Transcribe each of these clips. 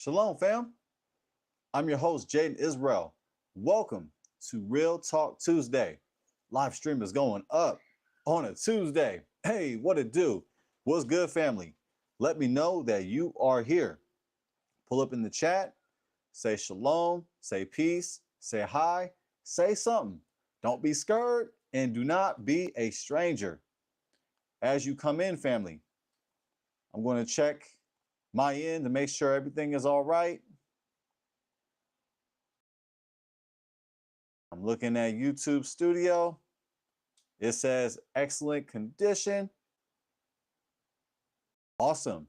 Shalom, fam. I'm your host, Jaden Israel. Welcome to Real Talk Tuesday. Live stream is going up on a Tuesday. Hey, what it do? What's good, family? Let me know that you are here. Pull up in the chat, say shalom, say peace, say hi, say something. Don't be scared and do not be a stranger. As you come in, family, I'm going to check my end to make sure everything is all right. I'm looking at YouTube Studio. It says excellent condition. Awesome.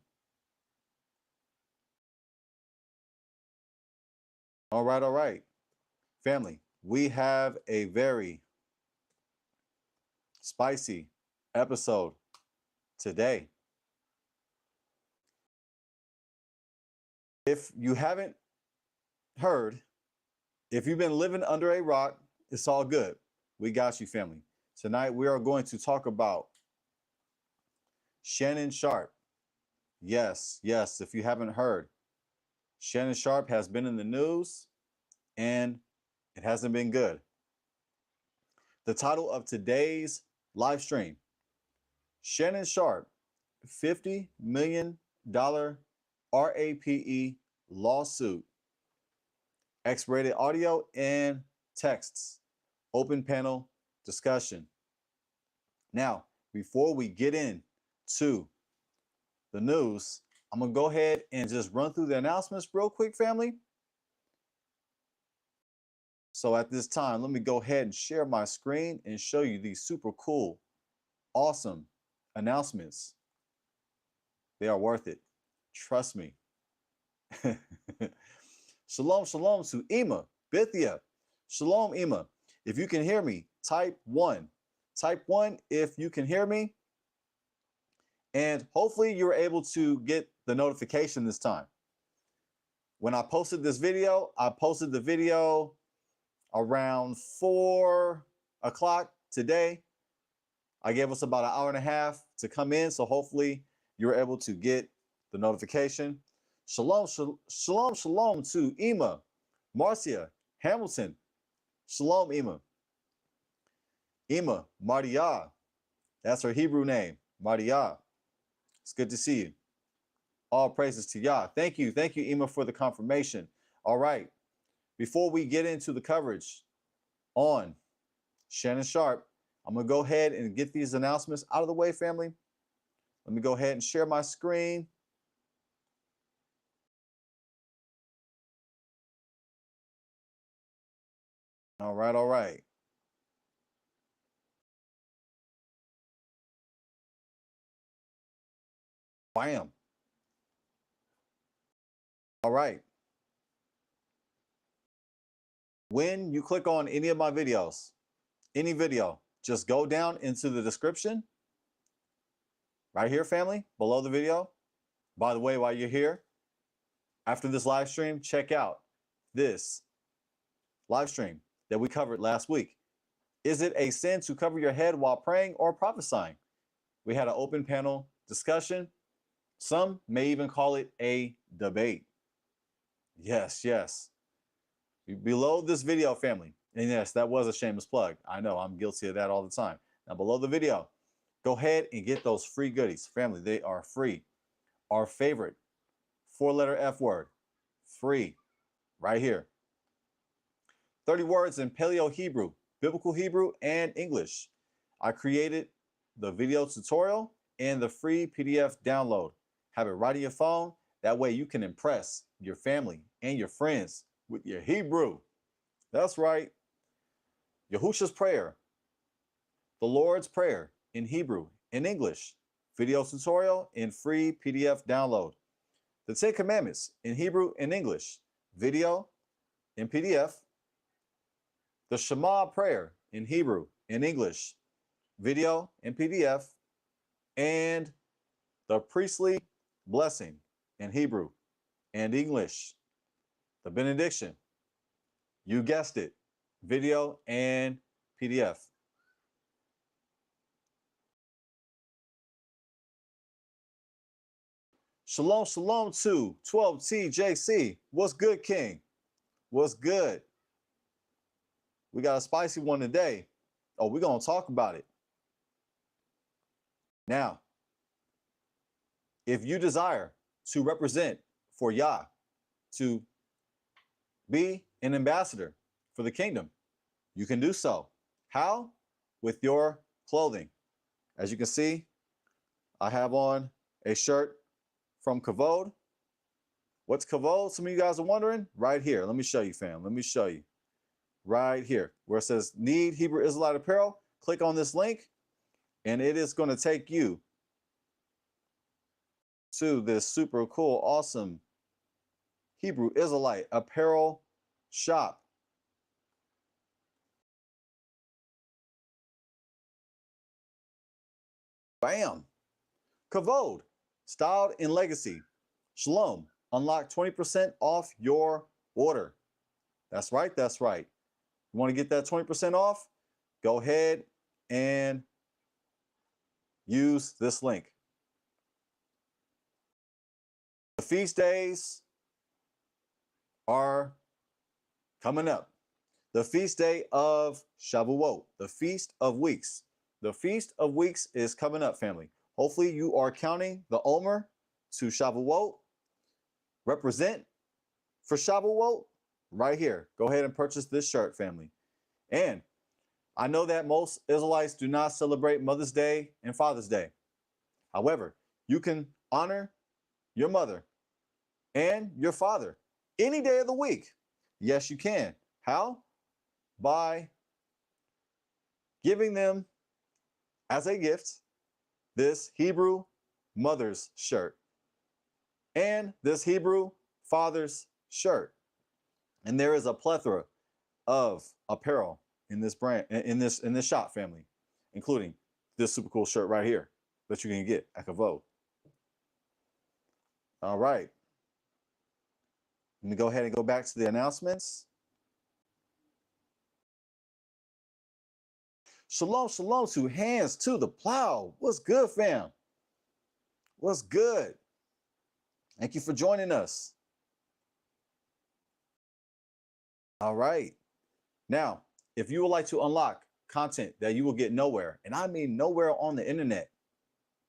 All right. Family, we have a very spicy episode today. If you haven't heard, if you've been living under a rock, it's all good. We got you, family. Tonight, we are going to talk about Shannon Sharpe. Yes, if you haven't heard, Shannon Sharpe has been in the news and it hasn't been good. The title of today's live stream, Shannon Sharpe, $50 million RAPE lawsuit, X-rated audio and texts, open panel discussion. Now, before we get into the news, I'm going to go ahead and just run through the announcements real quick, family. So at this time, let me go ahead and share my screen and show you these super cool, awesome announcements. They are worth it. Trust me. Shalom to Ema, Bithia. Shalom, Ema. If you can hear me, type 1. Type 1 if you can hear me. And hopefully you're able to get the notification this time. When I posted this video, I posted the video around 4 o'clock today. I gave us about an hour and a half to come in, so hopefully you're able to get the notification. Shalom to Ema, Marcia, Hamilton. Shalom, Ema. Ema, Mardia. That's her Hebrew name, Mardia. It's good to see you. All praises to Yah. Thank you, Ema, for the confirmation. All right. Before we get into the coverage on Shannon Sharpe, I'm going to go ahead and get these announcements out of the way, family. Let me go ahead and share my screen. All right. Bam. All right. When you click on any of my videos, any video, just go down into the description right here, family, below the video. By the way, while you're here, after this live stream, check out this live stream that we covered last week. Is it a sin to cover your head while praying or prophesying? We had an open panel discussion. Some may even call it a debate. Yes. Below this video, family, and yes, that was a shameless plug. I know, I'm guilty of that all the time. Now, below the video, go ahead and get those free goodies. Family, they are free. Our favorite 4-letter F word, free, right here. 30 words in Paleo Hebrew, Biblical Hebrew, and English. I created the video tutorial and the free PDF download. Have it right on your phone. That way you can impress your family and your friends with your Hebrew. That's right. Yahusha's Prayer, the Lord's Prayer in Hebrew, in English, video tutorial and free PDF download. The 10 Commandments in Hebrew and English, video and PDF. The Shema prayer in Hebrew and English, video and PDF. And the priestly blessing in Hebrew and English, the Benediction. You guessed it, video and PDF. Shalom, shalom to 12TJC. What's good, King? What's good? We got a spicy one today. Oh, we're going to talk about it. Now, if you desire to represent for Yah, to be an ambassador for the kingdom, you can do so. How? With your clothing. As you can see, I have on a shirt from Kavod. What's Kavod? Some of you guys are wondering. Right here. Let me show you, fam. Let me show you. Right here, where it says Need Hebrew Israelite Apparel. Click on this link, and it is going to take you to this super cool, awesome Hebrew Israelite apparel shop. Bam! Kavod, styled in legacy. Shalom, unlock 20% off your order. That's right, that's right. You want to get that 20% off? Go ahead and use this link. The feast days are coming up. The feast day of Shavuot, the Feast of Weeks. The Feast of Weeks is coming up, family. Hopefully you are counting the Omer to Shavuot. Represent for Shavuot right here. Go ahead and purchase this shirt, family. And I know that most Israelites do not celebrate Mother's Day and Father's Day. However, you can honor your mother and your father any day of the week. Yes, you can. How? By giving them as a gift this Hebrew mother's shirt and this Hebrew father's shirt. And there is a plethora of apparel in this brand, in this shop, family, including this super cool shirt right here that you can get at Kavod. All right. Let me go ahead and go back to the announcements. Shalom, shalom to Hands to the Plow. What's good, fam? What's good? Thank you for joining us. All right. Now, if you would like to unlock content that you will get nowhere, and I mean nowhere on the internet,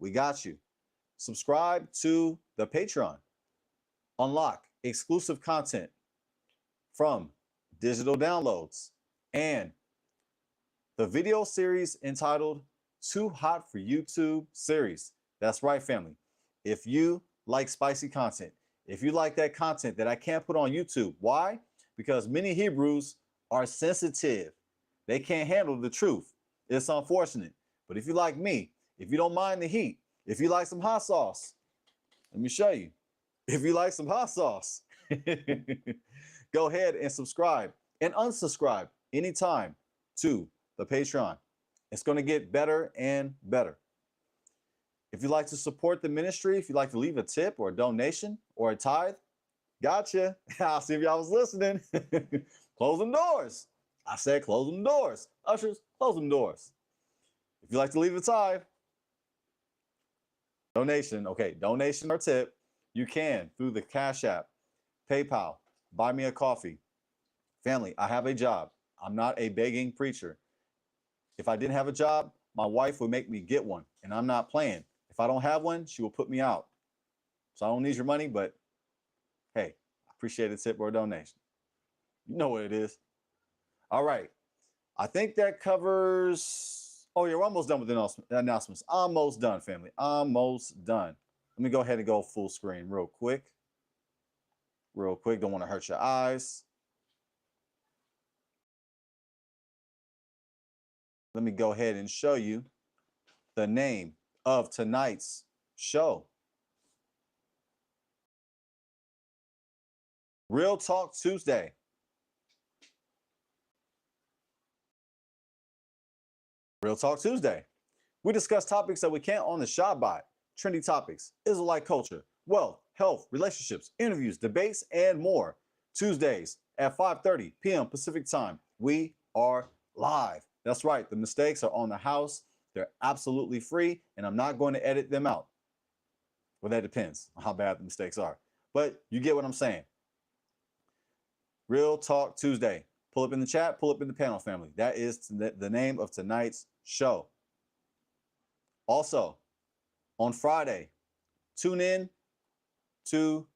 we got you. Subscribe to the Patreon. Unlock exclusive content from digital downloads and the video series entitled Too Hot for YouTube series. That's right, family. If you like spicy content, if you like that content that I can't put on YouTube, why? Because many Hebrews are sensitive. They can't handle the truth. It's unfortunate. But if you like me, if you don't mind the heat, if you like some hot sauce, let me show you. If you like some hot sauce, go ahead and subscribe and unsubscribe anytime to the Patreon. It's going to get better and better. If you'd like to support the ministry, if you'd like to leave a tip or a donation or a tithe, gotcha. I'll see if y'all was listening. Close them doors. I said close them doors. Ushers, close them doors. If you'd like to leave a tithe, donation, okay, donation or tip, you can through the Cash App, PayPal, buy me a coffee. Family, I have a job. I'm not a begging preacher. If I didn't have a job, my wife would make me get one, and I'm not playing. If I don't have one, she will put me out. So I don't need your money, but hey, I appreciate a tip or a donation. You know what it is. All right. I think that covers... Oh, yeah, we're almost done with the announcements. Almost done, family. Almost done. Let me go ahead and go full screen real quick. Real quick. Don't want to hurt your eyes. Let me go ahead and show you the name of tonight's show. Real Talk Tuesday. Real Talk Tuesday. We discuss topics that we can't on the Shabbat, trendy topics, Israelite culture, wealth, health, relationships, interviews, debates, and more. Tuesdays at 5:30 p.m. Pacific time. We are live. That's right. The mistakes are on the house. They're absolutely free, and I'm not going to edit them out. Well, that depends on how bad the mistakes are. But you get what I'm saying. Real Talk Tuesday. Pull up in the chat, pull up in the panel, family. That is the name of tonight's show. Also, on Friday, tune in to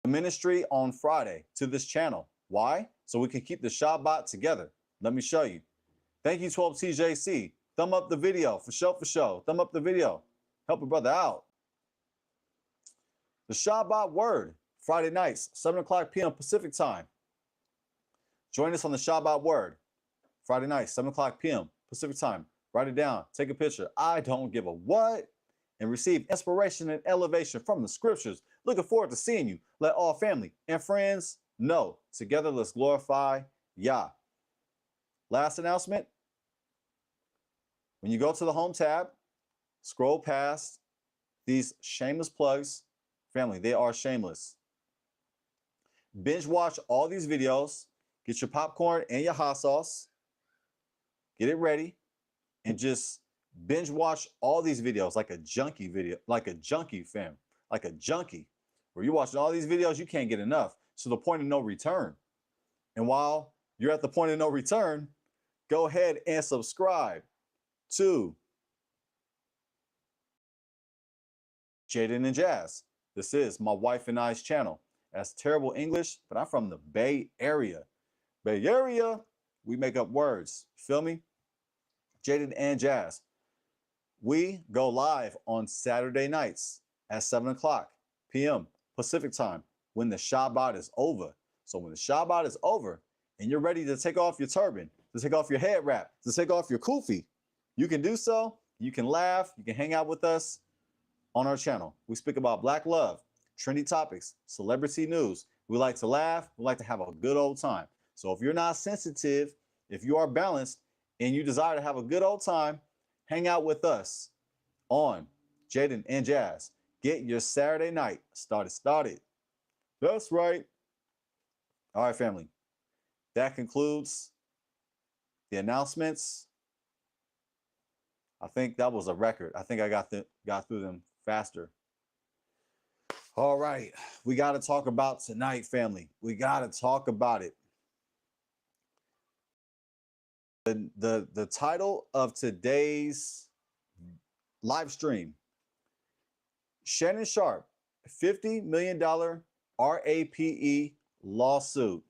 the ministry on Friday to this channel. Why? So we can keep the Shabbat together. Let me show you. Thank you, 12TJC. Thumb up the video, for sure, for sure. Thumb up the video. Help a brother out. The Shabbat Word, Friday nights, 7 o'clock p.m. Pacific time. Join us on the Shabbat Word, Friday night, 7 o'clock p.m. Pacific time. Write it down, take a picture. I don't give a what. And receive inspiration and elevation from the scriptures. Looking forward to seeing you. Let all family and friends know. Together, let's glorify Yah. Last announcement. When you go to the home tab, scroll past these shameless plugs. Family, they are shameless. Binge watch all these videos. Get your popcorn and your hot sauce. Get it ready. And just binge watch all these videos like a junkie video. Like a junkie, fam. Like a junkie. Where you're watching all these videos, you can't get enough. So the point of no return. And while you're at the point of no return, go ahead and subscribe to Jaden and Jazz. This is my wife and I's channel. That's terrible English, but I'm from the Bay Area. Bay Area, we make up words. Feel me? Jaden and Jazz. We go live on Saturday nights at 7 o'clock p.m. Pacific time when the Shabbat is over. So when the Shabbat is over and you're ready to take off your turban, to take off your head wrap, to take off your kufi, you can do so. You can laugh. You can hang out with us on our channel. We speak about Black love, trendy topics, celebrity news. We like to laugh. We like to have a good old time. So if you're not sensitive, if you are balanced and you desire to have a good old time, hang out with us on Jaden and Jazz. Get your Saturday night started. That's right. All right, family. That concludes the announcements. I think that was a record. I think I got through them faster. All right. We got to talk about tonight, family. We got to talk about it. The title of today's live stream, Shannon Sharpe, $50 million RAPE lawsuit,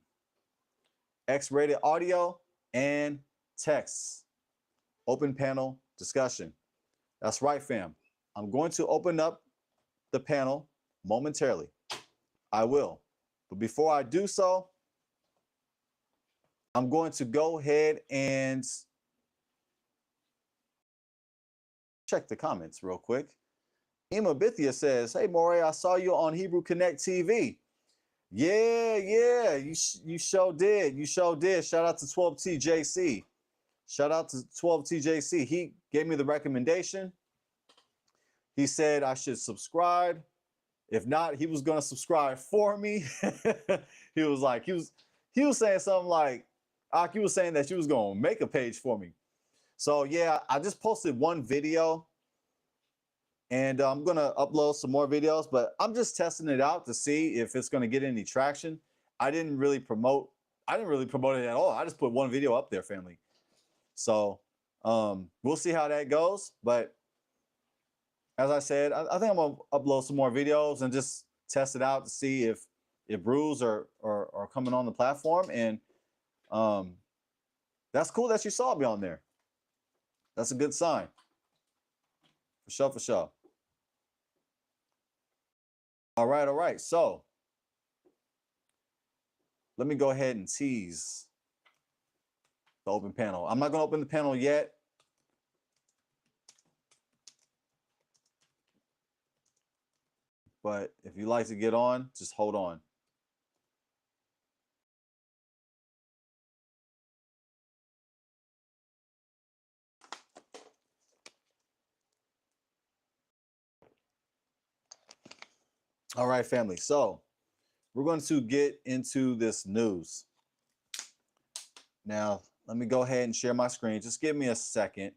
X-rated audio and texts, open panel discussion. That's right, fam. I'm going to open up the panel momentarily. I will. But before I do so, I'm going to go ahead and check the comments real quick. Ima Bithia says, hey, Moray, I saw you on Hebrew Connect TV. Yeah, you sure did. You sure did. Shout out to 12TJC. Shout out to 12TJC. He gave me the recommendation. He said I should subscribe. If not, he was going to subscribe for me. He was like, he was saying something like, Aki was saying that she was going to make a page for me. So yeah, I just posted one video and I'm going to upload some more videos, but I'm just testing it out to see if it's going to get any traction. I didn't really promote it at all. I just put one video up there, family. So we'll see how that goes. But as I said, I think I'm going to upload some more videos and just test it out to see if brews are coming on the platform. And that's cool that you saw me on there. That's a good sign. For sure, for sure. All right. So let me go ahead and tease the open panel. I'm not going to open the panel yet. But if you like to get on, just hold on. All right, family. So we're going to get into this news. Now, let me go ahead and share my screen. Just give me a second.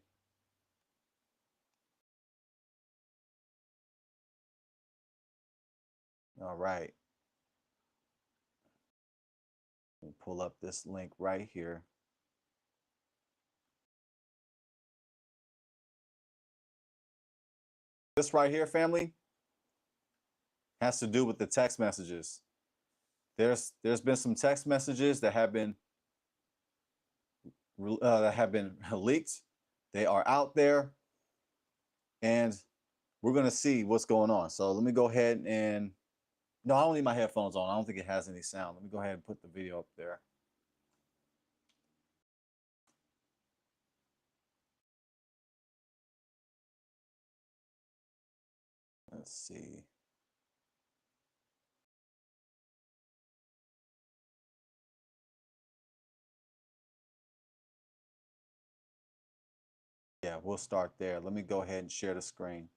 All right. We'll pull up this link right here. This right here, family, has to do with the text messages. There's been some text messages that have been leaked. They are out there, and we're gonna see what's going on. So let me go ahead and no, I don't need my headphones on. I don't think it has any sound. Let me go ahead and put the video up there. Let's see. Yeah, we'll start there. Let me go ahead and share the screen.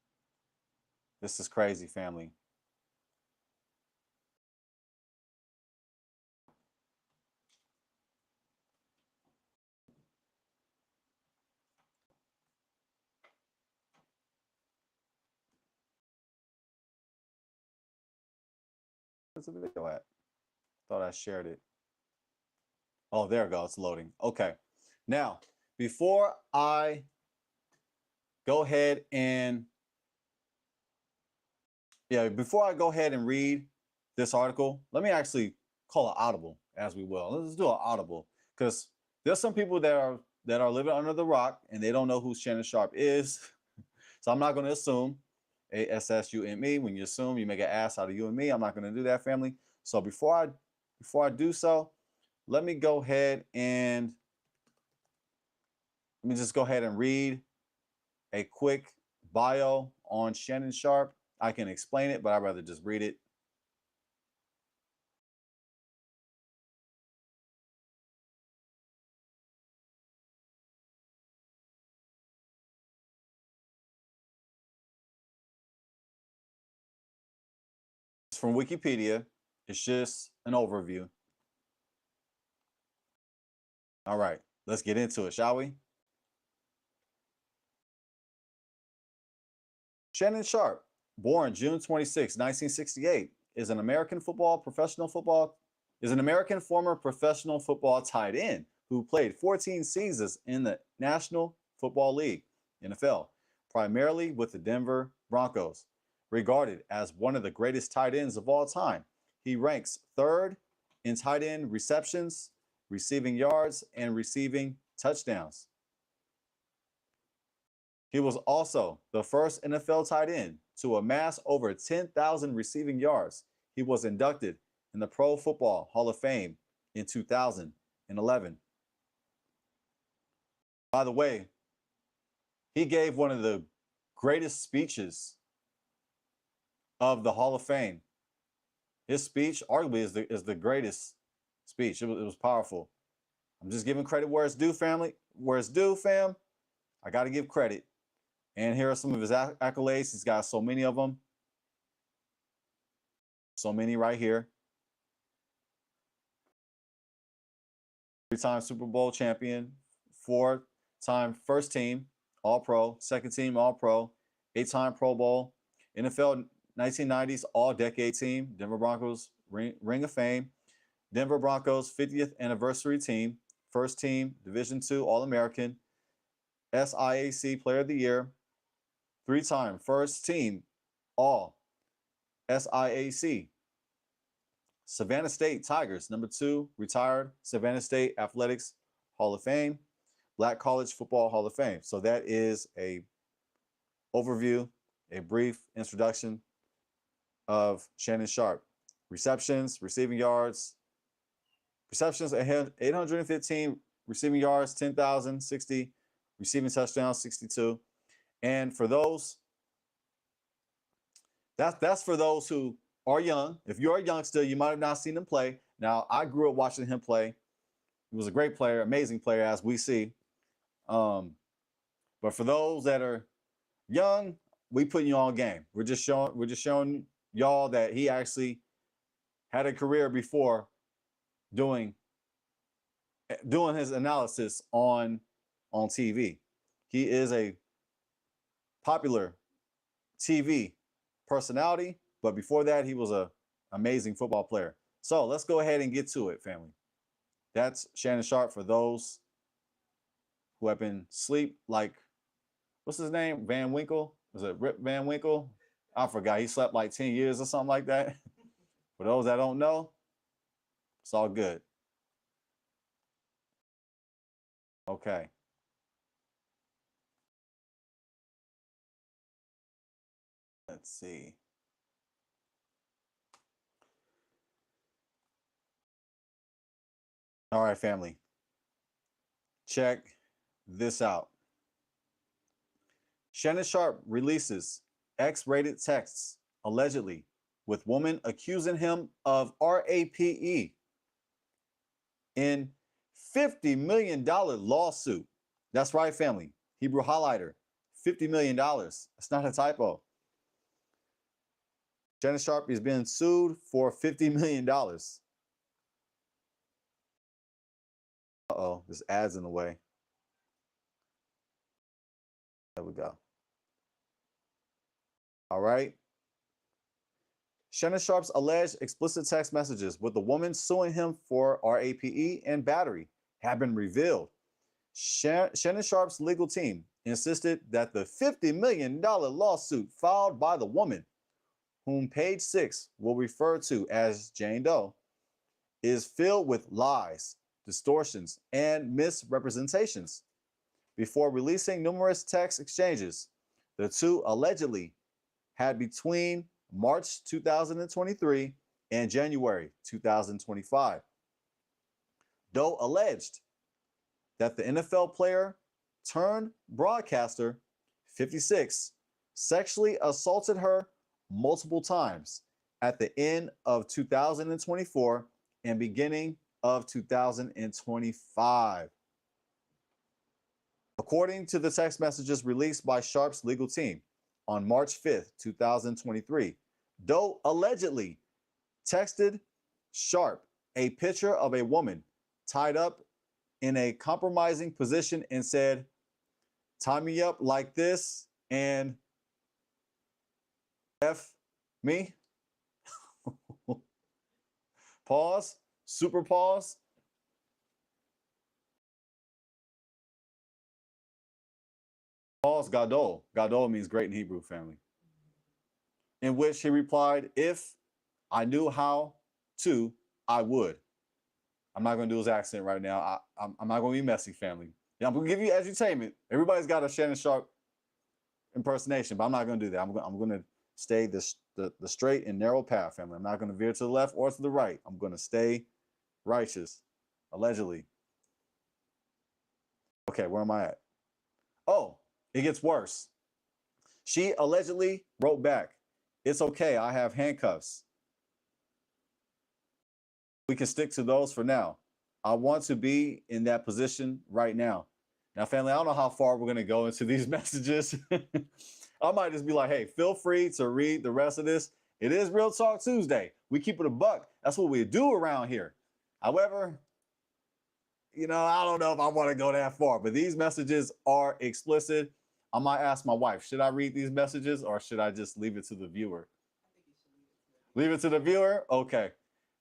This is crazy, family. Where's the video at? Thought I shared it. Oh, there it goes. It's loading. Okay. Now, before I go ahead and read this article, let me actually call it audible, as we will. Let's do an audible, because there's some people that are living under the rock and they don't know who Shannon Sharpe is. So I'm not going to assume ASSUME. When you assume, you make an ass out of you and me. I'm not going to do that, family. So before I do so, let me go ahead and just go ahead and read a quick bio on Shannon Sharpe. I can explain it, but I'd rather just read it. It's from Wikipedia. It's just an overview. All right, let's get into it, shall we? Shannon Sharpe, born June 26, 1968, is an American former professional football tight end who played 14 seasons in the National Football League, NFL, primarily with the Denver Broncos. Regarded as one of the greatest tight ends of all time, he ranks third in tight end receptions, receiving yards, and receiving touchdowns. He was also the first NFL tight end to amass over 10,000 receiving yards. He was inducted in the Pro Football Hall of Fame in 2011. By the way, he gave one of the greatest speeches of the Hall of Fame. His speech arguably is the greatest speech. It was powerful. I'm just giving credit where it's due, family. Where it's due, fam. I got to give credit. And here are some of his accolades. He's got so many of them. So many right here. 3-time Super Bowl champion, 4-time first team All-Pro, second team All-Pro, 8-time Pro Bowl, NFL 1990s All-Decade Team, Denver Broncos Ring of Fame, Denver Broncos 50th Anniversary Team, first team Division II All-American, SIAC Player of the Year, 3-time first team All SIAC, Savannah State Tigers, number 2, retired Savannah State Athletics Hall of Fame, Black College Football Hall of Fame. So that is a overview, a brief introduction of Shannon Sharpe. Receptions, receiving yards, receptions 815, receiving yards 10,060, receiving touchdowns 62. And for those, that's for those who are young. If you're a youngster, you might have not seen him play. Now, I grew up watching him play. He was a great player, amazing player, as we see. But for those that are young, we putting you on game. We're just showing y'all that he actually had a career before doing his analysis on TV. He is a popular TV personality, but before that, he was a Amazing football player. So let's go ahead and get to it, family. That's Shannon Sharpe for those who have been asleep, like, what's his name? Van Winkle? Was it Rip Van Winkle? I forgot. He slept like 10 years or something like that. For those that don't know, it's all good. Okay. Let's see. All right, family. Check this out. Shannon Sharpe releases X-rated texts, allegedly, with woman accusing him of RAPE in $50 million lawsuit. That's right, family. Hebrew highlighter, $50 million. That's not a typo. Shannon Sharpe is being sued for $50 million. Uh-oh, this ad's in the way. There we go. All right. Shannon Sharpe's alleged explicit text messages with the woman suing him for RAPE and battery have been revealed. Shannon Sharpe's legal team insisted that the $50 million lawsuit filed by the woman, whom Page 6 will refer to as Jane Doe, is filled with lies, distortions, and misrepresentations. Before releasing numerous text exchanges the two allegedly had between March 2023 and January 2025. Doe alleged that the NFL player turned broadcaster, 56, sexually assaulted her multiple times at the end of 2024 and beginning of 2025. According to the text messages released by Sharpe's legal team on March 5th, 2023, Doe allegedly texted Sharpe a picture of a woman tied up in a compromising position and said, "Tie me up like this and F me." Pause, super pause. Pause, gadol. Gadol means great in Hebrew, family. In which he replied, "If I knew how to, I would." I'm not going to do his accent right now. I'm not going to be messy, family. Yeah, I'm going to give you edutainment. Everybody's got a Shannon Sharpe impersonation, but I'm not going to do that. I'm going to stay the straight and narrow path, family. I'm not going to veer to the left or to the right. I'm going to stay righteous, allegedly. Okay, where am I at? Oh, it gets worse. She allegedly wrote back, "It's okay, I have handcuffs. We can stick to those for now. I want to be in that position right now." Now, family, I don't know how far we're going to go into these messages. I might just be like, hey, feel free to read the rest of this. It is Real Talk Tuesday. We keep it a buck. That's what we do around here. However, you know, I don't know if I want to go that far, but these messages are explicit. I might ask my wife, should I read these messages or should I just leave it to the viewer? Leave it to the viewer? Okay.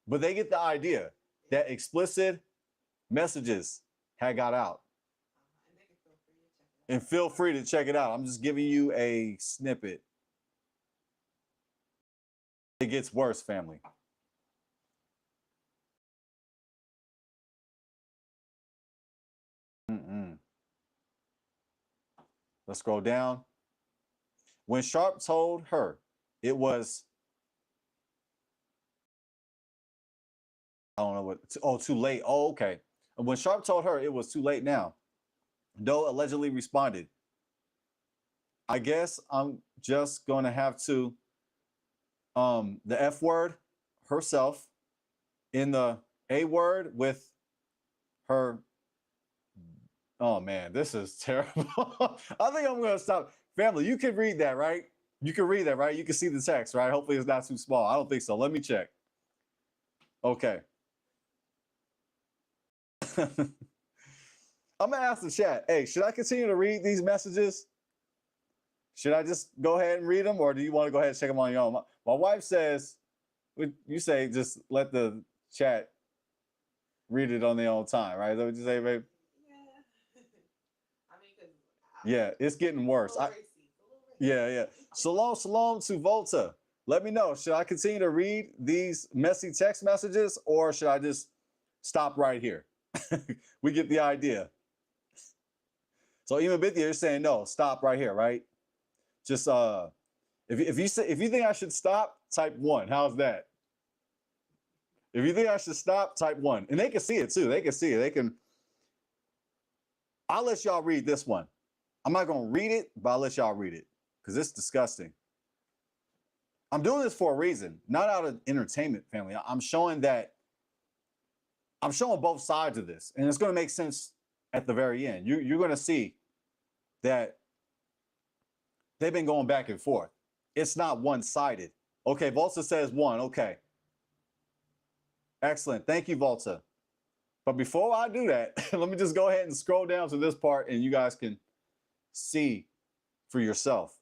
But they get the idea that explicit messages had got out. And feel free to check it out. I'm just giving you a snippet. It gets worse, family. Let's scroll down. When Sharpe told her it was, I don't know what, too late. Oh, okay. When Sharpe told her it was too late now, Doe allegedly responded, "I guess I'm just going to have to," the F word herself in the A word with her. Oh man, this is terrible. I think I'm going to stop. Family, you can read that, right? You can read that, right? You can see the text, right? Hopefully it's not too small. I don't think so. Let me check. Okay. I'm going to ask the chat, hey, should I continue to read these messages? Should I just go ahead and read them, or do you want to go ahead and check them on your own? My wife says You say just let the chat read it on their own time, right? Is that what you say, babe? Yeah. I mean, because yeah, it's getting worse. Yeah. Shalom to Volta. Let me know. Should I continue to read these messy text messages or should I just stop right here? We get the idea. So even Bithia, you're saying no, stop right here, right? Just if you think I should stop, type 1. How's that? If you think I should stop, type 1. And they can see it too. They can see it. They can. I'll let y'all read this one. I'm not gonna read it, but I'll let y'all read it because it's disgusting. I'm doing this for a reason, not out of entertainment, family. I'm showing both sides of this, and it's going to make sense at the very end. You're going to see that they've been going back and forth. It's not one-sided. Okay, Volta says 1. Okay. Excellent. Thank you, Volta. But before I do that, let me just go ahead and scroll down to this part, and you guys can see for yourself.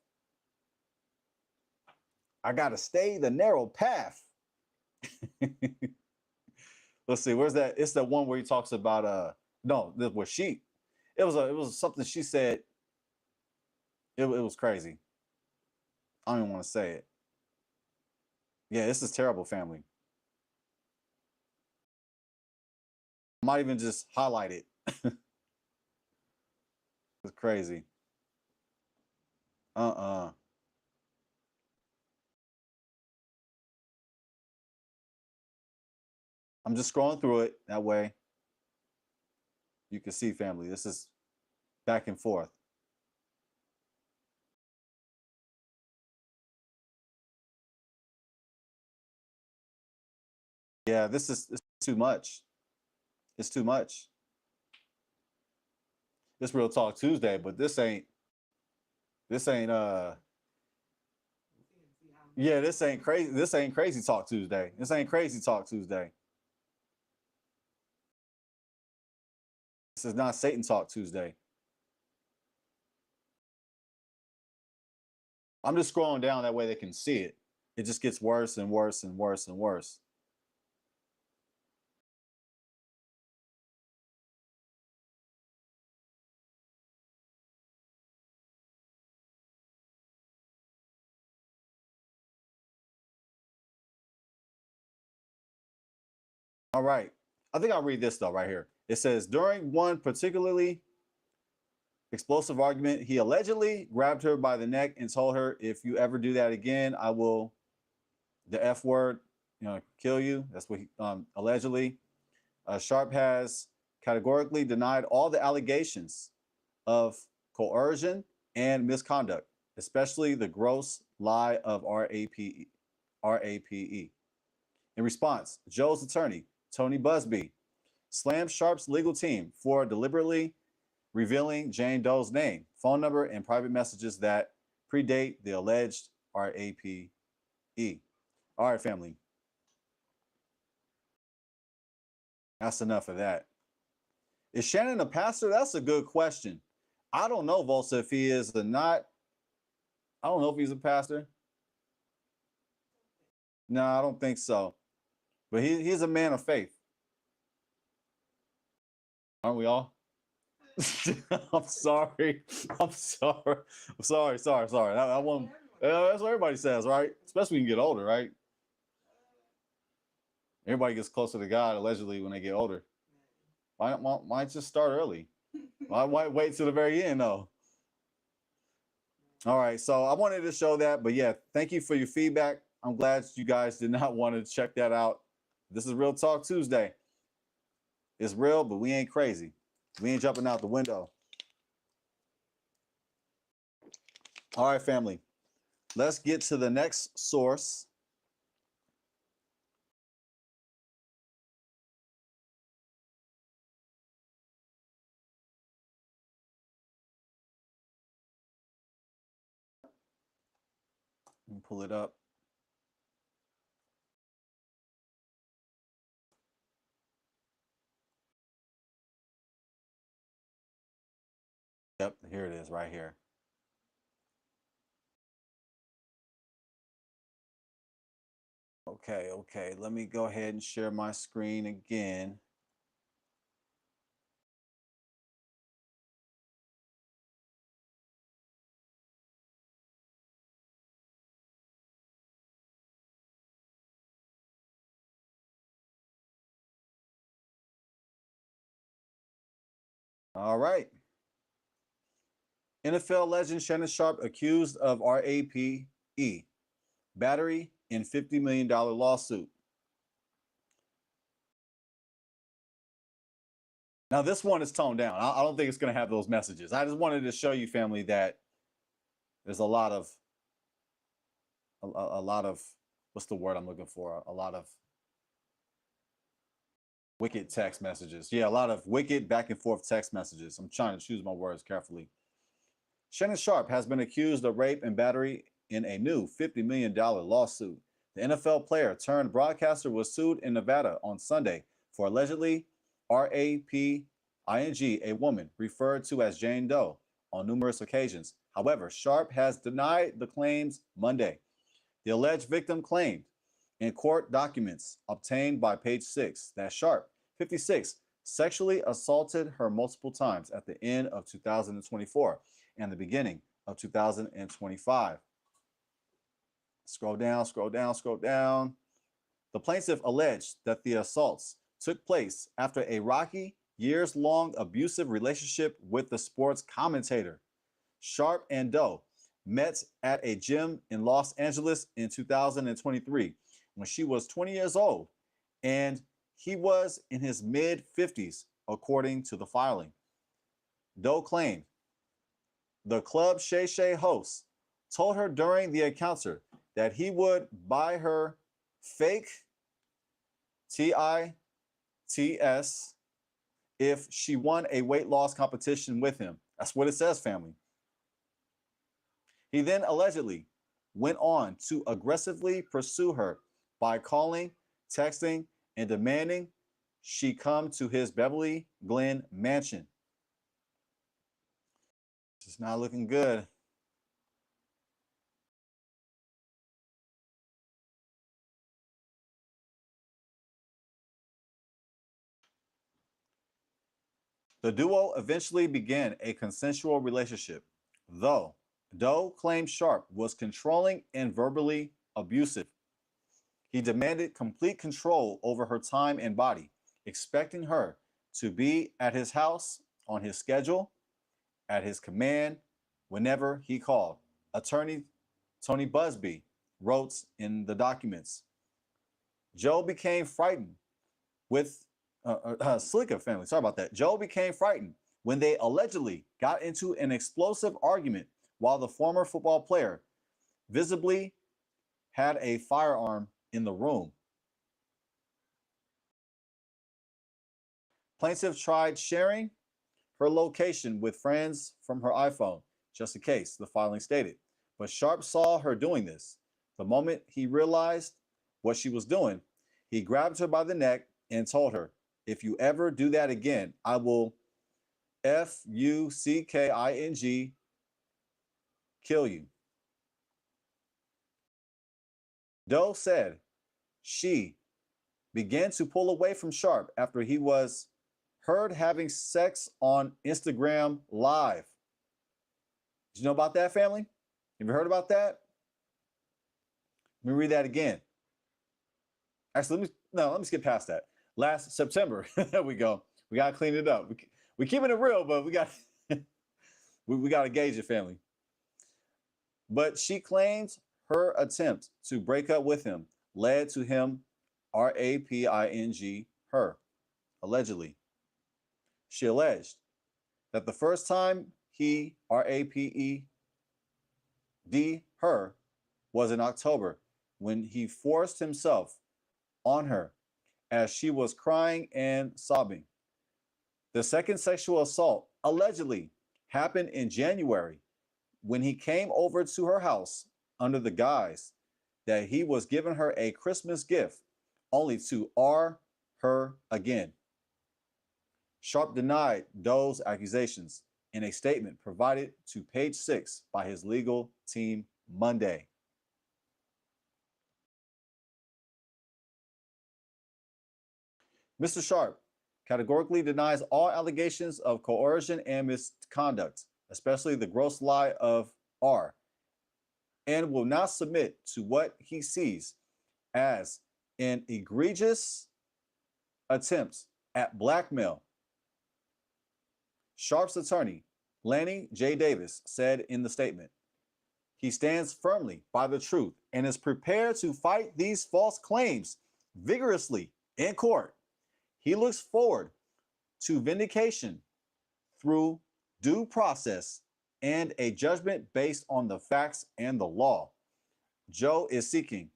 I got to stay the narrow path. Let's see, where's that? It's the one where he talks about no, this was she. It was something she said. It was crazy. I don't even want to say it. Yeah, this is terrible, family. I might even just highlight it. It's crazy. I'm just scrolling through it that way. You can see, family. This is back and forth. Yeah, this is too much. It's too much. This Real Talk Tuesday, but this ain't yeah, this ain't crazy. This ain't Crazy Talk Tuesday. This ain't Crazy Talk Tuesday. This is not Satan Talk Tuesday. I'm just scrolling down that way they can see it. It just gets worse and worse and worse and worse. All right. I think I'll read this though right here. It says, during one particularly explosive argument, he allegedly grabbed her by the neck and told her, if you ever do that again, I will, the F word, kill you. That's what he allegedly. Sharpe has categorically denied all the allegations of coercion and misconduct, especially the gross lie of RAPE. In response, Joe's attorney, Tony Busby, slammed Sharpe's legal team for deliberately revealing Jane Doe's name, phone number, and private messages that predate the alleged RAPE. All right, family. That's enough of that. Is Shannon a pastor? That's a good question. I don't know, Volsa, if he is or not. I don't know if he's a pastor. No, I don't think so. But he's a man of faith. Aren't we all? I'm sorry. I'm sorry. Sorry. I want. That's what everybody says, right? Especially when you get older, right? Everybody gets closer to God allegedly when they get older. Why just start early? Why wait till the very end though? All right, so I wanted to show that, but yeah, thank you for your feedback. I'm glad you guys did not want to check that out. This is Real Talk Tuesday. It's real, but we ain't crazy. We ain't jumping out the window. All right, family. Let's get to the next source. Let me pull it up. Yep, here it is right here. Okay. Let me go ahead and share my screen again. All right. NFL legend Shannon Sharpe accused of RAPE, battery in $50 million lawsuit. Now, this one is toned down. I don't think it's going to have those messages. I just wanted to show you, family, that there's a lot of, what's the word I'm looking for? A lot of wicked text messages. Yeah, a lot of wicked back and forth text messages. I'm trying to choose my words carefully. Shannon Sharpe has been accused of rape and battery in a new $50 million lawsuit. The NFL player turned broadcaster was sued in Nevada on Sunday for allegedly raping a woman referred to as Jane Doe on numerous occasions. However, Sharpe has denied the claims Monday. The alleged victim claimed in court documents obtained by Page 6 that Sharpe, 56, sexually assaulted her multiple times at the end of 2024 and the beginning of 2025. Scroll down. The plaintiff alleged that the assaults took place after a rocky, years-long abusive relationship with the sports commentator. Sharpe and Doe met at a gym in Los Angeles in 2023 when she was 20 years old and he was in his mid-50s, according to the filing. Doe claimed the Club Shay Shay host told her during the encounter that he would buy her fake tits if she won a weight loss competition with him. That's what it says, family. He then allegedly went on to aggressively pursue her by calling, texting, and demanding she come to his Beverly Glen mansion. It's not looking good. The duo eventually began a consensual relationship, though Doe claimed Sharpe was controlling and verbally abusive. He demanded complete control over her time and body, expecting her to be at his house on his schedule, at his command, whenever he called. Attorney Tony Busby wrote in the documents. Joe became frightened with Slicka family. Sorry about that. Joe became frightened when they allegedly got into an explosive argument while the former football player visibly had a firearm in the room. Plaintiff tried sharing her location with friends from her iPhone, just in case, the filing stated. But Sharpe saw her doing this. The moment he realized what she was doing, he grabbed her by the neck and told her, "If you ever do that again, I will FUCKING kill you." Doe said she began to pull away from Sharpe after he was heard having sex on Instagram Live. Did you know about that, family? Have you heard about that? Let me read that again. Actually, let me skip past that. Last September, there we go. We gotta clean it up. We keeping it real, but we got we gotta gauge it, family. But she claims her attempt to break up with him led to him raping her, allegedly. She alleged that the first time he raped her was in October when he forced himself on her as she was crying and sobbing. The second sexual assault allegedly happened in January when he came over to her house under the guise that he was giving her a Christmas gift, only to R her again. Sharpe denied Doe's accusations in a statement provided to Page 6 by his legal team Monday. Mr. Sharpe categorically denies all allegations of coercion and misconduct, especially the gross lie of R, and will not submit to what he sees as an egregious attempt at blackmail. Sharpe's attorney, Lanny J. Davis, said in the statement, he stands firmly by the truth and is prepared to fight these false claims vigorously in court. He looks forward to vindication through due process and a judgment based on the facts and the law. Joe is seeking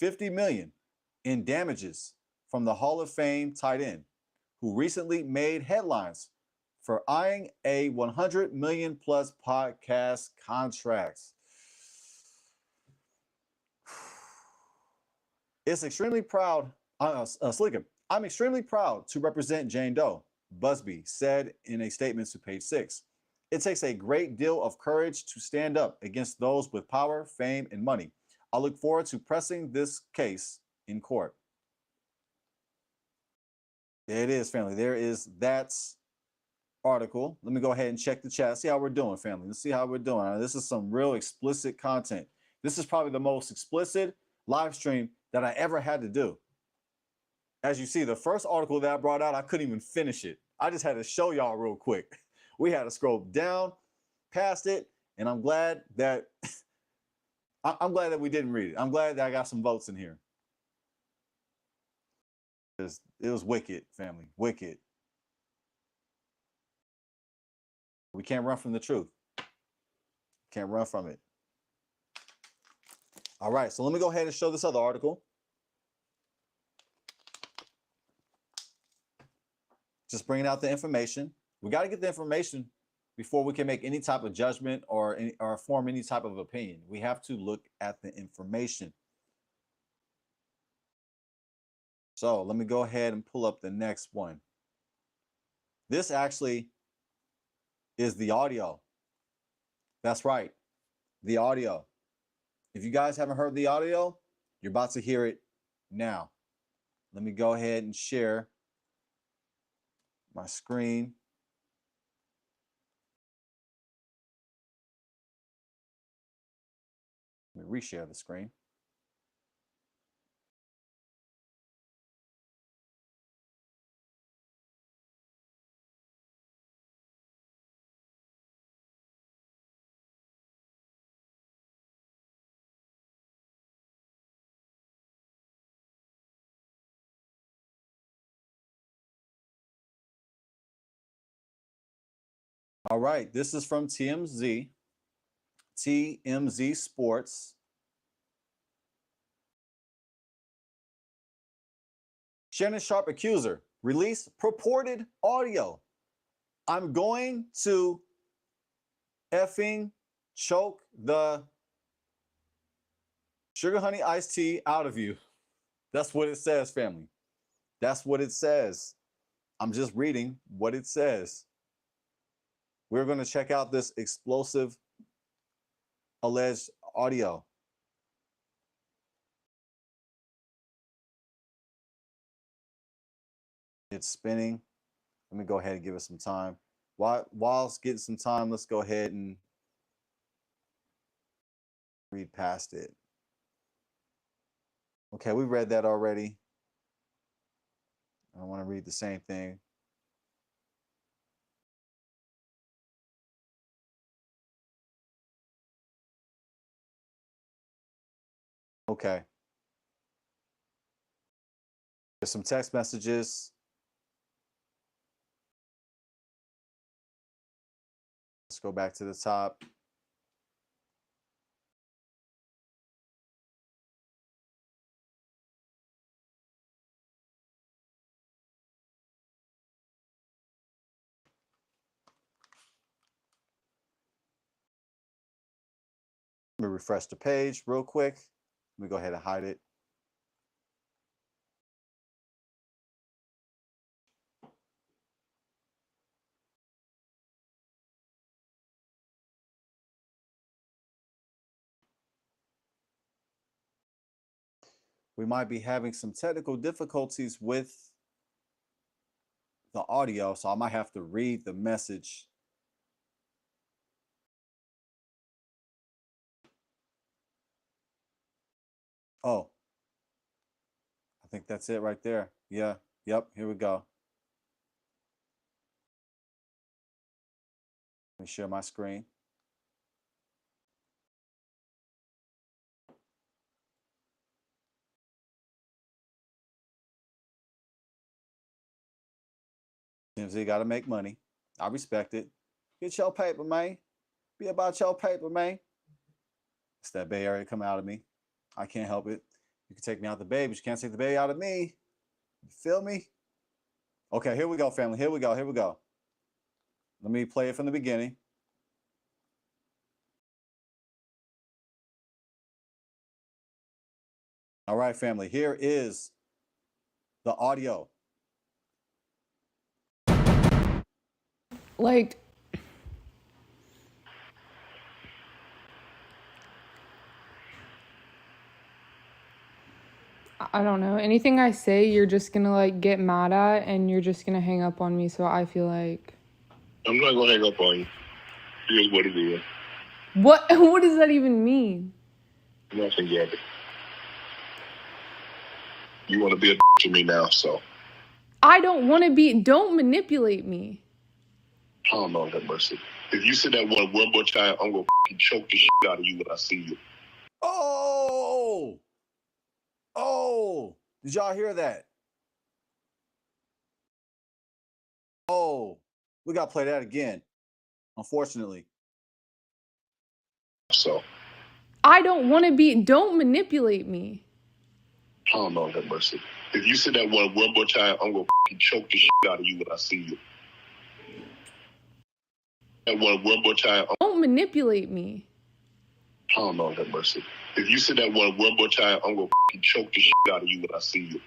$50 million in damages from the Hall of Fame tight end, who recently made headlines for eyeing a 100 million plus podcast contract. It's extremely proud, Slicker. I'm extremely proud to represent Jane Doe, Busby said in a statement to Page 6. It takes a great deal of courage to stand up against those with power, fame, and money. I look forward to pressing this case in court. There it is, family. There is that article. Let me go ahead and check the chat. See how we're doing, family. Let's see how we're doing. Now, this is some real explicit content. This is probably the most explicit live stream that I ever had to do. As you see, the first article that I brought out, I couldn't even finish it. I just had to show y'all real quick. We had to scroll down past it, and I'm glad that we didn't read it. I'm glad that I got some votes in here. It was wicked, family. Wicked. We can't run from the truth. Can't run from it. All right, so let me go ahead and show this other article. Just bringing out the information. We got to get the information before we can make any type of judgment or form any type of opinion. We have to look at the information. So let me go ahead and pull up the next one. This actually is the audio. That's right, the audio. If you guys haven't heard the audio, you're about to hear it now. Let me go ahead and share my screen. Let me reshare the screen. All right, this is from TMZ Sports. Shannon Sharpe accuser, release purported audio. I'm going to effing choke the sugar honey iced tea out of you. That's what it says, family. That's what it says. I'm just reading what it says. We're going to check out this explosive alleged audio. It's spinning. Let me go ahead and give it some time. While it's getting some time, let's go ahead and read past it. Okay, we read that already. I want to read the same thing. Okay. There's some text messages. Let's go back to the top. Let me refresh the page real quick. Let me go ahead and hide it. We might be having some technical difficulties with the audio, so I might have to read the message. Oh, I think that's it right there. Yeah. Yep. Here we go. Let me share my screen. TMZ got to make money. I respect it. Get your paper, man. Be about your paper, man. It's that Bay Area come out of me. I can't help it. You can take me out the Bay, but you can't take the Bay out of me. You feel me? Okay, here we go, family. Here we go. Here we go. Let me play it from the beginning. All right, family. Here is the audio. Like, I don't know. Anything I say, you're just gonna like get mad at and you're just gonna hang up on me. So I feel like. I'm not gonna hang up on you. Here's what it is. What does that even mean? Nothing yet. You want to be a to me now, so. I don't want to be. Don't manipulate me. Oh, Lord have mercy. If you say that one more time, I'm gonna choke the shit out of you when I see you. Oh! Oh! Did y'all hear that? Oh, we got to play that again, unfortunately. So. I don't want to be. Don't manipulate me. Oh, Lord have mercy. If you say that one more time, I'm gonna choke the shit out of you when I see you. That one more time. Don't manipulate me. Oh, Lord have mercy. If you say that one more time, I'm gonna choke the shit out of you when I see you.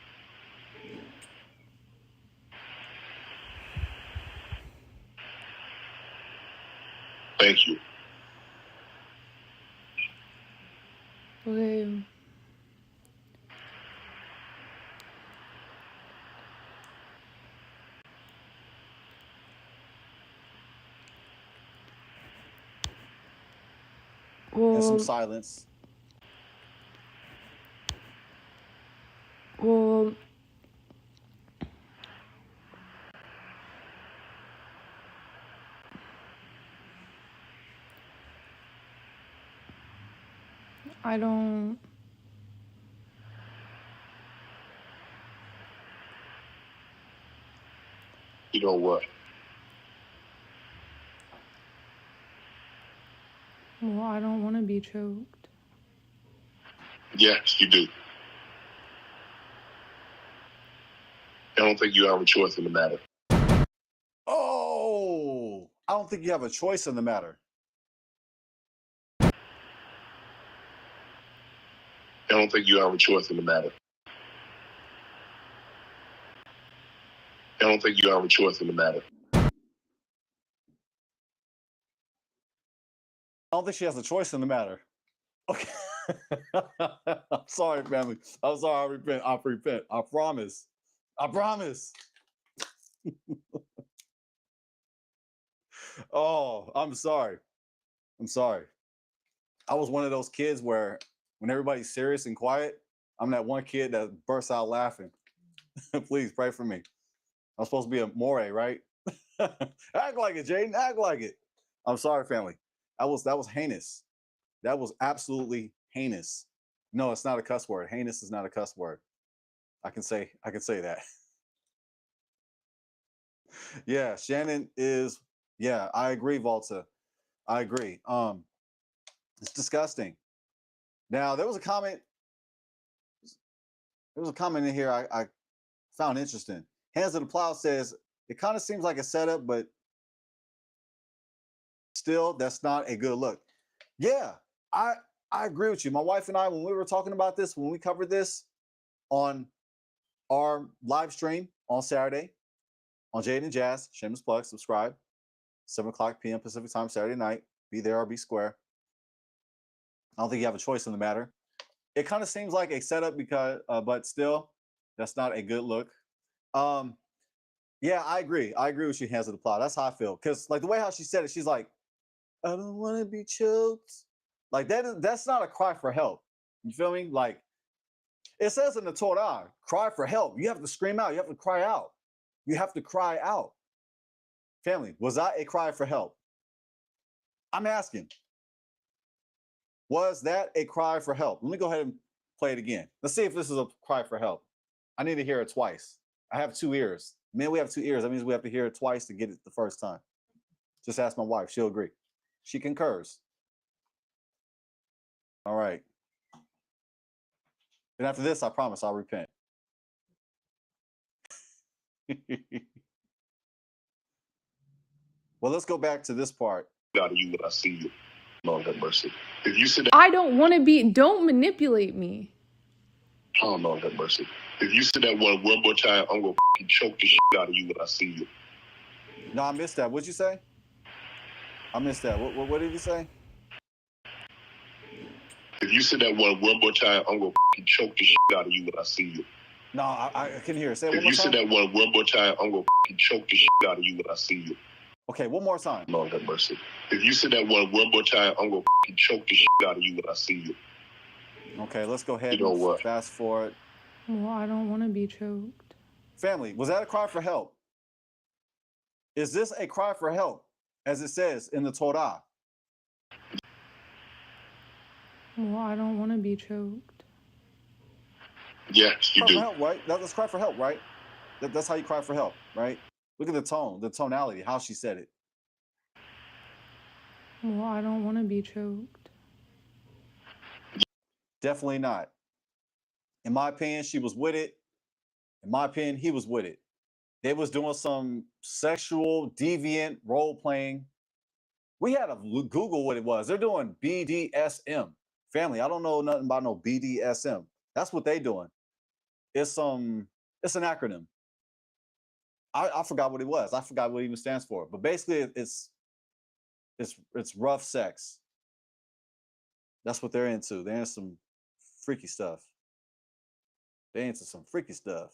Thank you. Okay. And some Well, silence. well, I don't. You know what? Well, I don't want to be choked. Yes, you do. I don't think you have a choice in the matter. Oh, I don't think you have a choice in the matter. I don't think you have a choice in the matter. I don't think you have a choice in the matter. I don't think she has a choice in the matter. Okay. I'm sorry, family. I'm sorry. I repent. I repent. I promise. I promise. Oh, I'm sorry. I'm sorry. I was one of those kids where when everybody's serious and quiet, I'm that one kid that bursts out laughing. Please pray for me. I'm supposed to be a more, right? Act like it, Jaden. Act like it. I'm sorry, family. That was heinous. That was absolutely heinous. No, it's not a cuss word. Heinous is not a cuss word. I can say that. Yeah, Shannon is. Yeah, I agree, Volta. I agree. It's disgusting. Now there was a comment. There was a comment in here I found interesting. Hands of the Plow says it kind of seems like a setup, but still, that's not a good look. Yeah, I agree with you. My wife and I, when we were talking about this, when we covered this on our live stream on Saturday on Jade and Jazz, shameless plug, subscribe, 7:00 p.m. Pacific time, Saturday night. Be there or be square. I don't think you have a choice in the matter. It kind of seems like a setup because, but still, that's not a good look. Yeah, I agree. I agree with you, hands of the plow. That's how I feel. Because like the way how she said it, she's like, I don't want to be choked. Like that's not a cry for help. You feel me? Like it says in the Torah, cry for help. You have to scream out. You have to cry out. You have to cry out. Family, was that a cry for help? I'm asking, was that a cry for help? Let me go ahead and play it again. Let's see if this is a cry for help. I need to hear it twice. I have 2 ears. Man, we have 2 ears. That means we have to hear it twice to get it the first time. Just ask my wife. She'll agree. She concurs. All right. And after this, I promise I'll repent. Well, let's go back to this part. Out of you when I see you. Lord have mercy. If you sit I don't want to be, don't manipulate me. Oh, Lord have mercy. If you say that one more time, I'm going to choke the shit out of you when I see you. No, I missed that. What'd you say? I missed that. What did you say? If you say that one more time, I'm going to choke the shit out of you when I see you. No, I can hear it. Say it one If more you say time. that one more time, I'm going to choke the shit out of you when I see you. Okay, one more time. Lord have mercy. If you say that one more time, I'm going to choke the shit out of you when I see you. Okay, let's go ahead You know and what? fast forward. Well, I don't want to be choked. Family, was that a cry for help? Is this a cry for help, as it says in the Torah? Well, I don't want to be choked. Yes, you Cry do. for help, right? That's cry for help, right? That's how you cry for help, right? Look at the tone, the tonality, how she said it. Well, I don't want to be choked. Definitely not. In my opinion, she was with it. In my opinion, he was with it. They was doing some sexual deviant role playing. We had to Google what it was. They're doing BDSM. Family, I don't know nothing about no BDSM. That's what they doing. It's an acronym. I forgot what it was. I forgot what it even stands for. But basically, it's rough sex. That's what they're into. They're into some freaky stuff. They're into some freaky stuff.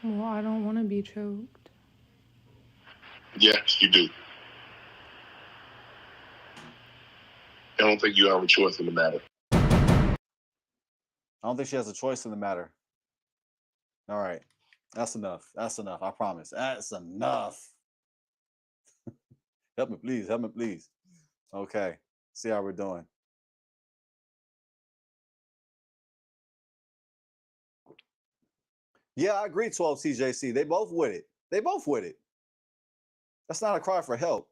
Well, I don't want to be choked. Yes, you do. I don't think you have a choice in the matter. I don't think she has a choice in the matter. All right. That's enough. That's enough. I promise. That's enough. Help me, please. Help me, please. Okay. See how we're doing. Yeah, I agree, 12 CJC. They both with it. They both with it. That's not a cry for help.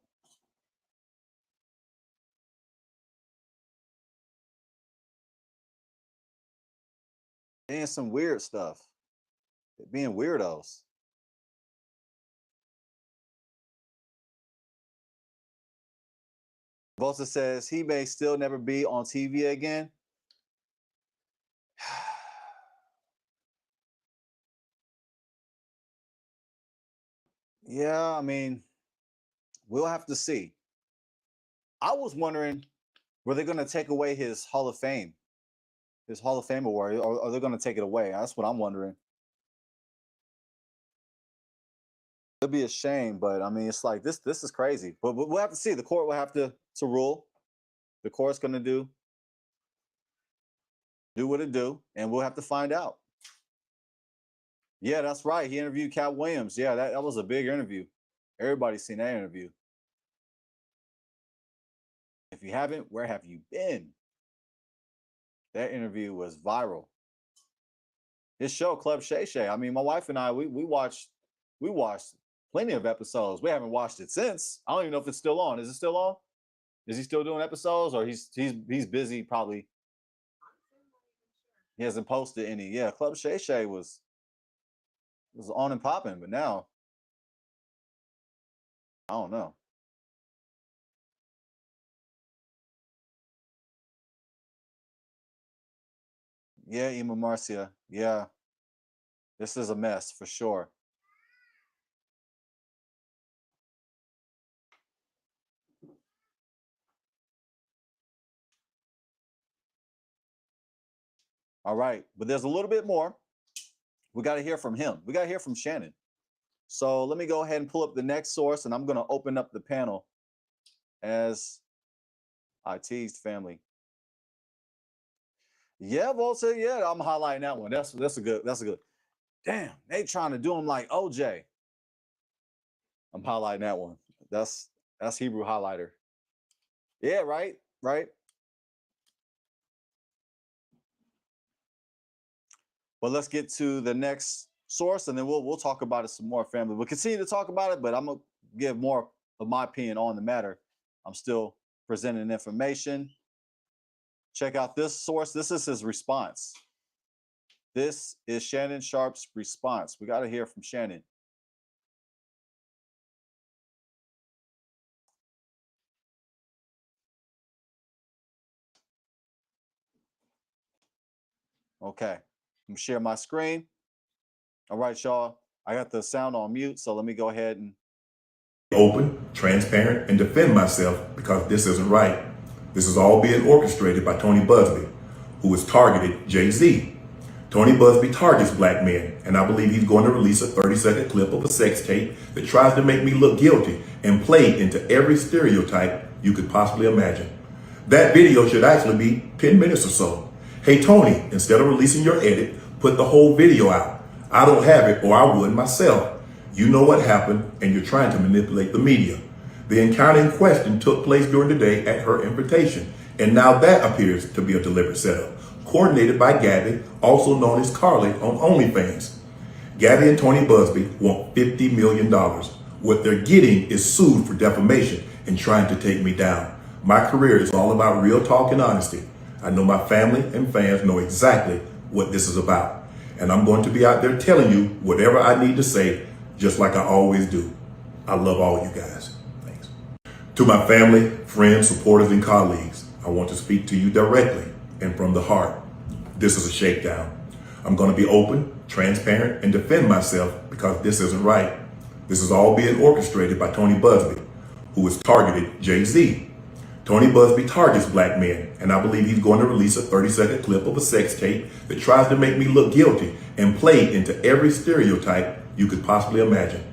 They're some weird stuff. They're being weirdos. Volta says he may still never be on TV again. Yeah, I mean, we'll have to see. I was wondering, were they going to take away his Hall of Fame, his Hall of Fame award, or are they going to take it away? That's what I'm wondering. It'd be a shame, but I mean, it's like this is crazy. But we'll have to see. The court will have to rule. The court's going to do what it do, and we'll have to find out. Yeah, that's right. He interviewed Cat Williams. Yeah, that was a big interview. Everybody's seen that interview. If you haven't, where have you been? That interview was viral. His show, Club Shay Shay. I mean, my wife and I, we watched plenty of episodes. We haven't watched it since. I don't even know if it's still on. Is it still on? Is he still doing episodes, or he's busy probably? He hasn't posted any. Yeah, Club Shay Shay was on and popping, but now I don't know. Yeah, Ima Marcia. Yeah, this is a mess for sure. All right, but there's a little bit more. We got to hear from him. We got to hear from Shannon. So let me go ahead and pull up the next source, and I'm going to open up the panel as I teased family. Yeah, Volta, yeah, I'm highlighting that one. That's a good. Damn, they trying to do him like OJ. I'm highlighting that one. That's Hebrew highlighter. Yeah, right. But let's get to the next source, and then we'll talk about it some more, family. We'll continue to talk about it, but I'm gonna give more of my opinion on the matter. I'm still presenting information. Check out this source. This is his response. This is Shannon Sharpe's response. We got to hear from Shannon. Okay, I'm gonna share my screen. All right, y'all. I got the sound on mute, so let me go ahead and open, transparent, and defend myself because this isn't right. This is all being orchestrated by Tony Busby, who has targeted Jay-Z. Tony Busby targets black men, and I believe he's going to release a 30-second clip of a sex tape that tries to make me look guilty and play into every stereotype you could possibly imagine. That video should actually be 10 minutes or so. Hey Tony, instead of releasing your edit, put the whole video out. I don't have it, or I would myself. You know what happened, and you're trying to manipulate the media. The encounter in question took place during the day at her invitation, and now that appears to be a deliberate setup, coordinated by Gabby, also known as Carly on OnlyFans. Gabby and Tony Busby want $50 million. What they're getting is sued for defamation and trying to take me down. My career is all about real talk and honesty. I know my family and fans know exactly what this is about. And I'm going to be out there telling you whatever I need to say, just like I always do. I love all you guys. Thanks. To my family, friends, supporters, and colleagues, I want to speak to you directly and from the heart. This is a shakedown. I'm going to be open, transparent, and defend myself because this isn't right. This is all being orchestrated by Tony Busby, who has targeted Jay-Z. Tony Busby targets black men, and I believe he's going to release a 30-second clip of a sex tape that tries to make me look guilty and play into every stereotype you could possibly imagine.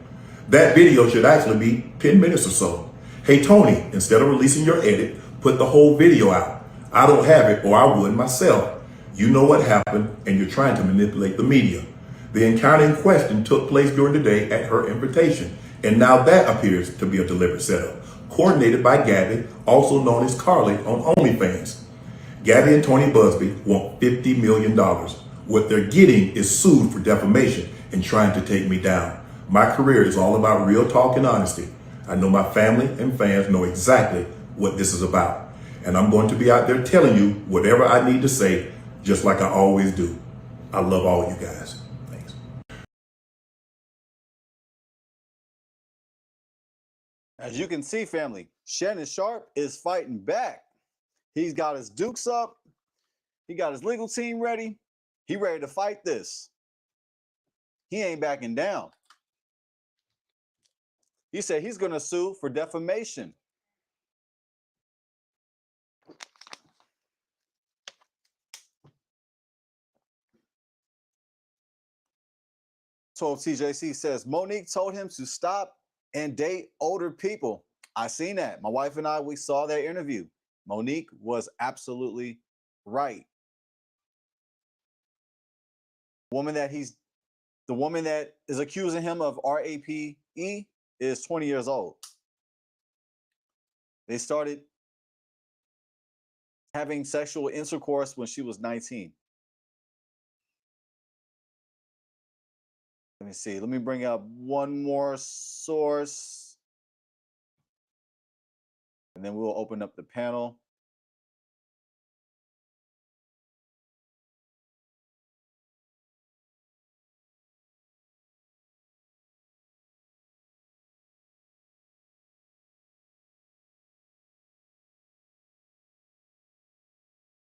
That video should actually be 10 minutes or so. Hey Tony, instead of releasing your edit, put the whole video out. I don't have it, or I would myself. You know what happened, and you're trying to manipulate the media. The encounter in question took place during the day at her invitation, and now that appears to be a deliberate setup, coordinated by Gabby, also known as Carly on OnlyFans. Gabby and Tony Busby want $50 million. What they're getting is sued for defamation and trying to take me down. My career is all about real talk and honesty. I know my family and fans know exactly what this is about. And I'm going to be out there telling you whatever I need to say, just like I always do. I love all you guys. Thanks. As you can see, family, Shannon Sharpe is fighting back. He's got his dukes up. He got his legal team ready. He ready to fight this. He ain't backing down. He said he's going to sue for defamation. TJC says Monique told him to stop and date older people. I seen that. My wife and I, we saw that interview. Monique was absolutely right. The woman that is accusing him of RAPE is 20 years old. They started having sexual intercourse when she was 19. Let me see. Let me bring up one more source. And then we'll open up the panel.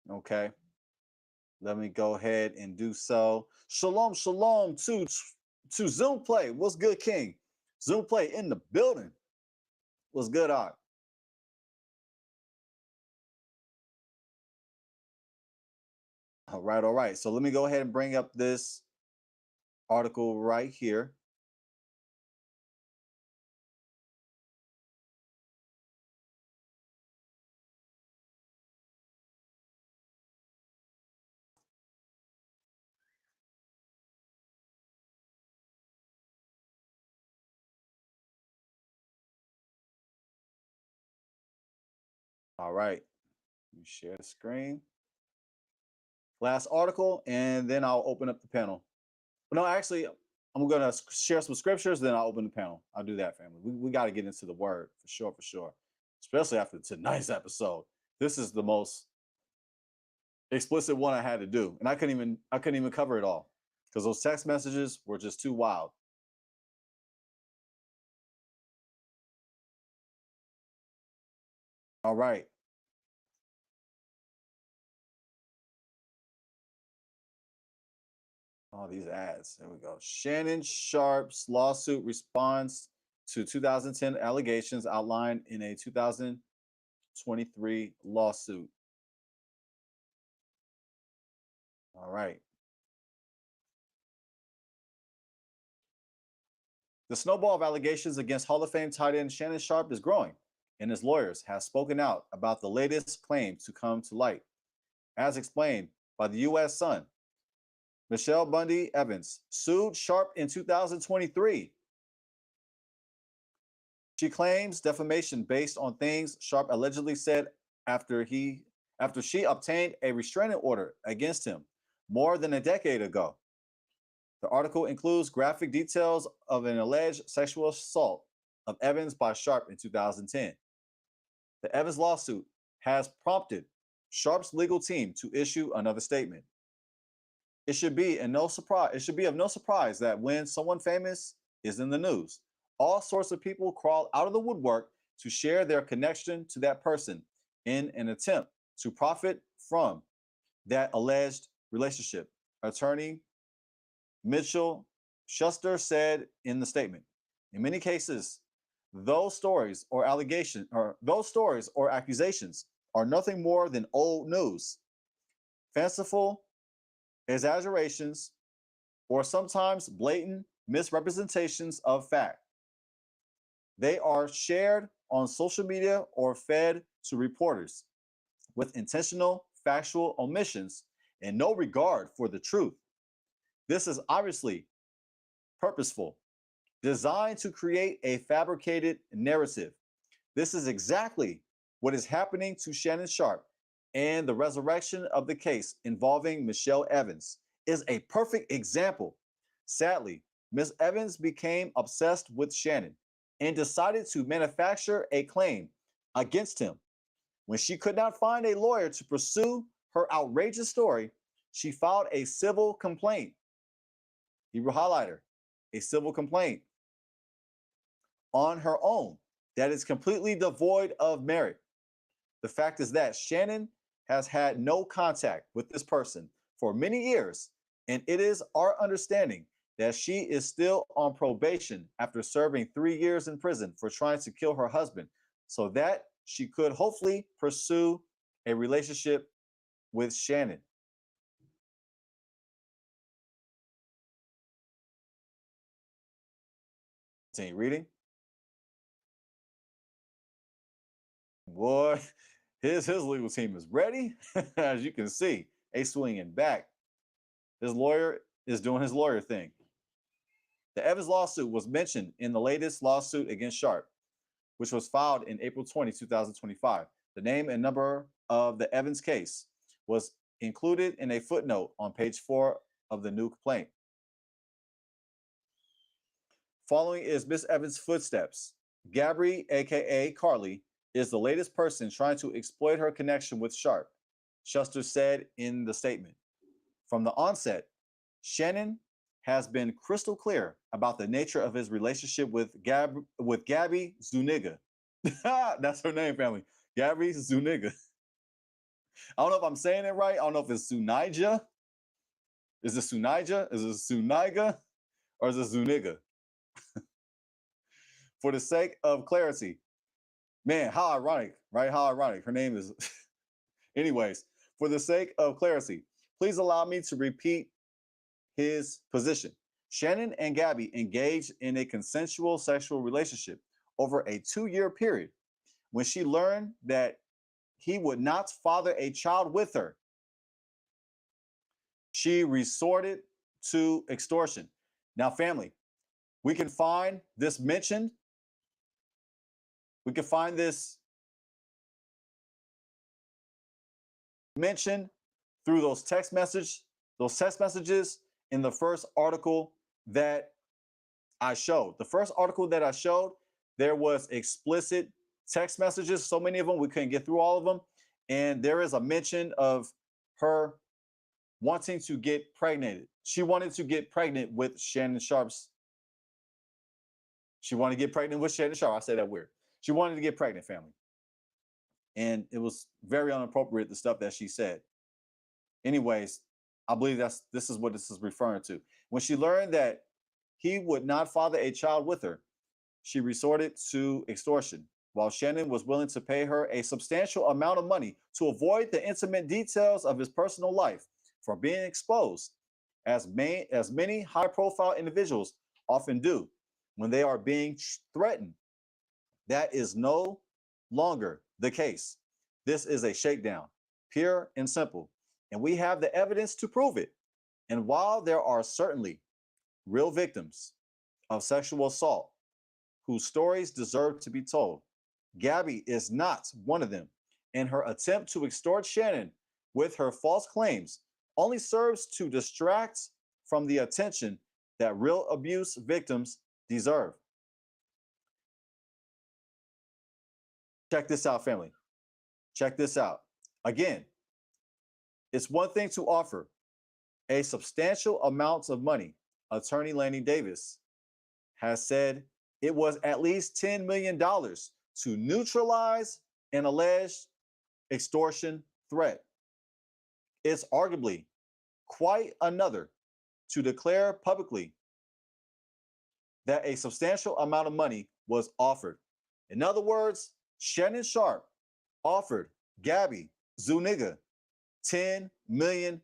Okay. Let me go ahead and do so. Shalom, shalom to Zoom Play. What's good, King? Zoom Play in the building. What's good, Art? All right, all right. So let me go ahead and bring up this article right here. All right. Let me share the screen. Last article, and then I'll open up the panel. No, actually, I'm going to share some scriptures, then I'll open the panel. I'll do that, family. We got to get into the word for sure. Especially after tonight's episode. This is the most explicit one I had to do, and I couldn't even cover it all because those text messages were just too wild. All right. Oh, these ads. There we go. Shannon Sharpe's lawsuit responds to 2010 allegations outlined in a 2023 lawsuit. All right. The snowball of allegations against Hall of Fame tight end Shannon Sharpe is growing, and his lawyers have spoken out about the latest claims to come to light. As explained by the U.S. Sun, Michelle Bundy Evans sued Sharpe in 2023. She claims defamation based on things Sharpe allegedly said after she obtained a restraining order against him more than a decade ago. The article includes graphic details of an alleged sexual assault of Evans by Sharpe in 2010. The Evans lawsuit has prompted Sharpe's legal team to issue another statement. It should be of no surprise that when someone famous is in the news, all sorts of people crawl out of the woodwork to share their connection to that person in an attempt to profit from that alleged relationship. Attorney Mitchell Schuster said in the statement, in many cases, those stories or accusations are nothing more than old news, fanciful exaggerations, or sometimes blatant misrepresentations of fact. They are shared on social media or fed to reporters with intentional factual omissions and no regard for the truth. This is obviously purposeful, designed to create a fabricated narrative. This is exactly what is happening to Shannon Sharpe, and the resurrection of the case involving Michelle Evans is a perfect example. Sadly, Ms. Evans became obsessed with Shannon and decided to manufacture a claim against him. When she could not find a lawyer to pursue her outrageous story, she filed a civil complaint. Hebrew highlighter, a civil complaint on her own that is completely devoid of merit. The fact is that Shannon has had no contact with this person for many years, and it is our understanding that she is still on probation after serving 3 years in prison for trying to kill her husband, so that she could hopefully pursue a relationship with Shannon. Continue reading. Boy, his legal team is ready. As you can see, they swinging back. His lawyer is doing his lawyer thing. The Evans lawsuit was mentioned in the latest lawsuit against Sharpe, which was filed in April 20, 2025. The name and number of the Evans case was included in a footnote on page 4 of the new complaint. Following is Miss Evans' footsteps. Gabby, aka Carly, is the latest person trying to exploit her connection with Sharpe, Schuster said in the statement. From the onset, Shannon has been crystal clear about the nature of his relationship with Gabby Zuniga. That's her name, family. Gabby Zuniga. I don't know if I'm saying it right. I don't know if it's Sunija. Is it Sunija? Is it Suniga? Or is it Zuniga? For the sake of clarity. Man, how ironic, right? How ironic. Her name is... Anyways, for the sake of clarity, please allow me to repeat his position. Shannon and Gabby engaged in a consensual sexual relationship over a 2-year period. When she learned that he would not father a child with her, she resorted to extortion. Now, family, we can find this mentioned. We can find this mentioned through those text messages in the first article that I showed. The first article that I showed, there was explicit text messages, so many of them, we couldn't get through all of them. And there is a mention of her wanting to get pregnant. She wanted to get pregnant with Shannon Sharpe's. She wanted to get pregnant with Shannon Sharpe. I say that weird. She wanted to get pregnant, family. And it was very inappropriate, the stuff that she said. Anyways, I believe this is what this is referring to. When she learned that he would not father a child with her, she resorted to extortion. While Shannon was willing to pay her a substantial amount of money to avoid the intimate details of his personal life from being exposed, as many high-profile individuals often do when they are being threatened. That is no longer the case. This is a shakedown, pure and simple, and we have the evidence to prove it. And while there are certainly real victims of sexual assault whose stories deserve to be told, Gabby is not one of them, and her attempt to extort Shannon with her false claims only serves to distract from the attention that real abuse victims deserve. Check this out, family. Check this out. Again, it's one thing to offer a substantial amount of money. Attorney Lanny Davis has said it was at least $10 million to neutralize an alleged extortion threat. It's arguably quite another to declare publicly that a substantial amount of money was offered. In other words, Shannon Sharpe offered Gabby Zuniga $10 million,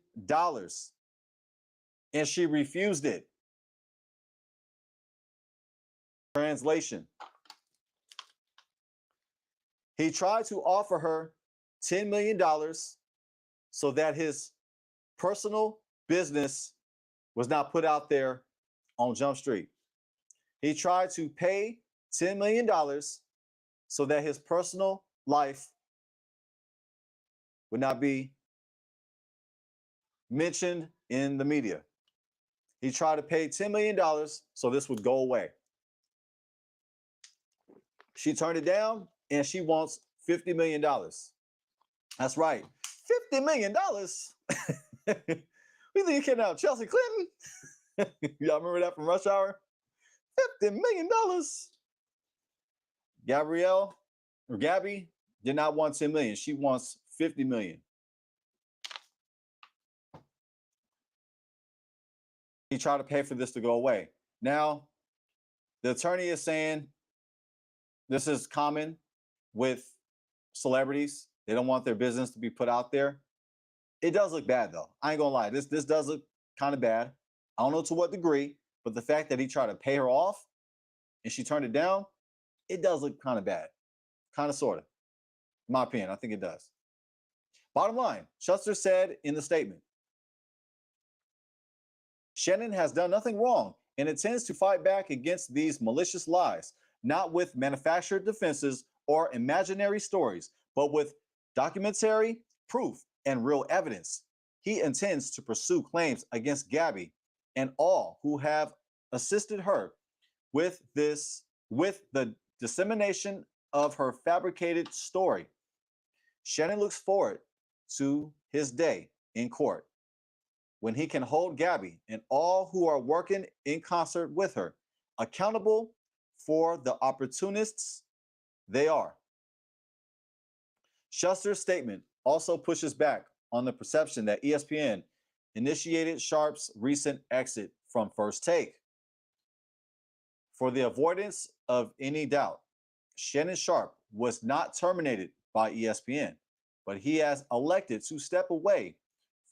and she refused it. Translation: he tried to offer her $10 million so that his personal business was not put out there on Jump Street. He tried to pay $10 million so that his personal life would not be mentioned in the media. He tried to pay $10 million so this would go away. She turned it down, and she wants $50 million. That's right, $50 million. We think you kidding out Chelsea Clinton? Y'all remember that from Rush Hour? $50 million. Gabby did not want 10 million. She wants 50 million. He tried to pay for this to go away. Now, the attorney is saying this is common with celebrities. They don't want their business to be put out there. It does look bad, though. I ain't gonna lie. This does look kind of bad. I don't know to what degree, but the fact that he tried to pay her off and she turned it down, it does look kind of bad. Kind of, sort of. In my opinion, I think it does. Bottom line, Shuster said in the statement, Shannon has done nothing wrong and intends to fight back against these malicious lies, not with manufactured defenses or imaginary stories, but with documentary proof and real evidence. He intends to pursue claims against Gabby and all who have assisted her with the dissemination of her fabricated story. Shannon looks forward to his day in court when he can hold Gabby and all who are working in concert with her accountable for the opportunists they are. Shuster's statement also pushes back on the perception that ESPN initiated Sharpe's recent exit from First Take. For the avoidance of any doubt, Shannon Sharpe was not terminated by ESPN, but he has elected to step away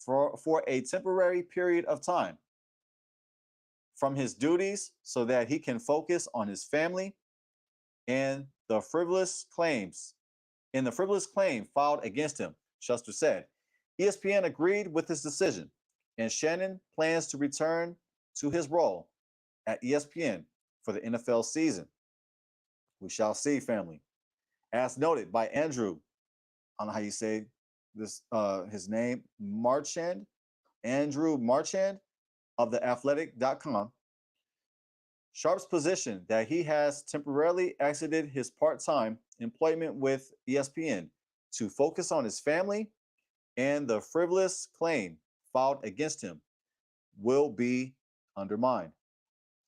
for a temporary period of time from his duties so that he can focus on his family and the frivolous claim filed against him, Shuster said. ESPN agreed with his decision, and Shannon plans to return to his role at ESPN for the NFL season. We shall see, family. As noted by Andrew, I don't know how you say his name, Marchand, Andrew Marchand of the athletic.com. Sharpe's position that he has temporarily exited his part-time employment with ESPN to focus on his family and the frivolous claim filed against him will be undermined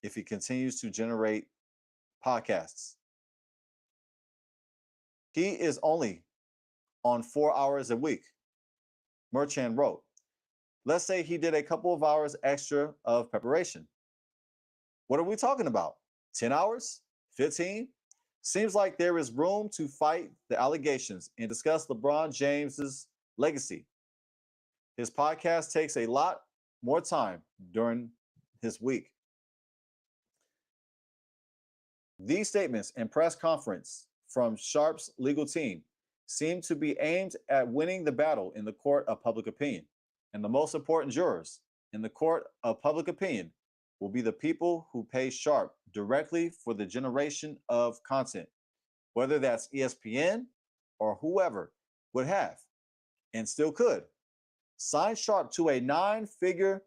if he continues to generate podcasts. He is only on 4 hours a week, Merchant wrote. Let's say he did a couple of hours extra of preparation. What are we talking about? 10 hours? 15? Seems like there is room to fight the allegations and discuss LeBron James's legacy. His podcast takes a lot more time during his week. These statements and press conference from Sharpe's legal team seem to be aimed at winning the battle in the court of public opinion. And the most important jurors in the court of public opinion will be the people who pay Sharpe directly for the generation of content, whether that's ESPN or whoever would have, and still could, sign Sharpe to a 9-figure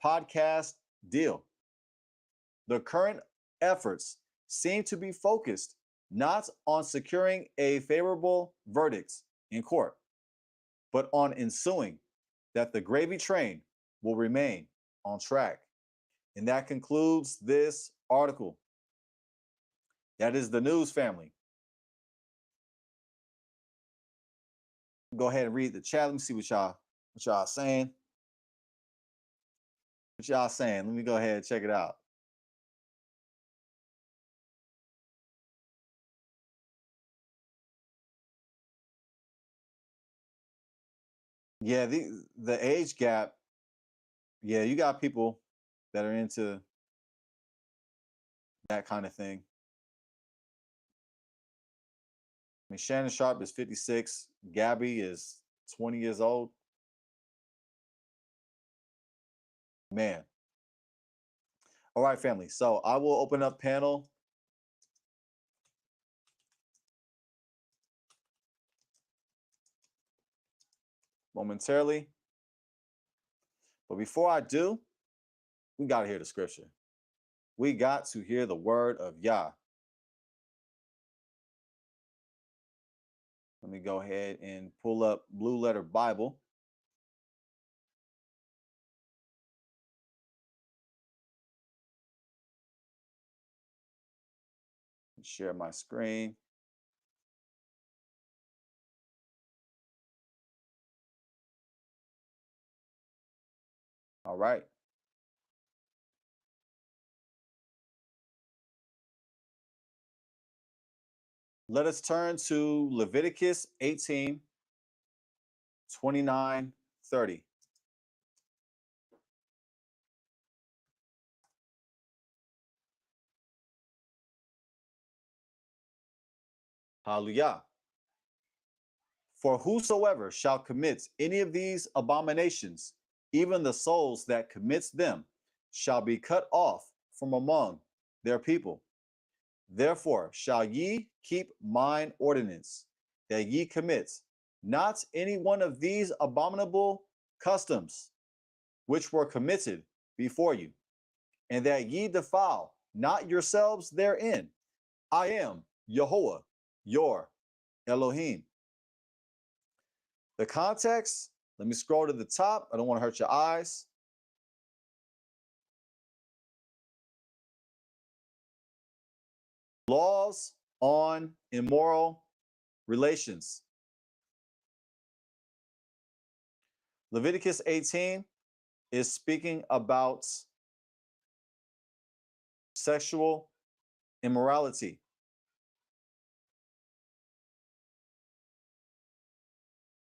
podcast deal. The current efforts seem to be focused not on securing a favorable verdict in court, but on ensuring that the gravy train will remain on track. And that concludes this article. That is the news, family. Go ahead and read the chat. Let me see what y'all saying. What y'all saying? Let me go ahead and check it out. Yeah, the age gap. Yeah, you got people that are into that kind of thing. I mean, Shannon Sharpe is 56. Gabby is 20 years old. Man. All right, family. So I will open up panel. Momentarily. But before I do, we got to hear the scripture. We got to hear the word of Yah. Let me go ahead and pull up Blue Letter Bible. Share my screen. All right. Let us turn to Leviticus 18, 29, 30. Hallelujah. For whosoever shall commit any of these abominations, even the souls that commits them, shall be cut off from among their people. Therefore shall ye keep mine ordinance, that ye commit not any one of these abominable customs which were committed before you, and that ye defile not yourselves therein. I am Yehovah, your Elohim. The context, let me scroll to the top. I don't want to hurt your eyes. Laws on immoral relations. Leviticus 18 is speaking about sexual immorality.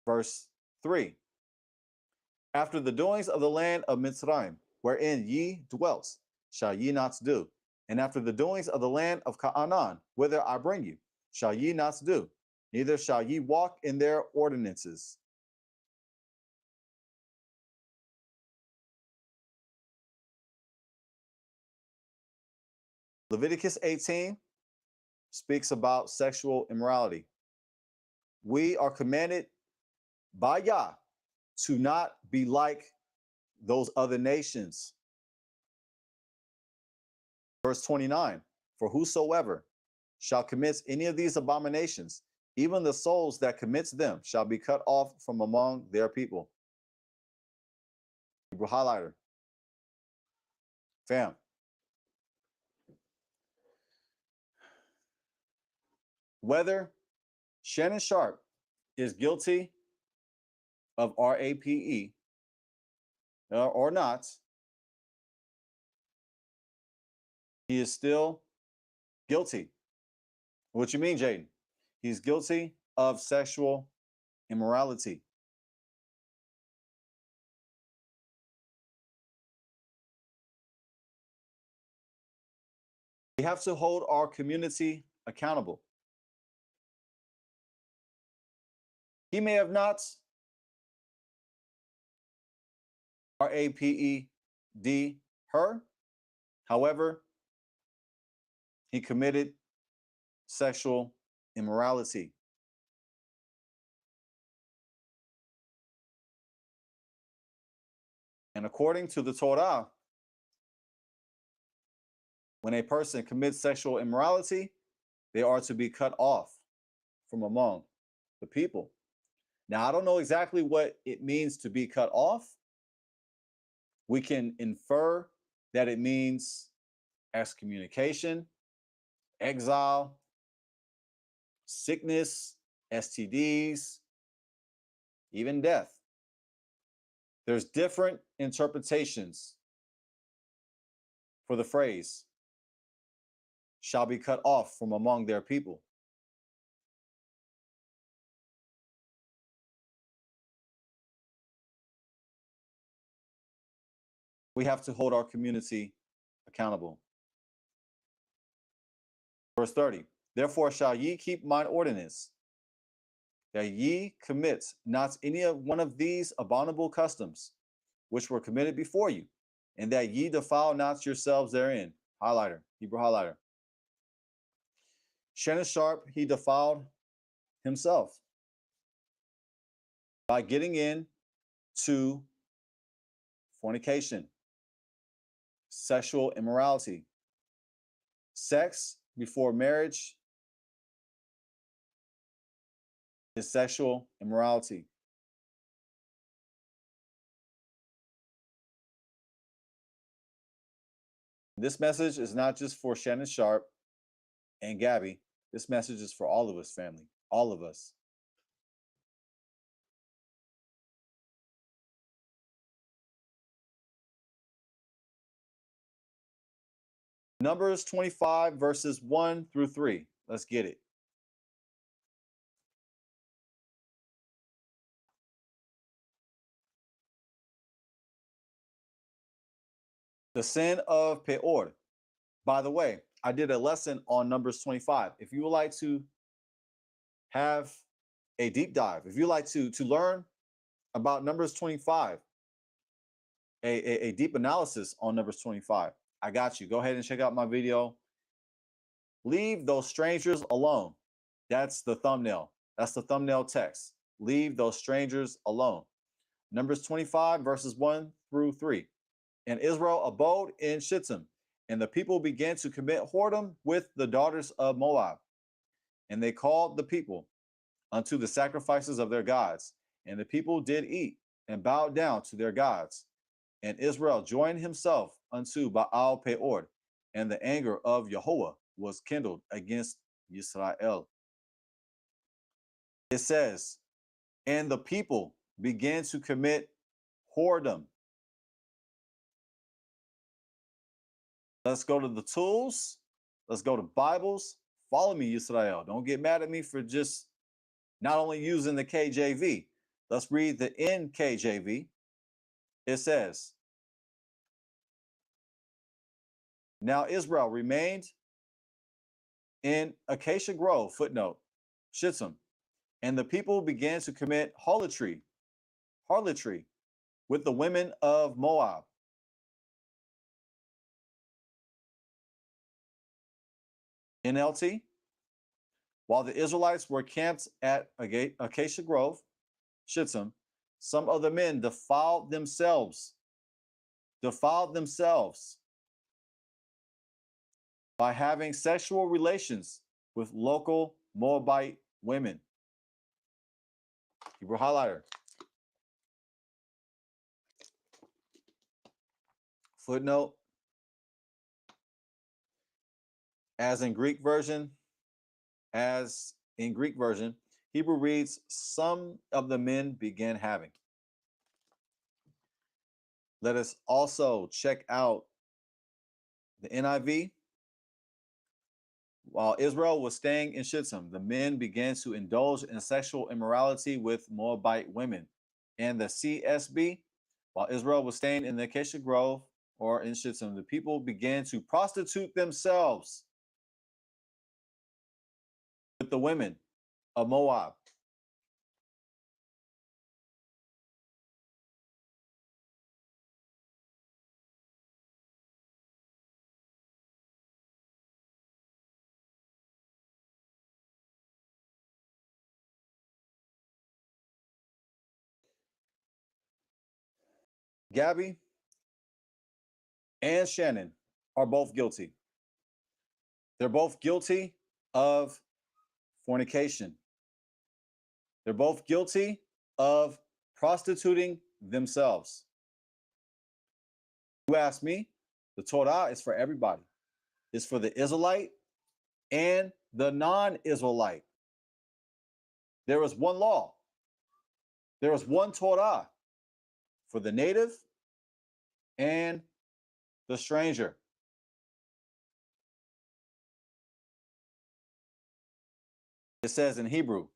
Verse 3. After the doings of the land of Mitzrayim, wherein ye dwelt, shall ye not do. And after the doings of the land of Canaan, whither I bring you, shall ye not do. Neither shall ye walk in their ordinances. Leviticus 18 speaks about sexual immorality. We are commanded by Yah to not be like those other nations. Verse 29, for whosoever shall commit any of these abominations, even the souls that commits them shall be cut off from among their people. Hebrew highlighter. Fam. Whether Shannon Sharpe is guilty of RAPE or not, he is still guilty. What you mean, Jaden? He's guilty of sexual immorality. We have to hold our community accountable. He may have not RAPED her. However, he committed sexual immorality. And according to the Torah, when a person commits sexual immorality, they are to be cut off from among the people. Now, I don't know exactly what it means to be cut off. We can infer that it means excommunication, exile, sickness, STDs, even death. There's different interpretations for the phrase, shall be cut off from among their people. We have to hold our community accountable. Verse 30, therefore shall ye keep mine ordinance, that ye commit not any of one of these abominable customs, which were committed before you, and that ye defile not yourselves therein. Highlighter, Hebrew highlighter. Shannon Sharpe, he defiled himself by getting into fornication, sexual immorality, sex before marriage is sexual immorality. This message is not just for Shannon Sharpe and Gabby. This message is for all of us, family, all of us. Numbers 25, verses 1 through 3. Let's get it. The sin of Peor. By the way, I did a lesson on Numbers 25. If you would like to have a deep dive, if you like to learn about Numbers 25, a deep analysis on Numbers 25, I got you. Go ahead and check out my video. Leave those strangers alone. That's the thumbnail. That's the thumbnail text. Leave those strangers alone. Numbers 25, verses 1 through 3. And Israel abode in Shittim, and the people began to commit whoredom with the daughters of Moab. And they called the people unto the sacrifices of their gods. And the people did eat and bowed down to their gods. And Israel joined himself unto Baal Peor, and the anger of Yahweh was kindled against Israel. It says, and the people began to commit whoredom. Let's go to the tools. Let's go to Bibles. Follow me, Israel. Don't get mad at me for just not only using the KJV. Let's read the NKJV. It says, now Israel remained in Acacia Grove, footnote, Shittim, and the people began to commit harlotry with the women of Moab. NLT, while the Israelites were camped at Acacia Grove, Shittim, some of the men defiled themselves by having sexual relations with local Moabite women. Hebrew highlighter. Footnote. As in Greek version, Hebrew reads, some of the men began having. Let us also check out the NIV. While Israel was staying in Shittim, the men began to indulge in sexual immorality with Moabite women. And the CSB, while Israel was staying in the Acacia Grove or in Shittim, the people began to prostitute themselves with the women of Moab. Gabby and Shannon are both guilty. They're both guilty of fornication. They're both guilty of prostituting themselves. You ask me, the Torah is for everybody. It's for the Israelite and the non-Israelite. There is one law. There is one Torah for the native and the stranger. It says in Hebrew,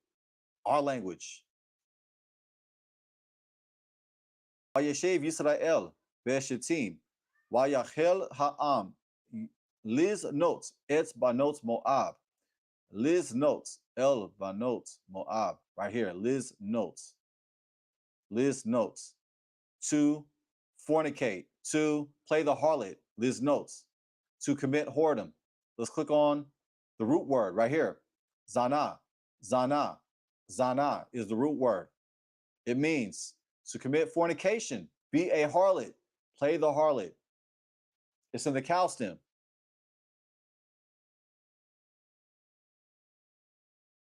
our language, Vayeshev Yisrael be'Shittim, Vayachel ha'am liz notes etz banot Moab, liz notes el banot Moab. Right here, liz notes, to fornicate, to play the harlot, liz notes, to commit whoredom. Let's click on the root word right here. Zana is the root word. It means to commit fornication, be a harlot, play the harlot. It's in the cow stem.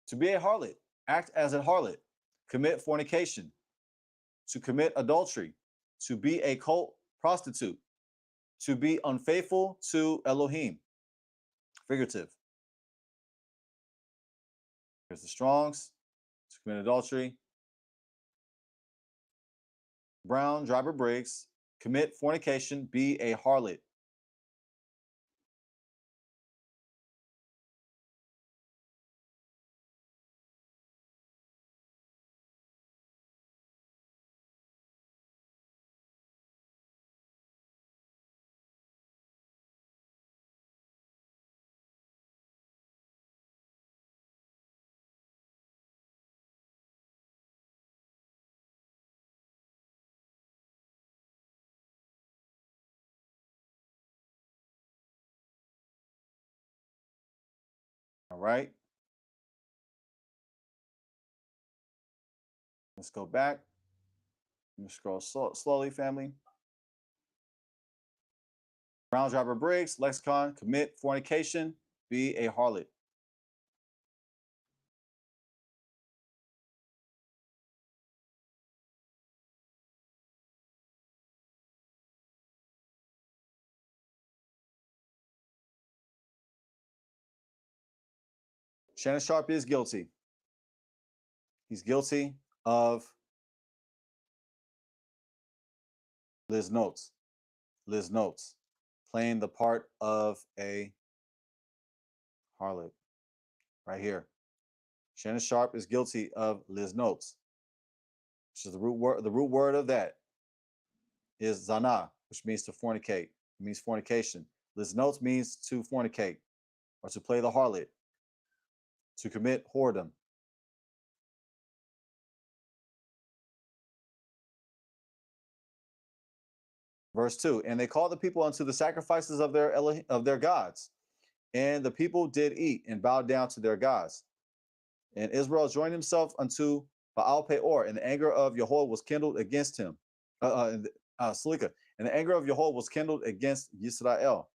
To be a harlot, act as a harlot, commit fornication, to commit adultery, to be a cult prostitute, to be unfaithful to Elohim. Figurative. Here's the Strongs, to commit adultery. Brown, Driver Briggs, commit fornication, be a harlot. All right. Let's go back. Let me scroll slowly, family. Brown, Driver Briggs, lexicon, commit fornication, be a harlot. Shannon Sharpe is guilty. He's guilty of Liz Notes, playing the part of a harlot. Right here. Shannon Sharpe is guilty of Liz Notes, which is the root word. The root word of that is zana, which means to fornicate. It means fornication. Liz Notes means to fornicate or to play the harlot, to commit whoredom. Verse 2, and they called the people unto the sacrifices of their gods. And the people did eat and bowed down to their gods. And Israel joined himself unto Baal Peor, and the anger of Yahweh was kindled against him. Salika, and the anger of Yahweh was kindled against Israel.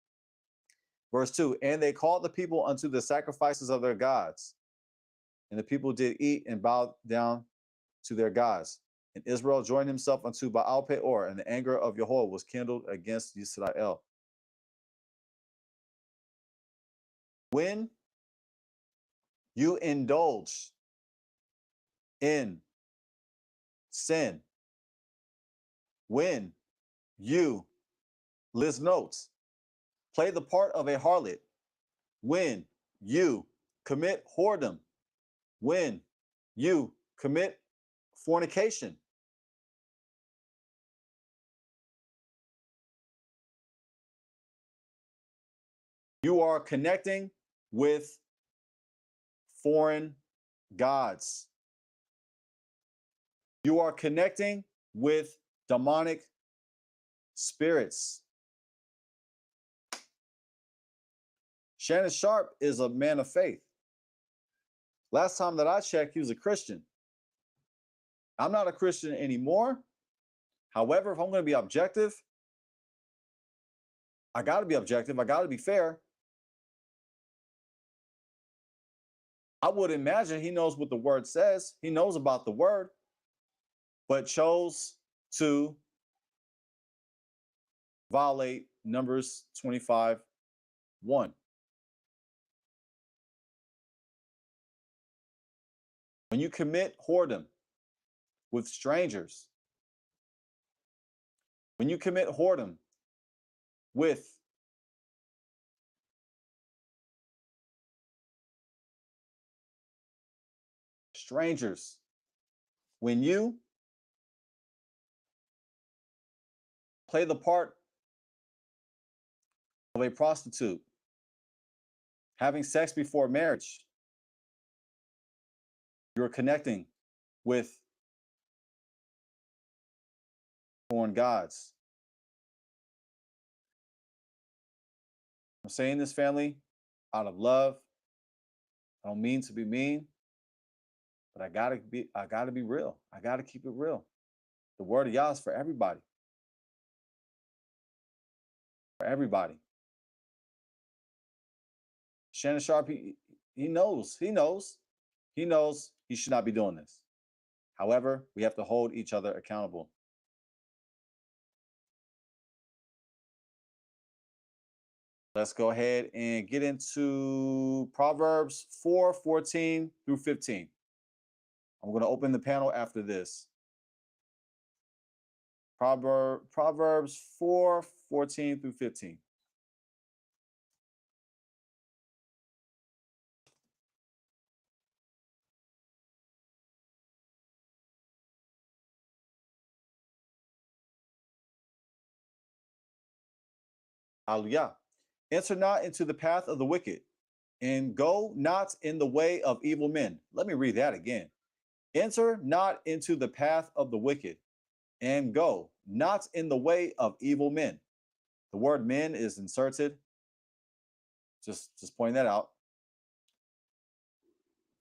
Verse 2, and they called the people unto the sacrifices of their gods. And the people did eat and bowed down to their gods. And Israel joined himself unto Baal Peor, and the anger of Yahweh was kindled against Israel. When you indulge in sin, when you, Liz notes, play the part of a harlot, when you commit whoredom, when you commit fornication, you are connecting with foreign gods. You are connecting with demonic spirits. Shannon Sharpe is a man of faith. Last time that I checked, he was a Christian. I'm not a Christian anymore. However, if I'm going to be objective, I got to be objective. I got to be fair. I would imagine he knows what the word says. He knows about the word, but chose to violate Numbers 25:1. When you commit whoredom with strangers, when you commit whoredom with strangers, when you play the part of a prostitute, having sex before marriage, you're connecting with foreign gods. I'm saying this, family, out of love. I don't mean to be mean, but I gotta be real. I gotta keep it real. The word of Yah is for everybody. For everybody. Shannon Sharpe, he knows he should not be doing this. However, we have to hold each other accountable. Let's go ahead and get into Proverbs 4:14 through 15. I'm going to open the panel after this. Proverbs 4:14 through 15. Hallelujah. Enter not into the path of the wicked, and go not in the way of evil men. Let me read that again. Enter not into the path of the wicked, and go not in the way of evil men. The word men is inserted. Just pointing that out.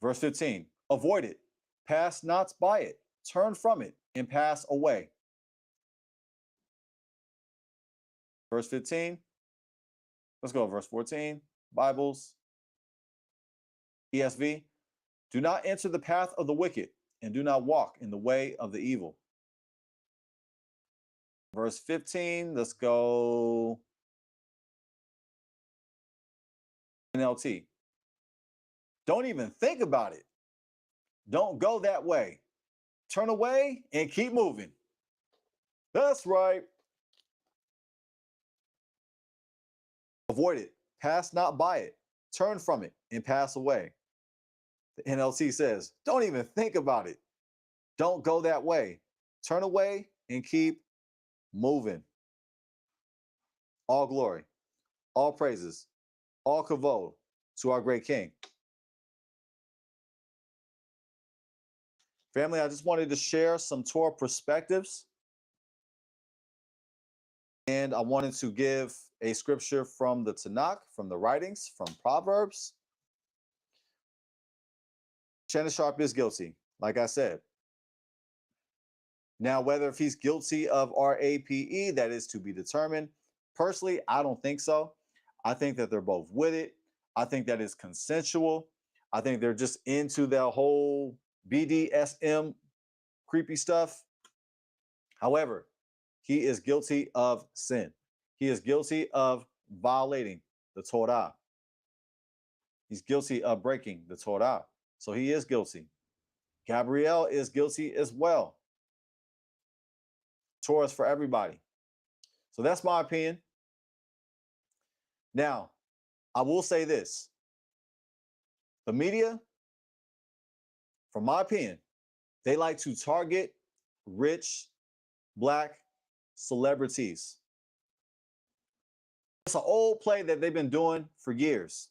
Verse 15. Avoid it. Pass not by it. Turn from it and pass away. Verse 15. Let's go. Verse 14. Bibles. ESV. Do not enter the path of the wicked, and do not walk in the way of the evil. Verse 15. Let's go. NLT. Don't even think about it. Don't go that way. Turn away and keep moving. That's right. Avoid it. Pass not by it. Turn from it and pass away. The NLT says, don't even think about it. Don't go that way. Turn away and keep moving. All glory, all praises, all kavod to our great King. Family, I just wanted to share some Torah perspectives. And I wanted to give a scripture from the Tanakh, from the writings, from Proverbs. Shannon Sharpe is guilty, like I said. Now, whether if he's guilty of RAPE, that is to be determined. Personally, I don't think so. I think that they're both with it. I think that is consensual. I think they're just into the whole BDSM creepy stuff. However, he is guilty of sin. He is guilty of violating the Torah. He's guilty of breaking the Torah. So he is guilty. Gabrielle is guilty as well. Torah is for everybody. So that's my opinion. Now, I will say this. The media, from my opinion, they like to target rich Black celebrities. It's an old play that they've been doing for years.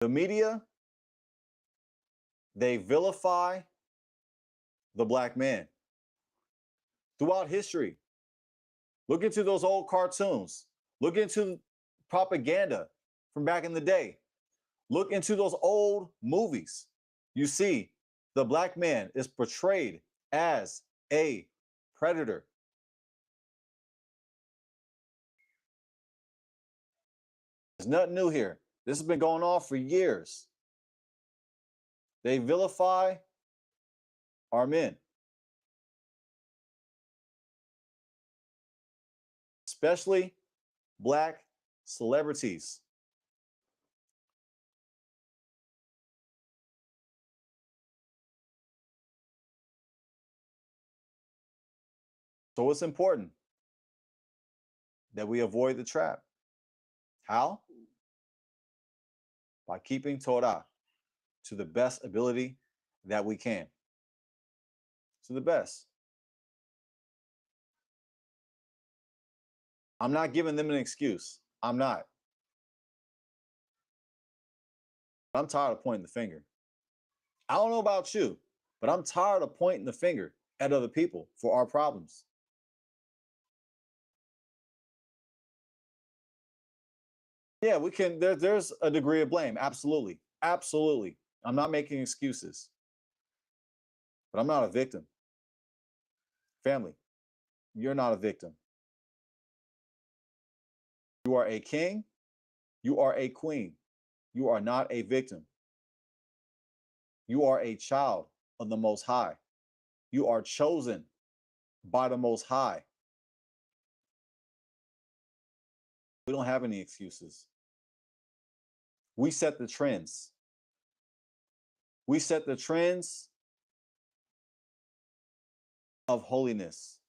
The media, they vilify the Black man. Throughout history, look into those old cartoons. Look into propaganda from back in the day. Look into those old movies. You see, the Black man is portrayed as a predator. There's nothing new here. This has been going on for years. They vilify our men, especially Black celebrities. So it's important that we avoid the trap. How? By keeping Torah to the best ability that we can. To the best. I'm not giving them an excuse. I'm not. I'm tired of pointing the finger. I don't know about you, but I'm tired of pointing the finger at other people for our problems. Yeah, we can. There's a degree of blame. Absolutely. Absolutely. I'm not making excuses, but I'm not a victim. Family, you're not a victim. You are a king. You are a queen. You are not a victim. You are a child of the Most High. You are chosen by the Most High. We don't have any excuses. We set the trends. We set the trends of holiness,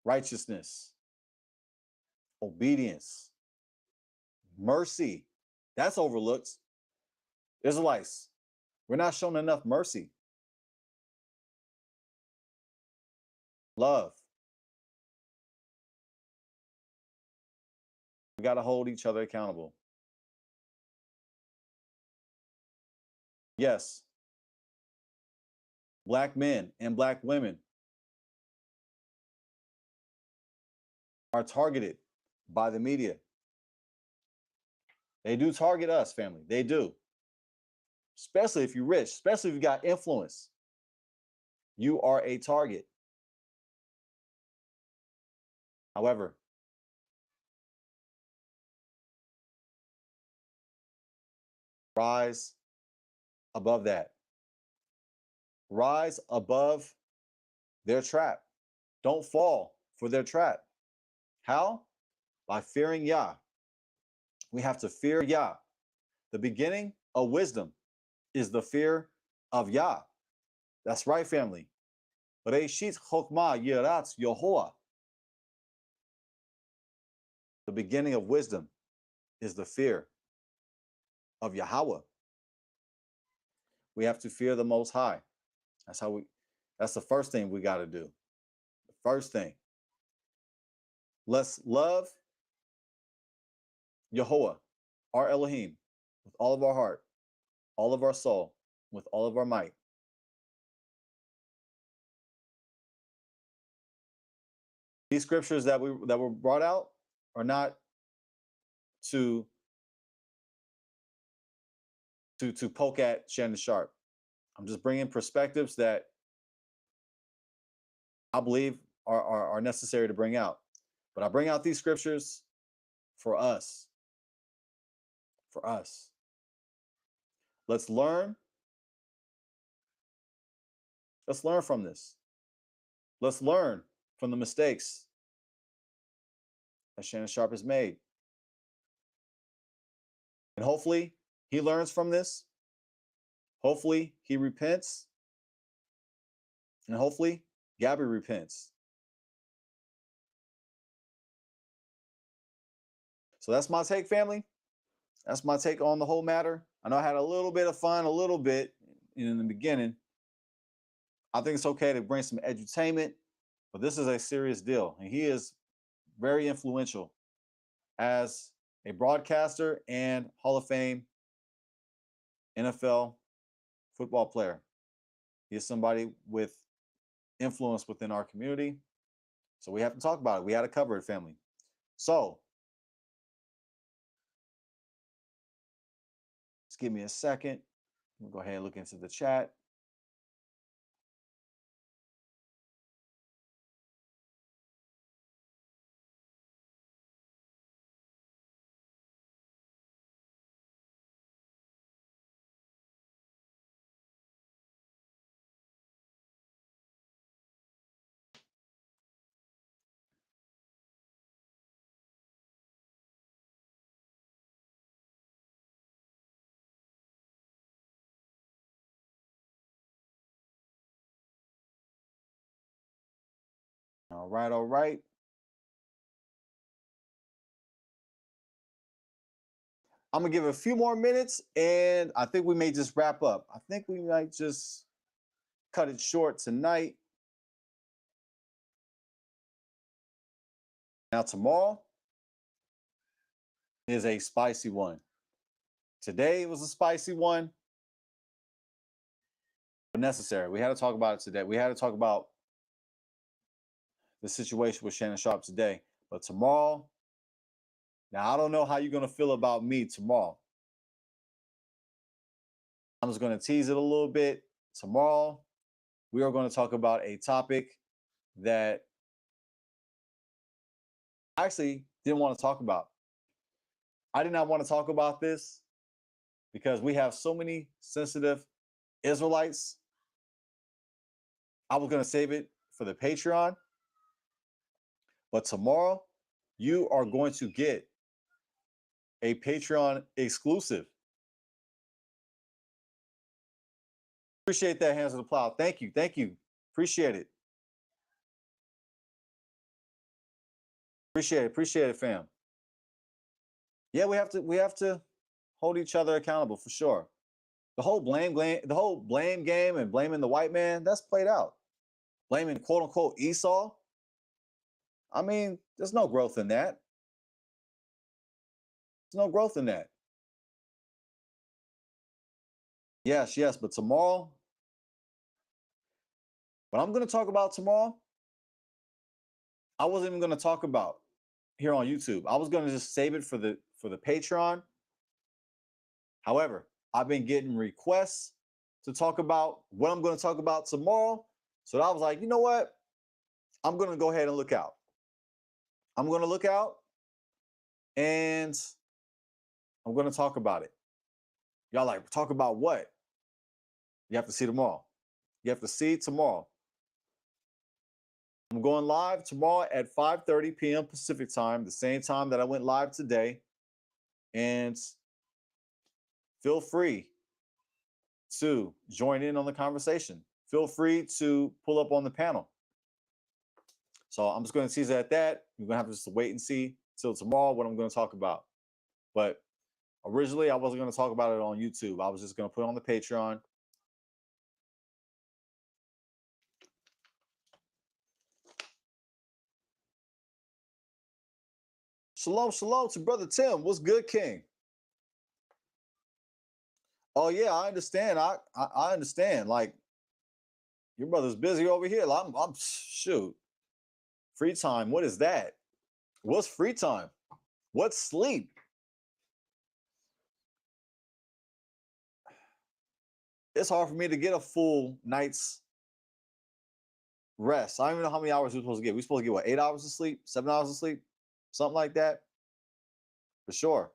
righteousness, obedience, mercy. That's overlooked. Israelites, we're not shown enough mercy. Love. We got to hold each other accountable. Yes, Black men and Black women are targeted by the media. They do target us, family. They do. Especially if you're rich, especially if you got influence. You are a target. However, rise above that. Rise above their trap. Don't fall for their trap. How? By fearing Yah. We have to fear Yah. The beginning of wisdom is the fear of Yah. That's right, family. Reishit chokmah yirat Yehoah. The beginning of wisdom is the fear of Yahweh. We have to fear the Most High. That's the first thing we got to do. The first thing. Let's love Yehoah, our Elohim, with all of our heart, all of our soul, with all of our might. These scriptures that were brought out are not to poke at Shannon Sharpe. I'm just bringing perspectives that I believe are necessary to bring out. But I bring out these scriptures for us. For us. Let's learn. Let's learn from this. Let's learn from the mistakes that Shannon Sharpe has made. And hopefully he learns from this. Hopefully he repents. And hopefully Gabby repents. So that's my take, family. That's my take on the whole matter. I know I had a little bit of fun, a little bit in the beginning. I think it's okay to bring some edutainment, but this is a serious deal. And he is very influential as a broadcaster and Hall of Fame NFL football player. He is somebody with influence within our community. So we have to talk about it. We had to cover it, family. So just give me a second. We'll go ahead and look into the chat. All right, all right. I'm gonna give it a few more minutes and I think we may just wrap up. I think we might just cut it short tonight. Now, tomorrow is a spicy one. Today was a spicy one, but necessary. We had to talk about it today. We had to talk about the situation with Shannon Sharpe today. But tomorrow, now I don't know how you're going to feel about me tomorrow. I'm just going to tease it a little bit. Tomorrow, we are going to talk about a topic that I actually didn't want to talk about. I did not want to talk about this because we have so many sensitive Israelites. I was going to save it for the Patreon. But tomorrow, you are going to get a Patreon exclusive. Appreciate that, Hands of the Plow. Thank you. Thank you. Appreciate it. Appreciate it, fam. Yeah, we have to hold each other accountable for sure. The whole blame game and blaming the white man, that's played out. Blaming quote unquote Esau. I mean, there's no growth in that. There's no growth in that. Yes, but tomorrow, what I'm going to talk about tomorrow, I wasn't even going to talk about here on YouTube. I was going to just save it for the Patreon. However, I've been getting requests to talk about what I'm going to talk about tomorrow. So I was like, you know what? I'm going to go ahead and look out. I'm going to look out and I'm going to talk about it. Y'all like, talk about what? You have to see tomorrow. You have to see tomorrow. I'm going live tomorrow at 5:30 p.m. Pacific time, the same time that I went live today. And feel free to join in on the conversation. Feel free to pull up on the panel. So I'm just going to tease it at that. You're going to have to just wait and see till tomorrow what I'm going to talk about. But originally, I wasn't going to talk about it on YouTube. I was just going to put it on the Patreon. Shalom to Brother Tim. What's good, King? Oh, yeah, I understand. I understand. Like, your brother's busy over here. I'm shoot. Free time. What is that? What's free time? What's sleep? it's hard for me to get a full night's rest. I don't even know how many hours we're supposed to get. We're supposed to get what, 8 hours of sleep, 7 hours of sleep, something like that, for sure.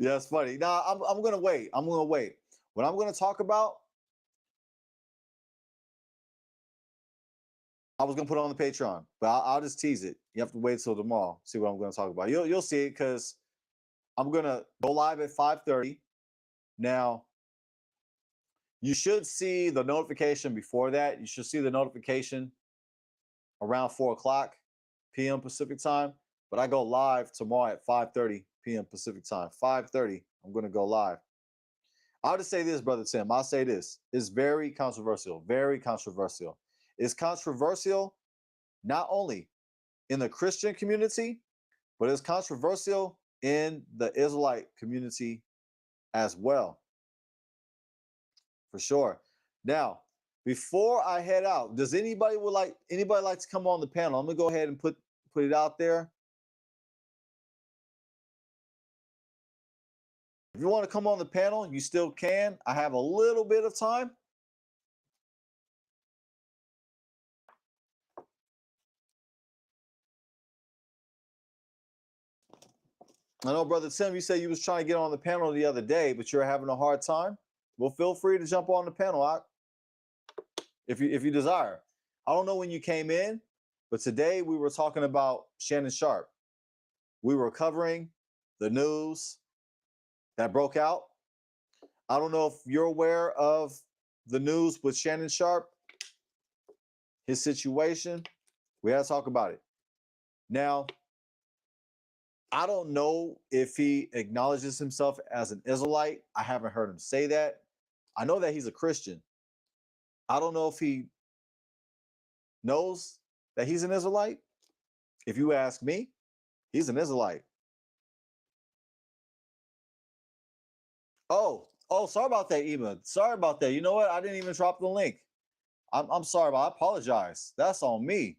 Yeah, it's funny. Nah, I'm gonna wait. I'm gonna wait. What I'm gonna talk about, I was gonna put it on the Patreon, but I'll just tease it. You have to wait till tomorrow. See what I'm gonna talk about. You'll see it because I'm gonna go live at 5:30. Now, you should see the notification before that. You should see the notification around 4:00 p.m. Pacific time. But I go live tomorrow at 5:30 p.m. Pacific time. 5:30. I'm gonna go live. I'll just say this, Brother Tim. I'll say this. It's very controversial. Very controversial. It's controversial not only in the Christian community, but it's controversial in the Israelite community as well. For sure. Now, before I head out, does anybody like to come on the panel? I'm gonna go ahead and put it out there. If you want to come on the panel, you still can. I have a little bit of time. I know, Brother Tim, you said you was trying to get on the panel the other day, but you're having a hard time. Well, feel free to jump on the panel if you desire. I don't know when you came in, but today we were talking about Shannon Sharpe. We were covering the news that broke out. I don't know if you're aware of the news with Shannon Sharpe, his situation. We had to talk about it. Now, I don't know if he acknowledges himself as an Israelite. I haven't heard him say that. I know that he's a Christian. I don't know if he knows that he's an Israelite. If you ask me, he's an Israelite. Oh, sorry about that, Ema. Sorry about that. You know what? I didn't even drop the link. I'm sorry, but I apologize. That's on me.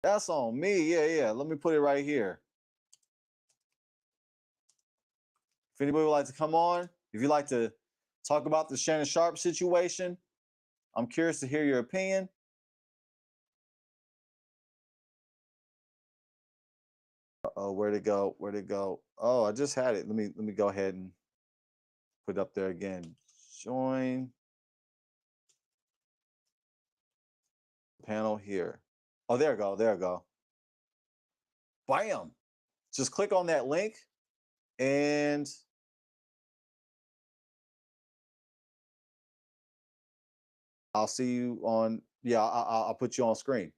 That's on me. Yeah. Let me put it right here. If anybody would like to come on, if you'd like to talk about the Shannon Sharpe situation, I'm curious to hear your opinion. Oh, where'd it go? Where'd it go? Oh, I just had it. Let me go ahead and put it up there again. Join panel here. Oh, there we go. There we go. Bam. Just click on that link and I'll see you on, yeah, I'll put you on screen.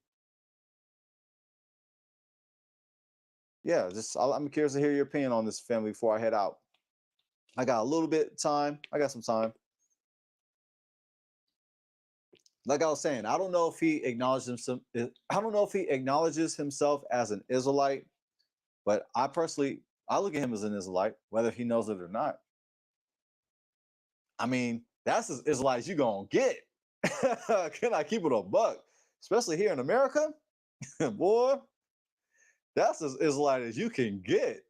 Yeah, I'm curious to hear your opinion on this, family, before I head out. I got a little bit of time. I got some time. Like I was saying, I don't know if he acknowledges himself. I don't know if he acknowledges himself as an Israelite, but I personally, I look at him as an Israelite, whether he knows it or not. I mean, that's as Israelite as you gonna get. Can I keep it a buck? Especially here in America, boy, that's as Israelite as you can get.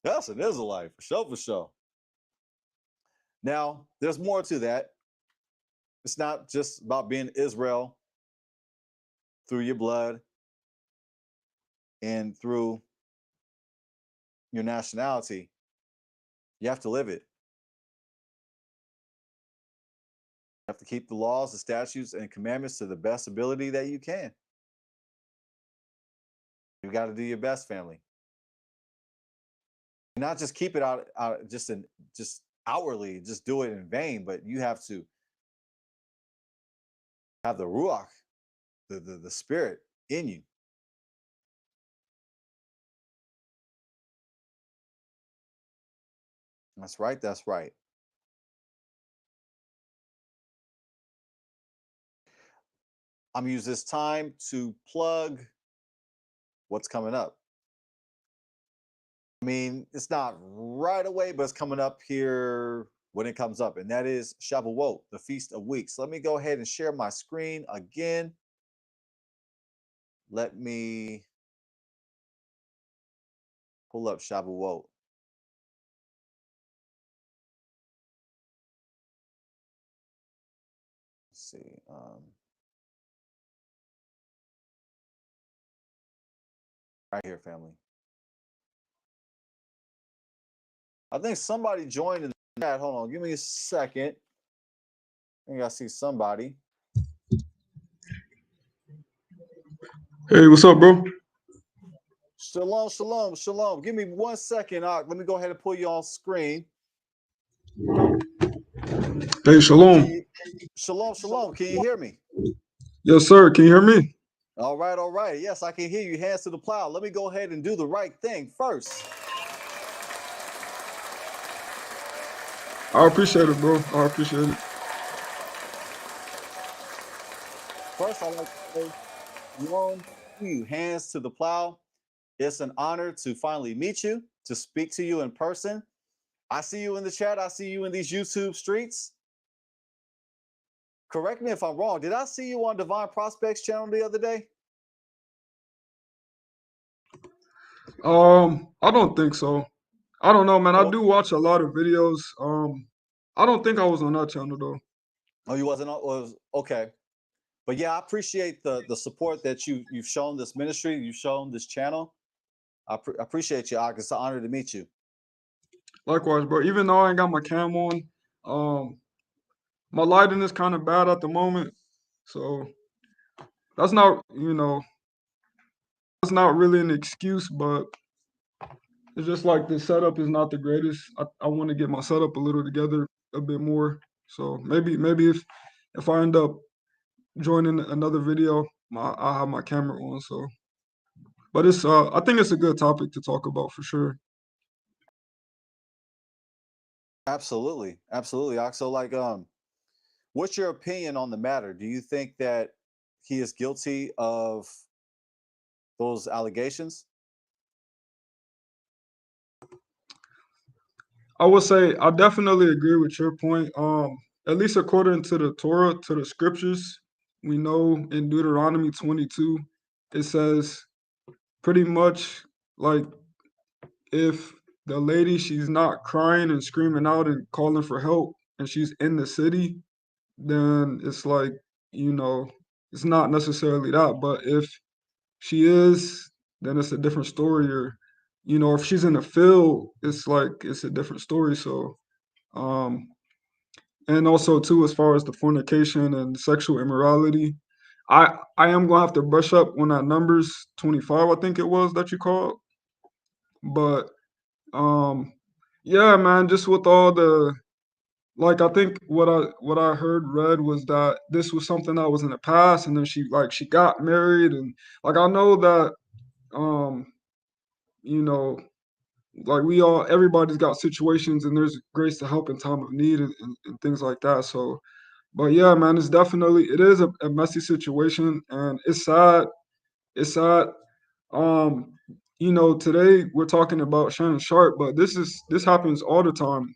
That's an Israelite for sure, for sure. Now, there's more to that. It's not just about being Israel through your blood and through your nationality. You have to live it. You have to keep the laws, the statutes, and commandments to the best ability that you can. You got to do your best, family. And not just keep it out just outwardly, just do it in vain, but you have to have the ruach, the spirit in you. That's right. That's right. I'm gonna use this time to plug what's coming up. I mean, it's not right away, but it's coming up here when it comes up, and that is Shavuot, the Feast of Weeks. Let me go ahead and share my screen again. Let me pull up Shavuot. Let's see. Right here, family. I think somebody joined in the chat. Hold on, give me a second. I think I see somebody. Hey, what's up, bro? Shalom, shalom, shalom. Give me 1 second. Let me go ahead and pull you on screen. Hey, shalom. Shalom, shalom. Can you hear me? Yes, sir. Can you hear me? All right, all right. Yes, I can hear you. Hands to the plow. Let me go ahead and do the right thing first. I appreciate it, bro. I appreciate it. First, I like to say, shalom to you. Hands to the plow. It's an honor to finally meet you, to speak to you in person. I see you in the chat. I see you in these YouTube streets. Correct me if I'm wrong. Did I see you on Divine Prospects channel the other day? I don't think so. I don't know, man. I do watch a lot of videos. I don't think I was on that channel though. Oh, you wasn't? Was okay. But yeah, I appreciate the support that you've shown this ministry, you've shown this channel. I appreciate you, Ak. It's an honor to meet you. Likewise, bro. Even though I ain't got my cam on, my lighting is kind of bad at the moment, so that's not, that's not really an excuse, but it's just like the setup is not the greatest. I want to get my setup a little together a bit more. So maybe if I end up joining another video, I have my camera on. So, but it's I think it's a good topic to talk about for sure. Absolutely, absolutely, Ak. So, like, what's your opinion on the matter? Do you think that he is guilty of those allegations? I would say I definitely agree with your point. At least according to the Torah, to the scriptures, we know in Deuteronomy 22, it says pretty much like if the lady she's not crying and screaming out and calling for help and she's in the city, then it's like, you know, it's not necessarily that. But if she is, then it's a different story. Or, if she's in the field, it's like it's a different story. So um and also too, as far as the fornication and sexual immorality, I am gonna have to brush up on that Numbers 25, I think it was that you called. But yeah, man, just with all the, like, I think what I read was that this was something that was in the past, and then she got married, and like I know that um you know like everybody's got situations, and there's grace to help in time of need, and things like that. So, but yeah, man, it is a messy situation, and it's sad. It's sad. Um, today we're talking about Shannon Sharpe, but this happens all the time.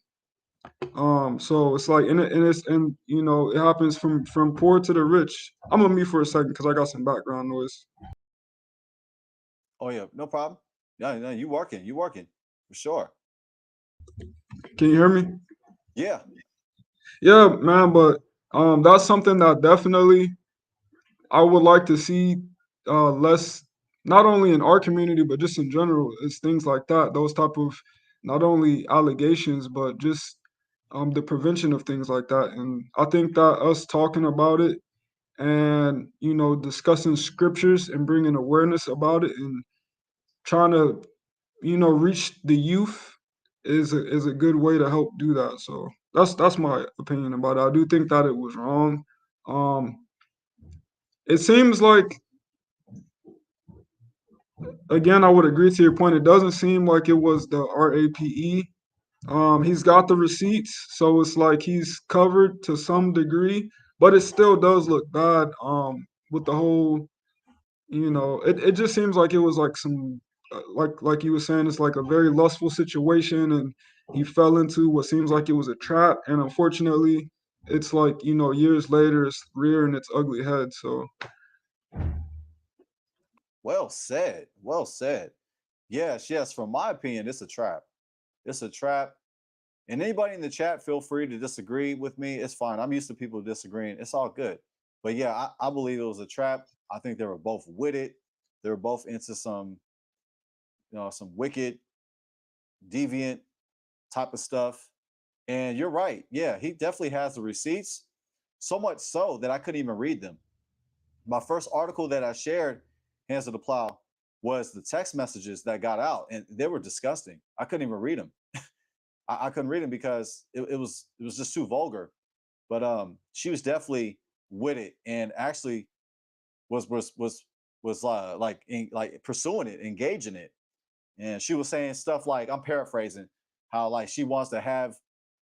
So it's like, it happens from poor to the rich. I'm gonna mute for a second because I got some background noise. Oh yeah, no problem. No, you working for sure. Can you hear me? Yeah. Yeah, man, but that's something that definitely I would like to see less, not only in our community but just in general. It's things like that, those type of not only allegations but just the prevention of things like that. And I think that us talking about it and discussing scriptures and bringing awareness about it and trying to reach the youth is a good way to help do that. So that's my opinion about it. I do think that it was wrong. um it seems like, again, I would agree to your point, it doesn't seem like it was the RAPE. He's got the receipts, so it's like he's covered to some degree, but it still does look bad. With the whole, it just seems like it was like some, like you were saying, it's like a very lustful situation, and he fell into what seems like it was a trap, and unfortunately, it's like, years later, it's rearing its ugly head. So Well said. Well said. Yes, yes. From my opinion, it's a trap. It's a trap. And anybody in the chat, feel free to disagree with me. It's fine. I'm used to people disagreeing. It's all good. But yeah, I believe it was a trap. I think they were both with it. They were both into some, some wicked, deviant type of stuff. And you're right. Yeah, he definitely has the receipts. So much so that I couldn't even read them. My first article that I shared, Hands of the Plow, was the text messages that got out, and they were disgusting. I couldn't even read them. I couldn't read them because it was just too vulgar. But she was definitely with it, and actually was like pursuing it, engaging it. And she was saying stuff like, I'm paraphrasing, how like she wants to have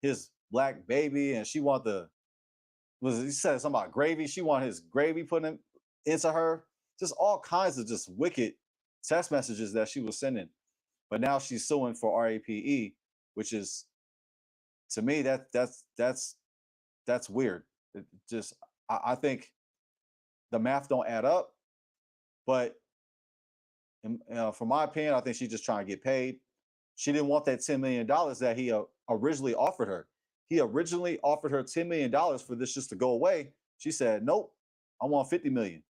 his black baby, and she want the was he said something about gravy. She want his gravy put into her. Just all kinds of just wicked text messages that she was sending. But now she's suing for RAPE, which is, to me, that's weird. It just I think the math don't add up. But from my opinion, I think she's just trying to get paid. She didn't want that $10 million that he originally offered her. He originally offered her $10 million for this just to go away. She said, nope, I want 50 million.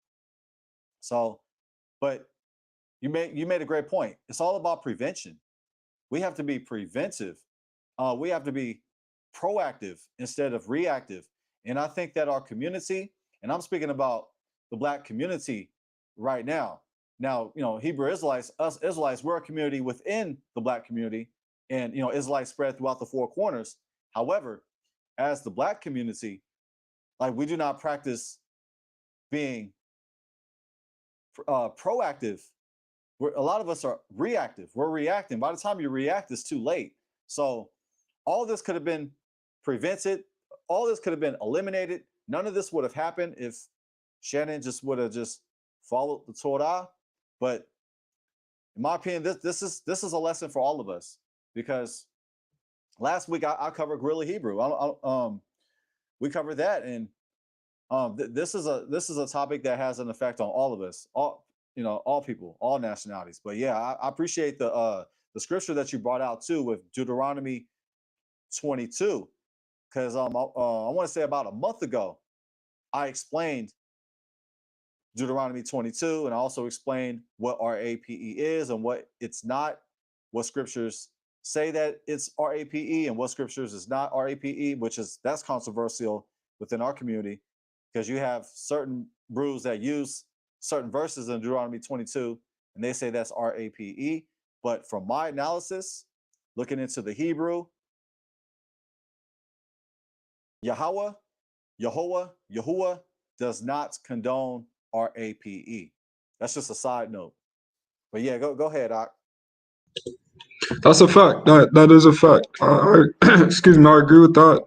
So, but you made a great point. It's all about prevention. We have to be preventive. We have to be proactive instead of reactive. And I think that our community, and I'm speaking about the Black community right now. Now, Hebrew Israelites, us Israelites, we're a community within the Black community, and Israelites spread throughout the four corners. However, as the Black community, like, we do not practice being proactive. A lot of us are reactive. We're reacting. By the time you react, it's too late. So all this could have been prevented. All this could have been eliminated. None of this would have happened if Shannon just would have just followed the Torah. But in my opinion, this is a lesson for all of us, because last week I covered Guerrilla Hebrew. We covered that, and this is a topic that has an effect on all of us, all people, all nationalities. But yeah, I appreciate the scripture that you brought out too with Deuteronomy 22, because I want to say about a month ago I explained Deuteronomy 22, and I also explained what RAPE is and what it's not, what scriptures say that it's RAPE and what scriptures is not RAPE, that's controversial within our community, because you have certain brews that use certain verses in Deuteronomy 22 and they say that's RAPE. But from my analysis, looking into the Hebrew, Yahuwah does not condone RAPE. That's just a side note. But yeah, go ahead, Doc. That's a fact. That is a fact. Excuse me. I agree with that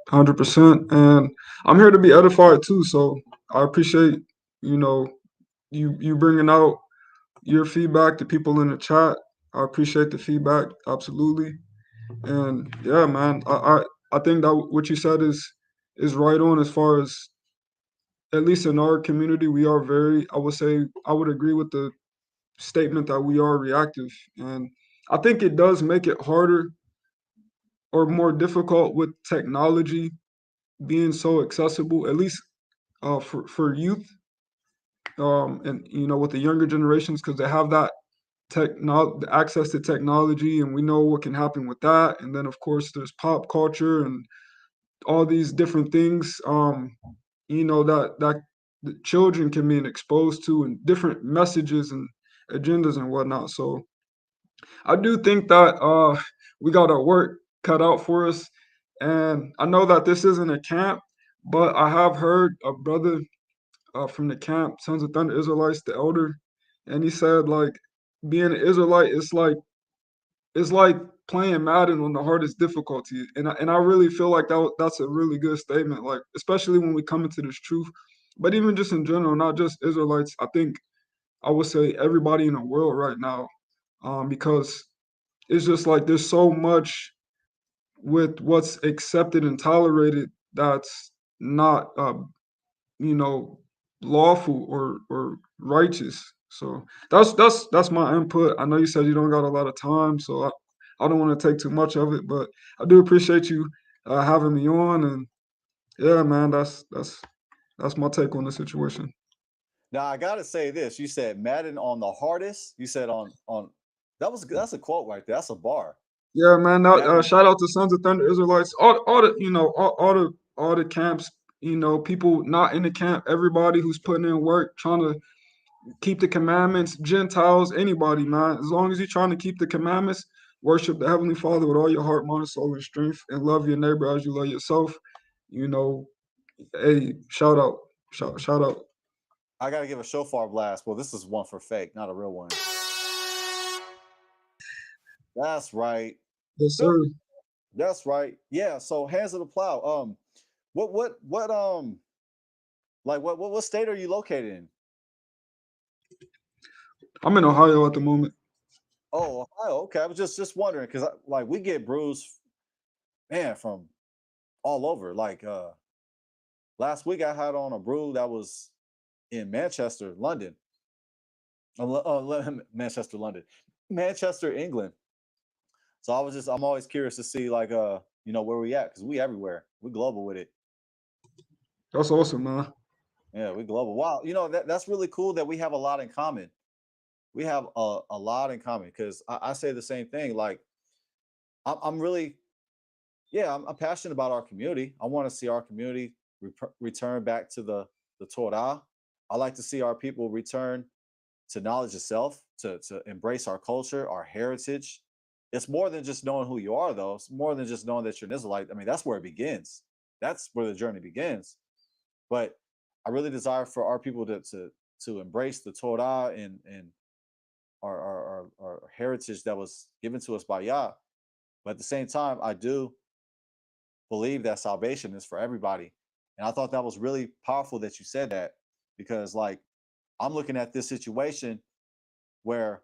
100%. And I'm here to be edified too. So I appreciate you bringing out your feedback to people in the chat. I appreciate the feedback, absolutely. And yeah, man, I think that what you said is right on, as far as, at least in our community, we are very, I would say, I would agree with the statement that we are reactive. And I think it does make it harder or more difficult with technology being so accessible, at least for youth, and with the younger generations, because they have that access to technology, and we know what can happen with that. And then of course there's pop culture and all these different things, that the children can be exposed to, and different messages and agendas and whatnot. So I do think that we got our work cut out for us. And I know that this isn't a camp, but I have heard a brother from the camp, Sons of Thunder Israelites, the elder, and he said, like, being an Israelite, it's like playing Madden on the hardest difficulty. And I really feel like that's a really good statement, like, especially when we come into this truth. But even just in general, not just Israelites, I think I would say everybody in the world right now, because it's just like there's so much with what's accepted and tolerated that's not, lawful or righteous. So that's my input. I know you said you don't got a lot of time, so I don't want to take too much of it, but I do appreciate you having me on, and yeah, man, that's my take on the situation. Now I gotta say this. You said Madden on the hardest. You said on that's a quote right there. That's a bar. Yeah, man. Madden. Shout out to Sons of Thunder Israelites. All the all the camps. People not in the camp. Everybody who's putting in work, trying to keep the commandments. Gentiles, anybody, man. As long as you're trying to keep the commandments, worship the Heavenly Father with all your heart, mind, soul, and strength, and love your neighbor as you love yourself. Hey, shout out, shout out. I gotta give a shofar blast. Well, this is one for fake, not a real one. That's right. Yes, sir. That's right. Yeah. So hands of the plow. What like what state are you located in? I'm in Ohio at the moment. Oh, Ohio. Okay. I was just wondering because like we get bruised, man, from all over. Like last week I had on a brew that was in Manchester, London. Manchester, London, Manchester, England. So I'm always curious to see like where we at because we everywhere. We global with it. That's awesome, man. Yeah, we global. Wow, that's really cool that we have a lot in common. We have a lot in common because I say the same thing. Like I'm really, yeah, I'm passionate about our community. I want to see our community return back to the Torah. I like to see our people return to knowledge of self, to embrace our culture, our heritage. It's more than just knowing who you are, though. It's more than just knowing that you're an Israelite. I mean, that's where it begins. That's where the journey begins. But I really desire for our people to embrace the Torah and our heritage that was given to us by Yah. But at the same time, I do believe that salvation is for everybody. And I thought that was really powerful that you said that because, like, I'm looking at this situation where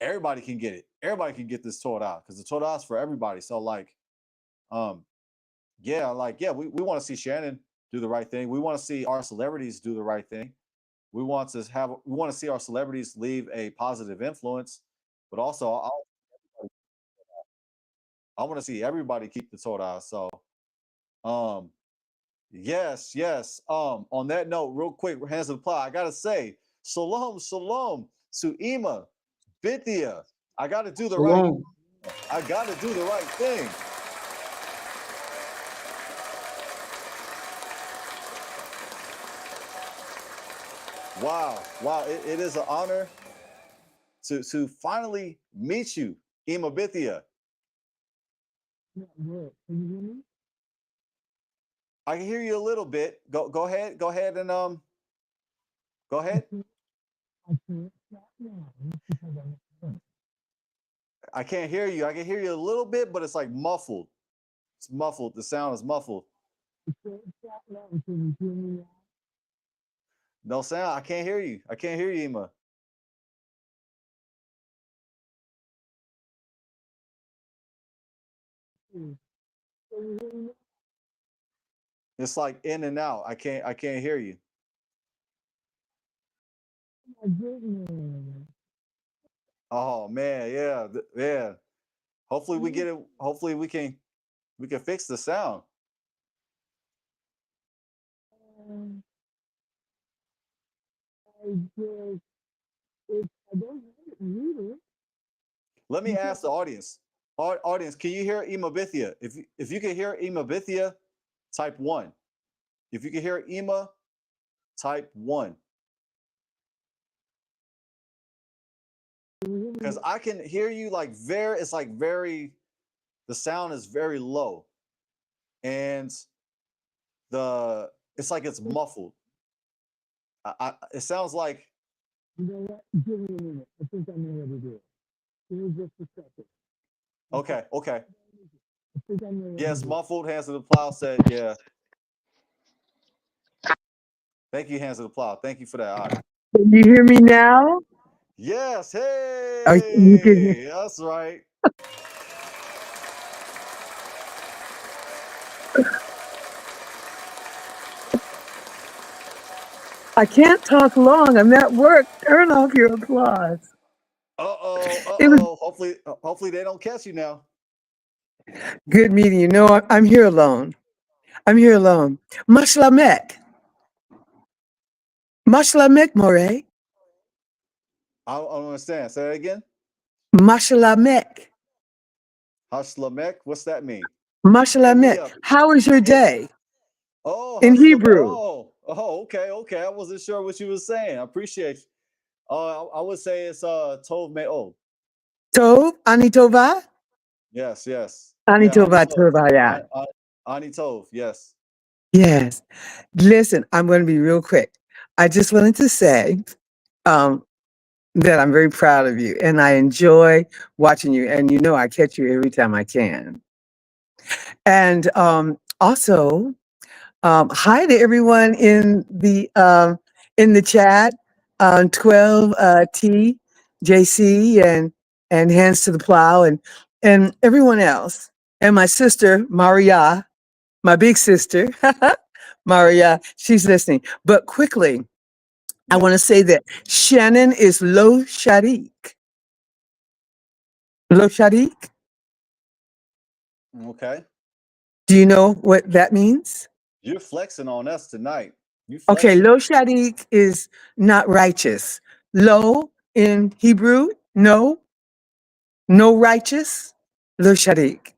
everybody can get it. Everybody can get this Torah because the Torah is for everybody. So, like, we want to see Shannon do the right thing. We want to see our celebrities do the right thing. We want to see our celebrities leave a positive influence, but also I want to see everybody keep the Torah. So, yes. On that note, real quick, hands of the plow. I gotta say, shalom to Ima Bithia. I gotta do the right. I gotta do the right thing. Wow. It is an honor to finally meet you, Ima Bithia. Can you hear me? I can hear you a little bit. Go ahead and go ahead. I can't hear you. I can hear you a little bit, but it's like muffled. It's muffled. The sound is muffled. No sound. I can't hear you. I can't hear you, Ima. It's like in and out. I can't hear you. Oh man, yeah. Hopefully we get it. Hopefully we can fix the sound. Let me ask the audience. Audience, can you hear Ima Bithia? If you can hear Ima Bithia, type 1. If you can hear Ima, type 1. Because I can hear you like the sound is very low. And it's like it's muffled. It sounds like. You know what? Give me a minute. I think I know what to do. Give me just a second. Okay. I think I know what Yes, to do. muffled. Hands of the plow said, yeah. Thank you, Hands of the Plow. Thank you for that. Right. Can you hear me now? Yes. Hey. You can hear. That's right. I can't talk long. I'm at work. Turn off your applause. It was Hopefully they don't catch you now. good meeting you. No, I'm here alone. I'm here alone. Mashlamek. Mashlamek, More. I don't understand. Say that again. Mashlamek. Hashlamek. What's that mean? Mashlamek. How was your day Oh, in Hashlamek. Hebrew? Okay. I wasn't sure what you were saying. I appreciate you. I would say it's Tov Me'od. Tov? Ani Tova? Yes. Ani Yeah, Ani Tova Tov. Tovaya. Ani Tov. Yes. Yes. Listen, I'm going to be real quick. I just wanted to say that I'm very proud of you and I enjoy watching you. And you know, I catch you every time I can. And also, hi to everyone in the chat, 12 T, JC, and Hands to the Plow, and everyone else, and my sister Maria, my big sister, Maria. She's listening. But quickly, I want to say that Shannon is Lo Sharik. Lo Sharik. Okay. Do you know what that means? You're flexing on us tonight. You Okay, flexing. lo sharik is not righteous. Lo in Hebrew, no righteous. Lo sharik.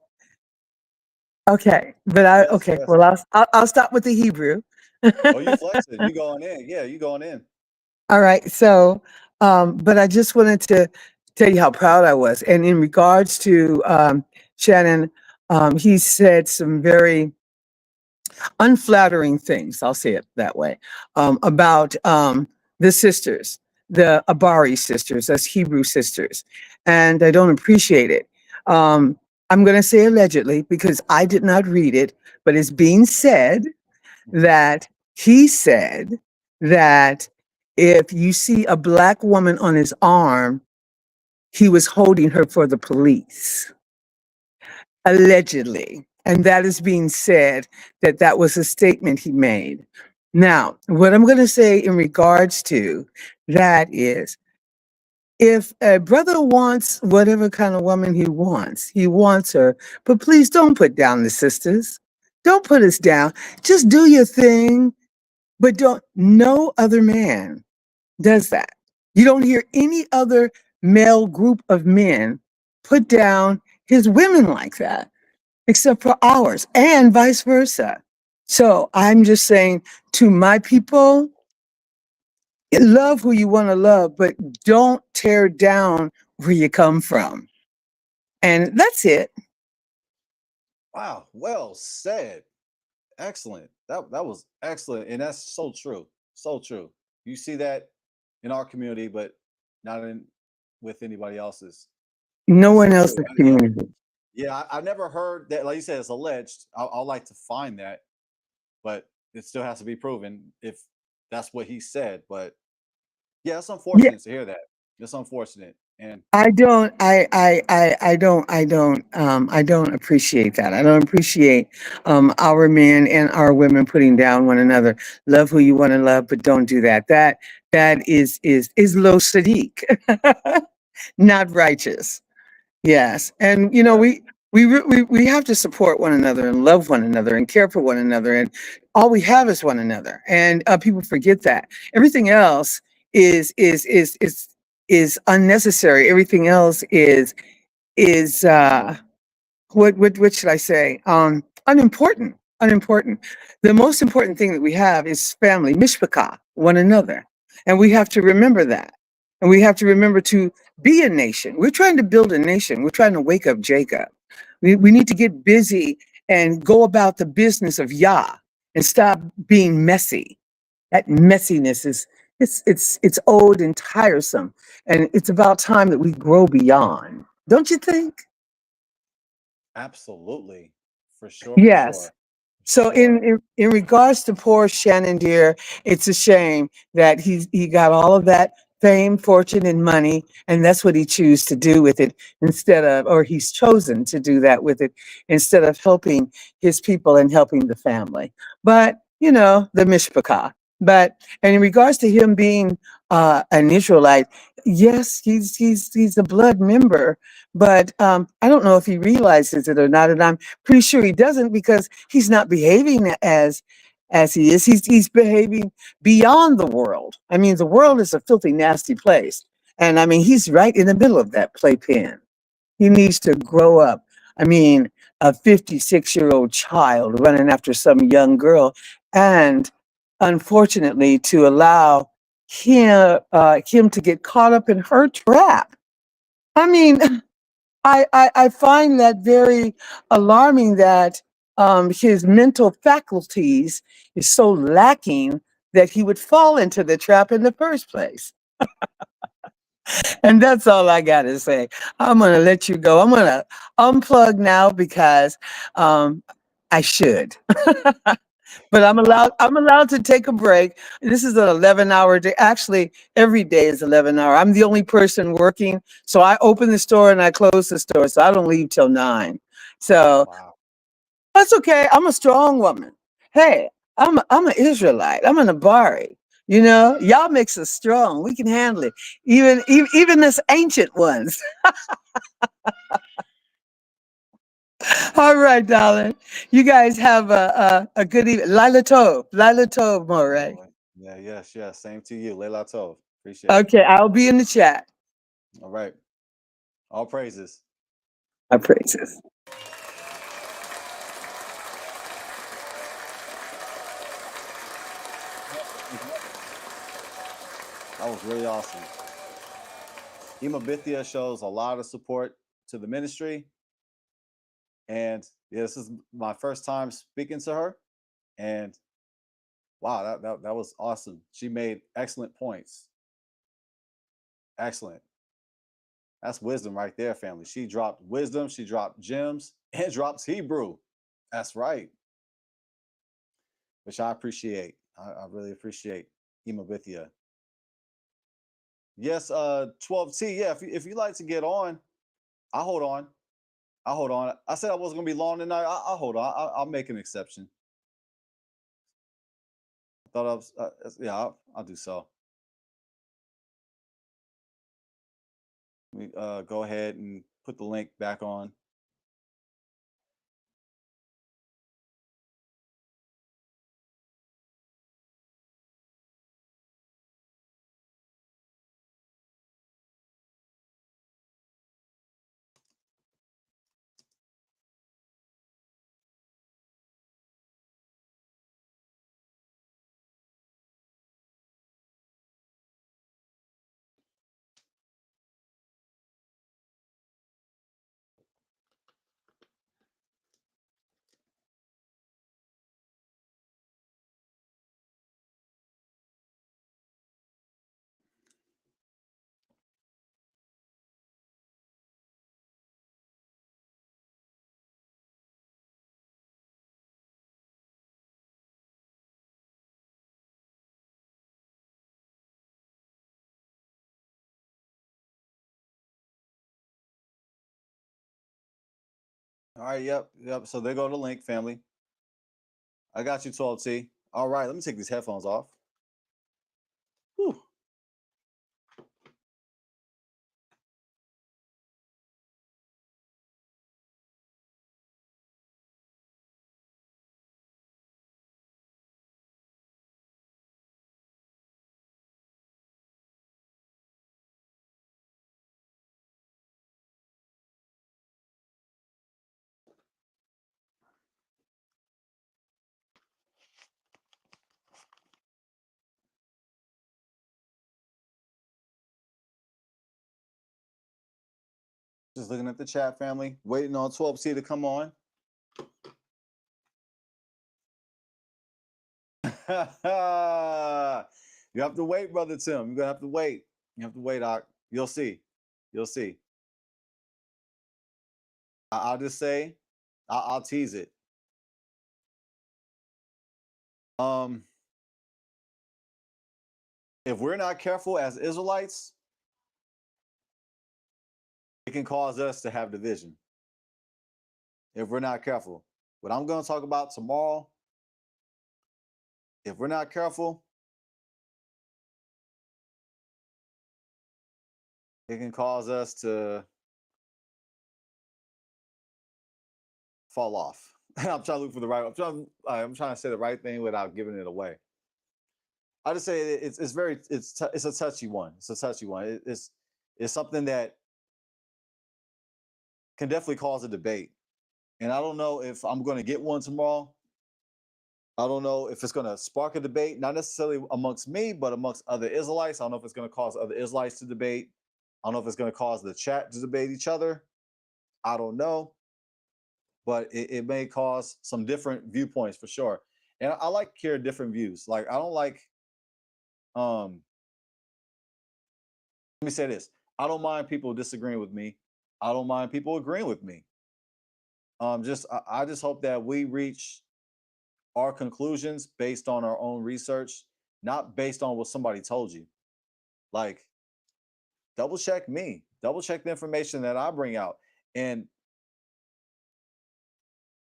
Okay, but Yes. well I'll stop with the Hebrew. Oh, you flexing. You going in. Yeah, you going in. All right, so but I just wanted to tell you how proud I was, and in regards to Shannon, he said some very unflattering things, I'll say it that way, about the sisters, the Abari sisters, as Hebrew sisters. And I don't appreciate it. I'm going to say allegedly because I did not read it, but it's being said that he said that if you see a Black woman on his arm, he was holding her for the police. Allegedly. And that is being said that was a statement he made. Now, what I'm going to say in regards to that is if a brother wants whatever kind of woman he wants her, but please don't put down the sisters. Don't put us down. Just do your thing, but no other man does that. You don't hear any other male group of men put down his women like that except for ours, and vice versa. So I'm just saying to my people, love who you want to love, but don't tear down where you come from. And that's it. Wow. Well said. Excellent. That was excellent. And that's so true. So true. You see that in our community, but not with anybody else's. No That's one so else's true. community. Yeah, I've never heard that. Like you said, it's alleged. I'll like to find that, but it still has to be proven if that's what he said. But yeah, it's Yeah, unfortunate to hear that. It's unfortunate. And I don't, I don't appreciate that. I don't appreciate our men and our women putting down one another. Love who you want to love, but don't do that. That is low sadiq, not righteous. Yes, and you know yeah, we have to support one another and love one another and care for one another, and all we have is one another. And people forget that everything else is is is is is unnecessary. Everything else is what should I say? Unimportant. Unimportant. The most important thing that we have is family, mishpachah, one another, and we have to remember that. And we have to remember to be a nation. We're trying to build a nation. We're trying to wake up Jacob. We need to get busy and go about the business of Yah and stop being messy. That messiness is it's old and tiresome, and it's about time that we grow beyond. Don't you think? absolutely. For sure, for Yes. sure. For So sure. in regards to poor Shannon Deere, it's a shame that he got all of that fame, fortune, and money, and that's what he chose to do with it or he's chosen to do that with it instead of helping his people and helping the family. But you know, the mishpachah. But and in regards to him being an Israelite. Yes, he's a blood member, but I don't know if he realizes it or not, and I'm pretty sure he doesn't because he's not behaving as he is. He's behaving beyond the world. I mean, the world is a filthy, nasty place, and I mean, he's right in the middle of that playpen. He needs to grow up. I mean, a 56-year-old child running after some young girl, and unfortunately, to allow him to get caught up in her trap. I mean, I find that very alarming that his mental faculties is so lacking that he would fall into the trap in the first place. And that's all I got to say. I'm going to let you go. I'm going to unplug now because I should. But I'm allowed to take a break. This is an 11-hour day. Actually, every day is 11 hour. I'm the only person working. So I open the store and I close the store. So I don't leave till 9. So Wow. that's okay. I'm a strong woman. Hey, I'm an Israelite. I'm an Abari. You know, y'all makes us strong. We can handle it. Even this ancient ones. All right, darling. You guys have a good evening. Lila Tov. Lila Tov, all right. Yeah, yes, yes. Same to you. Leila Tov. Appreciate it. Okay, I'll be in the chat. All right. All praises. My praises. That was really awesome. Hemobithia shows a lot of support to the ministry. And yeah, this is my first time speaking to her. And wow, that was awesome. She made excellent points. Excellent. That's wisdom right there, family. She dropped wisdom, she dropped gems, and drops Hebrew. That's right. Which I appreciate. I really appreciate Hemobithia. Yes, 12T. Yeah, if you like to get on, I hold on. I hold on. I said I wasn't gonna be long tonight. I'll hold on. I'll make an exception. I thought I was. Yeah, I'll do so. Let me go ahead and put the link back on. All right. Yep. So there go the link, family. I got you, 12T. All right. Let me take these headphones off. Whew. Just looking at the chat, family. Waiting on 12T to come on. You have to wait, brother Tim. You're gonna have to wait. You have to wait, Doc. You'll see. You'll see. I'll just say, I'll tease it. If we're not careful as Israelites, it can cause us to have division. If we're not careful. What I'm going to talk about tomorrow, if we're not careful, it can cause us to fall off. I'm trying to look for the right. I'm trying to say the right thing without giving it away. I just say it's a touchy one. It's a touchy one. It's something that can definitely cause a debate. And I don't know if I'm going to get one tomorrow. I don't know if it's going to spark a debate, not necessarily amongst me, but amongst other Israelites. I don't know if it's going to cause other Israelites to debate. I don't know if it's going to cause the chat to debate each other. I don't know. But it may cause some different viewpoints for sure. And I like to hear different views. Like, I don't like, let me say this. I don't mind people disagreeing with me. I don't mind people agreeing with me. I just hope that we reach our conclusions based on our own research, not based on what somebody told you. Like, double check me, double check the information that I bring out. And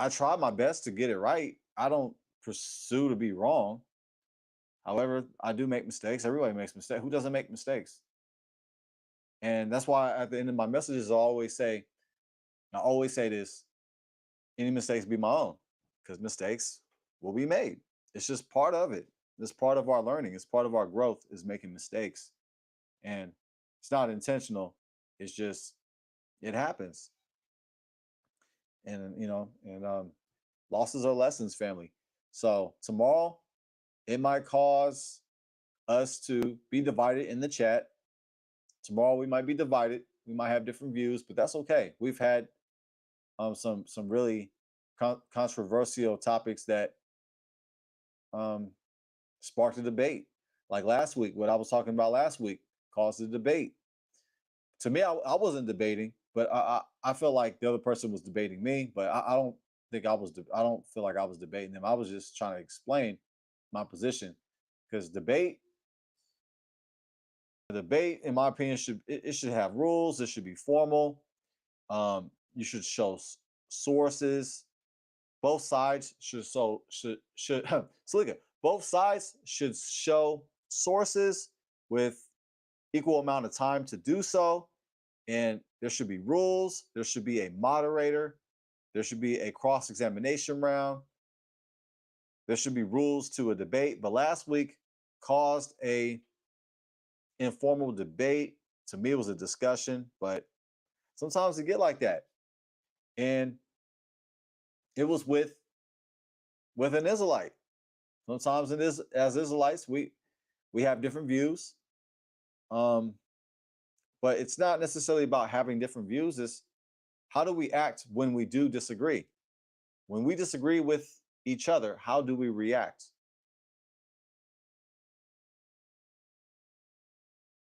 I try my best to get it right. I don't pursue to be wrong. However, I do make mistakes. Everybody makes mistakes. Who doesn't make mistakes? And that's why at the end of my messages, I always say this, any mistakes be my own, because mistakes will be made. It's just part of it. It's part of our learning. It's part of our growth is making mistakes. And it's not intentional. It's just, it happens. And, losses are lessons, family. So tomorrow, it might cause us to be divided in the chat. Tomorrow we might be divided. We might have different views, but that's okay. We've had some really controversial topics that sparked a debate. Like last week, what I was talking about last week caused a debate. To me, I wasn't debating, but I felt like the other person was debating me. But I don't think I was. I don't feel like I was debating them. I was just trying to explain my position, because debate, in my opinion, should have rules. It should be formal. You should show sources. Both sides should so look at both sides should show sources with equal amount of time to do so. And there should be rules. There should be a moderator. There should be a cross-examination round. There should be rules to a debate. But last week caused a informal debate. To me, it was a discussion, but sometimes it get like that. And it was with an Israelite. Sometimes it is, as Israelites, we have different views. But it's not necessarily about having different views. It's how do we act when we do disagree? When we disagree with each other, how do we react?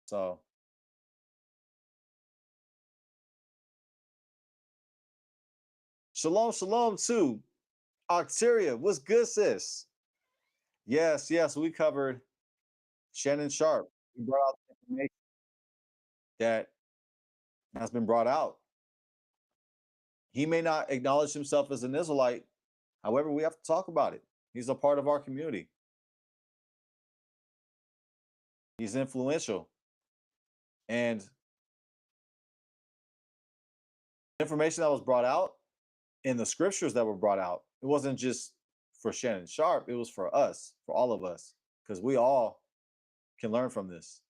So, shalom to Octeria. What's good, sis? Yes, we covered Shannon Sharpe. We brought out the information that has been brought out. He may not acknowledge himself as an Israelite. However, we have to talk about it. He's a part of our community. He's influential. And information that was brought out in the scriptures that were brought out, it wasn't just for Shannon Sharpe, it was for us, for all of us, because we all can learn from this.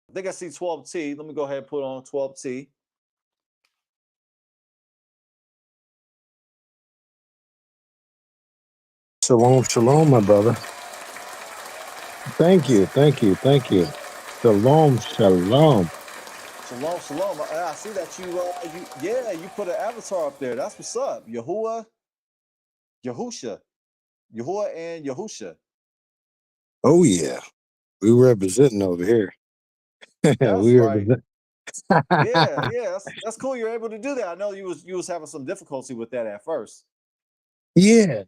I think I see 12T. Let me go ahead and put on 12T. Shalom, shalom, my brother. Thank you. Shalom, shalom. Shalom. I see that you put an avatar up there. That's what's up. Yahusha and Yahusha. Oh yeah, we representing over here. That's right. Yeah, That's cool. You're able to do that. I know you was having some difficulty with that at first. yeah.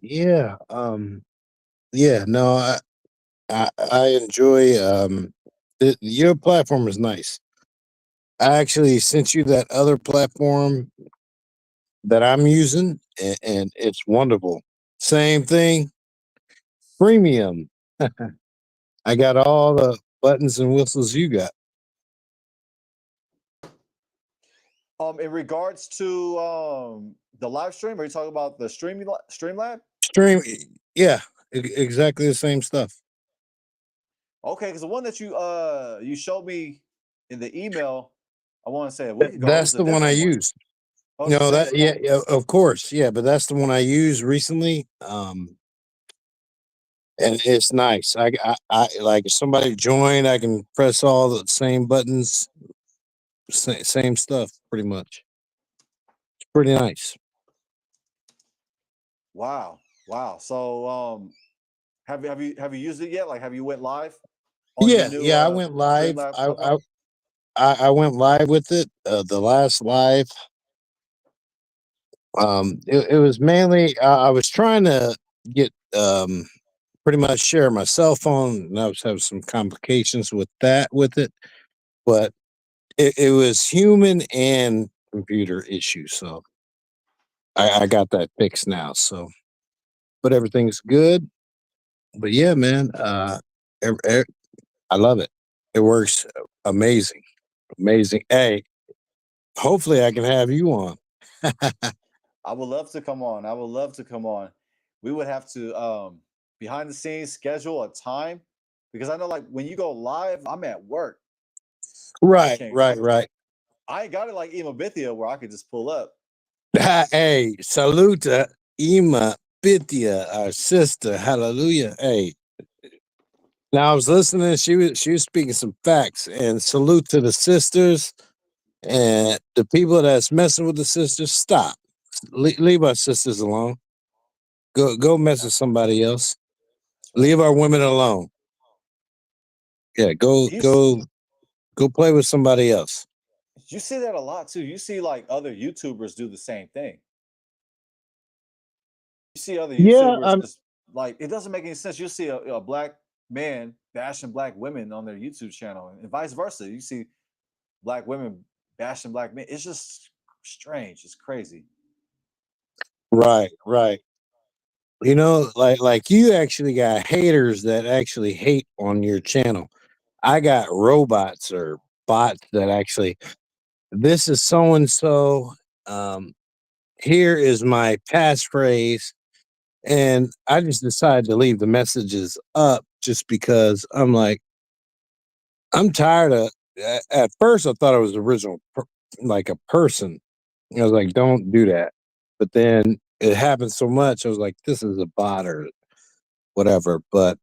No, I enjoy. Your platform is nice. I actually sent you that other platform that I'm using, and it's wonderful. Same thing, premium. I got all the buttons and whistles you got. In regards to the live stream, are you talking about the Streamlab? Stream, yeah, exactly the same stuff. Okay, because the one that you showed me in the email, I want to say a week ago, it That's was a the one I different one. use. Oh, it's the No, same that one? yeah, of course, yeah, but that's the one I used recently. And it's nice. I like if somebody join, I can press all the same buttons, same stuff, pretty much. It's pretty nice. Wow, wow. So have you used it yet? Like, have you went live on your Yeah, new yeah. I went live. Streamlab program? I went live with it. The last live. It was mainly I was trying to get pretty much share my cell phone, and I was having some complications with it, but it was human and computer issues, so I got that fixed now. So, but everything's good. But yeah, man, I love it. It works amazing, amazing. Hey, hopefully I can have you on. I would love to come on. I would love to come on. We would have to behind the scenes schedule a time because I know like when you go live, I'm at work. I Right, can't. right, right. I ain't got it like Imabithia where I could just pull up. Hey, saluta Ima Bithia, our sister. Hallelujah. Hey. Now I was listening, she was speaking some facts, and salute to the sisters and the people that's messing with the sisters. Stop. Leave our sisters alone. Go mess with somebody else. That's right. Leave our women alone. Yeah, You go play with somebody else. you see that a lot too. You see like other YouTubers do the same thing. You see other Yeah, YouTubers just like it doesn't make any sense. You see a black man bashing black women on their YouTube channel, and vice versa. You see black women bashing black men. It's just strange. It's crazy. right, right. Like you actually got haters that actually hate on your channel. I got robots or bots that actually this is so and so. Um, Here is my passphrase, and I just decided to leave the messages up just because I'm like I'm tired of. At first, I thought it was original, like a person. I was like, "Don't do that," but then it happened so much. I was like, "This is a bot or whatever." But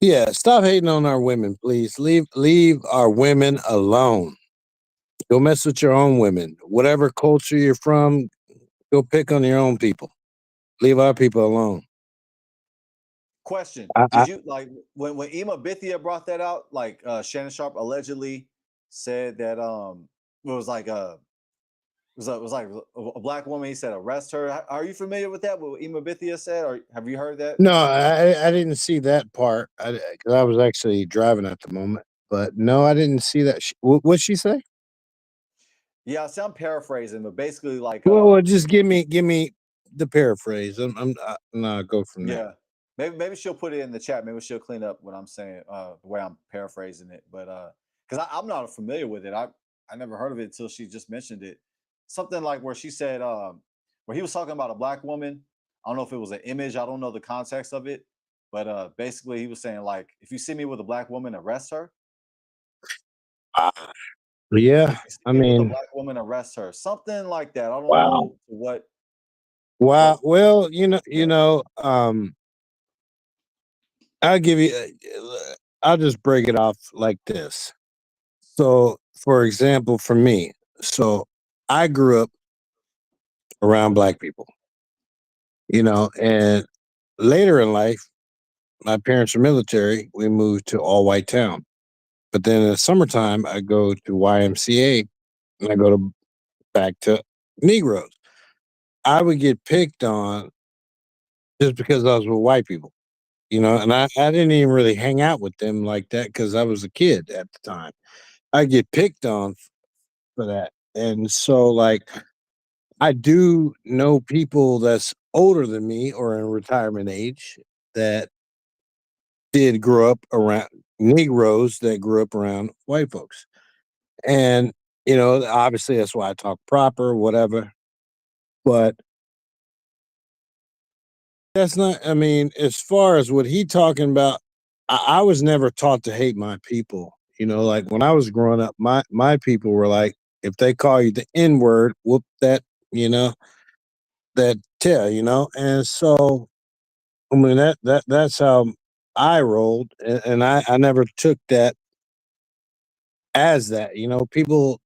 yeah, stop hating on our women, please. Leave our women alone. Go mess with your own women. Whatever culture you're from, go pick on your own people. Leave our people alone. Question: I Did you like when Imabithia brought that out? Like Shannon Sharpe allegedly said that it was like it was like a black woman. He said arrest her. Are you familiar with that? What Imabithia said, or have you heard that? No, I didn't see that part. Because I was actually driving at the moment. But no, I didn't see that. What'd she say? Yeah, so I'm paraphrasing, but basically like Well, just give me the paraphrase. No, go from there. yeah, maybe she'll put it in the chat. Maybe she'll clean up what I'm saying, the way I'm paraphrasing it. But because I'm not familiar with it, I never heard of it until she just mentioned it. Something like where she said, where he was talking about a black woman. I don't know if it was an image. I don't know the context of it, but basically he was saying like, if you see me with a black woman, arrest her. Ah, yeah, If you see I me with a mean, black woman, arrest her. Something like that. I don't wow, know what wow. what. Well, Yeah. I'll give you. I'll just break it off like this. So, for example, for me, so I grew up around black people, and later in life, my parents were military. We moved to all white town. But then in the summertime, I go to YMCA and I go to back to Negroes. I would get picked on just because I was with white people, and I didn't even really hang out with them like that because I was a kid at the time. I get picked on for that. And so, like, I do know people that's older than me or in retirement age that did grow up around Negroes that grew up around white folks. And Obviously that's why I talk proper, whatever. But that's not. I mean, as far as what he talking about, I was never taught to hate my people. Like when I was growing up, my people were like, if they call you the N word, whoop that, that tail, and so I mean that's how I rolled, and I never took that as that. People,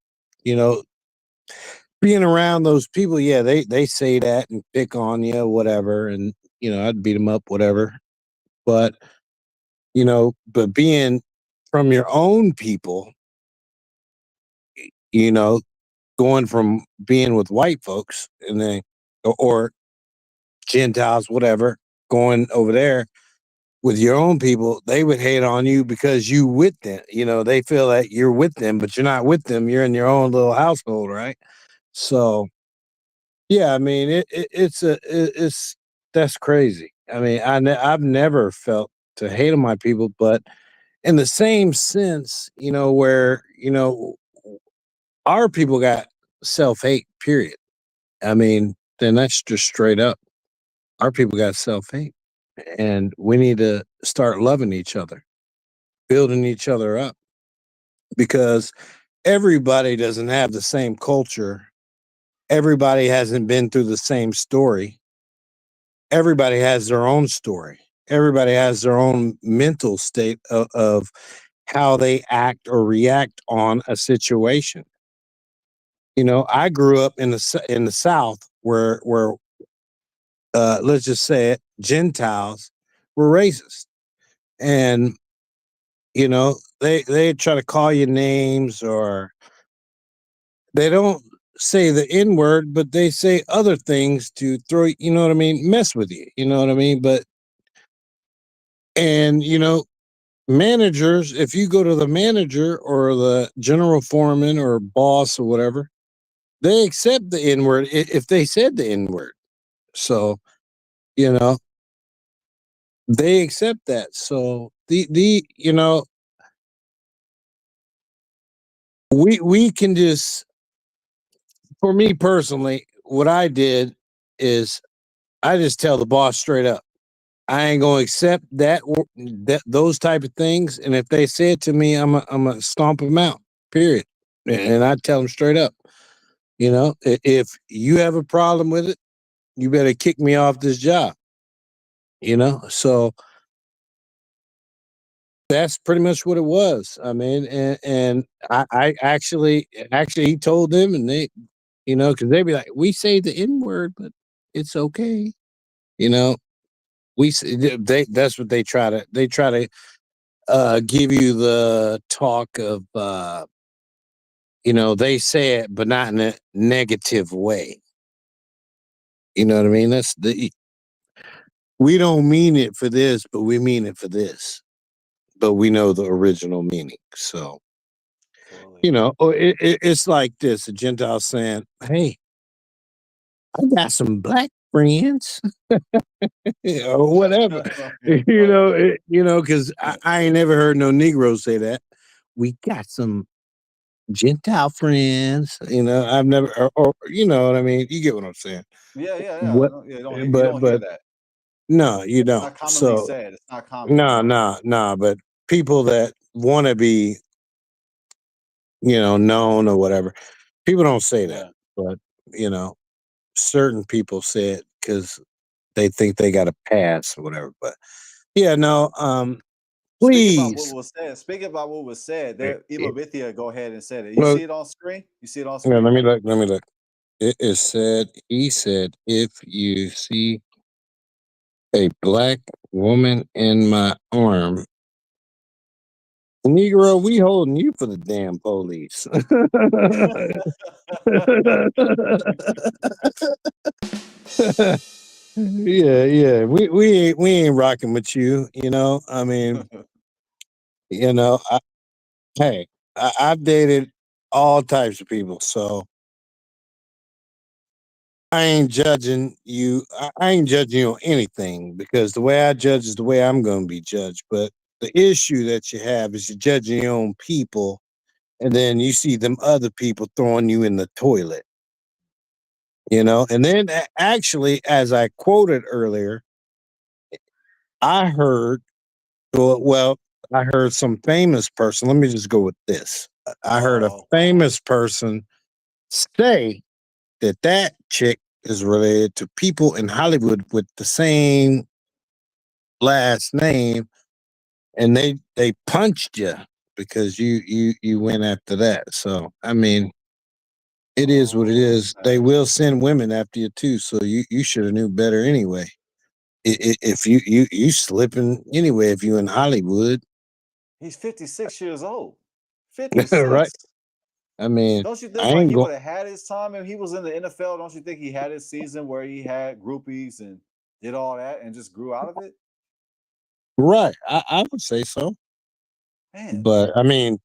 you know, being around those people, yeah, they say that and pick on you, whatever, and I'd beat them up, whatever. But but being from your own people, you know, going from being with white folks and then or Gentiles, whatever, going over there with your own people, they would hate on you because you with them. They feel that you're with them, but you're not with them. You're in your own little household, right? So, yeah, I mean, it's that's crazy. I mean, I've never felt to hate on my people, but in the same sense, where our people got self hate. Period. I mean, then that's just straight up. Our people got self hate, and we need to start loving each other, building each other up, because everybody doesn't have the same culture. Everybody hasn't been through the same story. Everybody has their own story. Everybody has their own mental state of how they act or react on a situation. I grew up in the South where let's just say it, Gentiles were racist, and they try to call you names, or they don't say the N word, but they say other things to throw, what I mean, mess with you, what I mean. But and managers, if you go to the manager or the general foreman or boss or whatever, they accept the N word if they said the N word. So, you know, they accept that. So we can just, for me personally, what I did is I just tell the boss straight up, I ain't gonna accept that those type of things. And if they say it to me, I'm a stomp them out. Period. And I tell them straight up. If you have a problem with it, you better kick me off this job. So that's pretty much what it was. I mean, and I actually he told them, and they, because they'd be like, we say the N word, but it's okay. You know, that's what they try to give you the talk of they say it but not in a negative way. You know what I mean? We don't mean it for this, but we mean it for this, but we know the original meaning. So Totally. it's like this: a Gentile saying, hey, I got some black friends or whatever. Because I ain't never heard no Negro say that. We got some Gentile friends. I've never, or you know what I mean. You get what I'm saying? Yeah. What? No, yeah, you But don't hear that. no, you It's don't. not commonly So said. It's not common. no, no, no. But people that want to be, known or whatever, people don't say that. Yeah. But certain people say it because they think they got a pass or whatever. But yeah, no. Speaking about what Please. was said, there Imabithia go ahead and said it. You Look, see it on screen? You see it on yeah, screen? let me look. Let me look. It is said. He said, if you see a black woman in my arm, Negro, we holding you for the damn police. Yeah. We ain't rocking with you. I mean, I, hey, I've dated all types of people, so I ain't judging you. I ain't judging you on anything, because the way I judge is the way I'm going to be judged. But the issue that you have is you're judging your own people and then you see them other people throwing you in the toilet, you know. And then actually, as I quoted earlier, I heard, well, I heard some famous person. Let me just go with this. I heard a Uh-oh. famous person say that that chick is related to people in Hollywood with the same last name, and they punched you because you went after that. So I mean, it is what it Oh, is. They will send women after you too. So you should have knew better anyway. If you slipping anyway, if you in Hollywood, he's 56 years old. right? 56. I mean, Don't you I think like ain't he going would have had his time if he was in the NFL? Don't you think he had his season where he had groupies and did all that and just grew out of it? right. I would say so, Man, but I mean,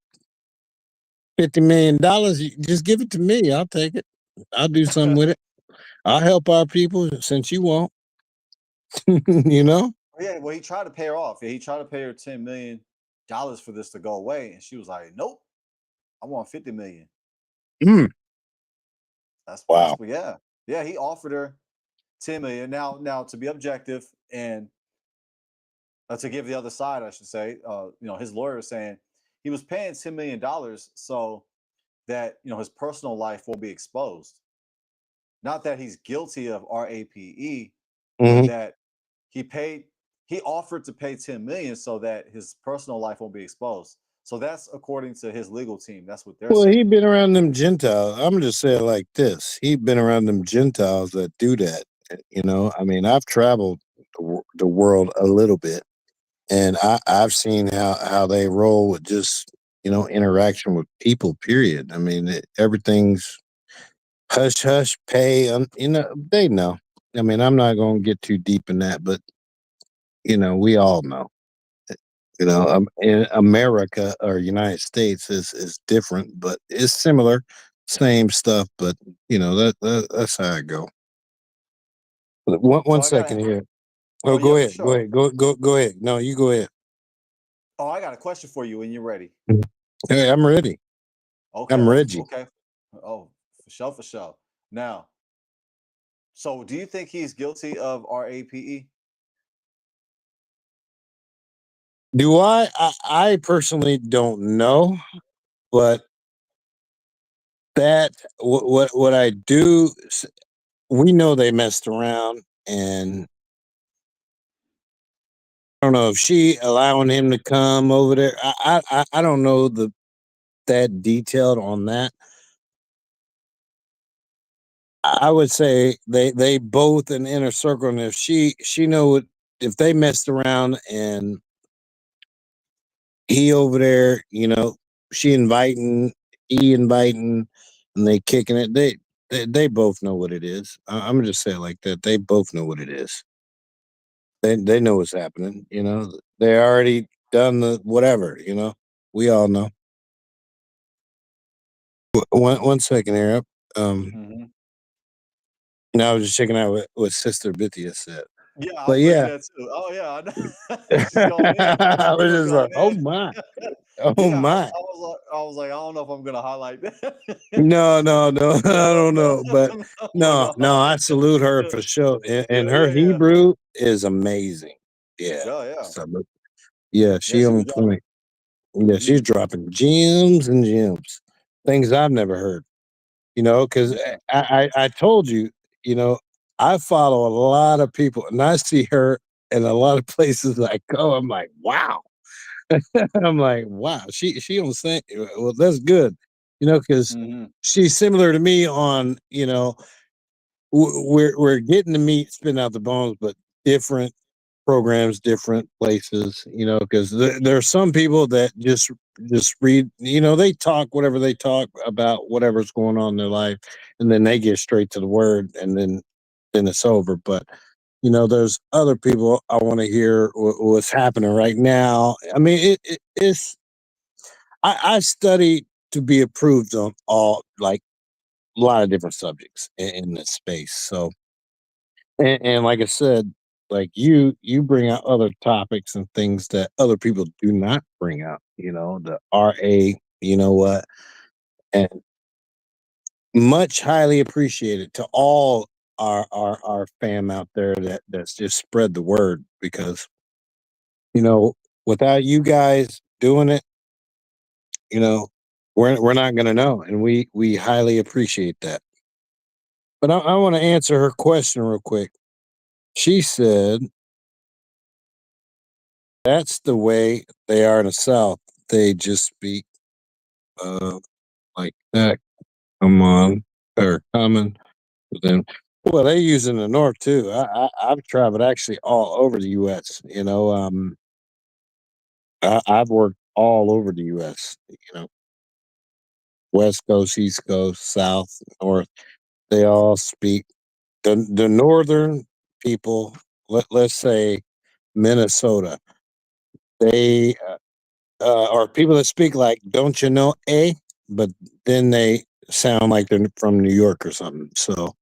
$50 million, just give it to me. I'll take it. I'll do something with it. I'll help our people since you won't. You know? yeah, well, he tried to pay her off. Yeah, he tried to pay her $10 million for this to go away, and she was like, "Nope, I want 50 million." Mm, That's wow. what. Yeah, yeah. He offered her 10 million. Now to be objective and to give the other side, I should say, his lawyer is saying he was paying $10 million so that his personal life won't be exposed. Not that he's guilty of RAPE, but Mhm. that he paid he offered to pay 10 million so that his personal life won't be exposed. So that's according to his legal team. That's what they're Well, he saying. been around them Gentiles. I'm just saying like this. He been around them Gentiles that do that. You know, I mean, I've traveled the world a little bit, and I've seen how they roll with just interaction with people. Period. I mean, everything's hush hush pay. They know. I mean, I'm not going to get too deep in that, but we all know. In America or United States is different, but it's similar, same stuff. But that's how I go. But one So I got second to here. Oh Oh, yeah, go for ahead. Go sure. ahead. Go ahead. No, you go ahead. Oh, I got a question for you when you're ready. Hey, I'm ready. Okay. I'm Reggie. Okay. Oh, for sure, for sure. Now, so do you think he's guilty of RAPE? Do I personally don't know, but that what I do. We know they messed around, and I don't know if she allowing him to come over there. I don't know that detailed on that. I would say they both in inner circle, and if she know if they messed around and he over there, she inviting, he inviting, and they kicking it. They both know what it is. I'm gonna just say it like that. They both know what it is. They know what's happening. They already done the whatever. We all know. One second here. Um, Hmm. now I was just checking out what Sister Bithia said. Yeah, I But was looking yeah, at too. Oh yeah, I know. She's going in. I She was was just like, going oh in. my, oh Yeah, my. I was like, I don't know if I'm gonna highlight that. No, no, no, I No, don't no, know, but no, I'm not no, gonna no, I highlight salute her that. for sure, and Yeah, her yeah, yeah. Hebrew is amazing. Yeah, Yeah, yeah. so, yeah, Yeah, she she was on dropping. point. Yeah, she's Mm, dropping gems and gems, things I've never heard. Because yeah. I told you, you know, I follow a lot of people, and I see her in a lot of places I go. I'm like, wow. I'm like, wow. She don't say well. That's good, because Hmm. she's similar to me on we're getting the meat, spitting out the bones, but different programs, different places, because there are some people that just read, they talk whatever they talk about, whatever's going on in their life, and then they get straight to the word, and then it's over. But there's other people I want to hear what's happening right now. I mean, it's I study to be approved on all like a lot of different subjects in this space. So and like I said, like you bring out other topics and things that other people do not bring out. The RA you know what? And much highly appreciated to all our fam out there that's just spread the word, because without you guys doing it, we're not gonna know, and we highly appreciate that. But I want to answer her question real quick. She said that's the way they are in the South. They just speak like that. Come on, or common. But then, well, they use it in the North too. I've traveled actually all over the U.S. I've worked all over the U.S. West Coast, East Coast, South, North. They all speak the northern people. Let's say Minnesota. They are people that speak like, don't you know, but then they sound like they're from New York or something. So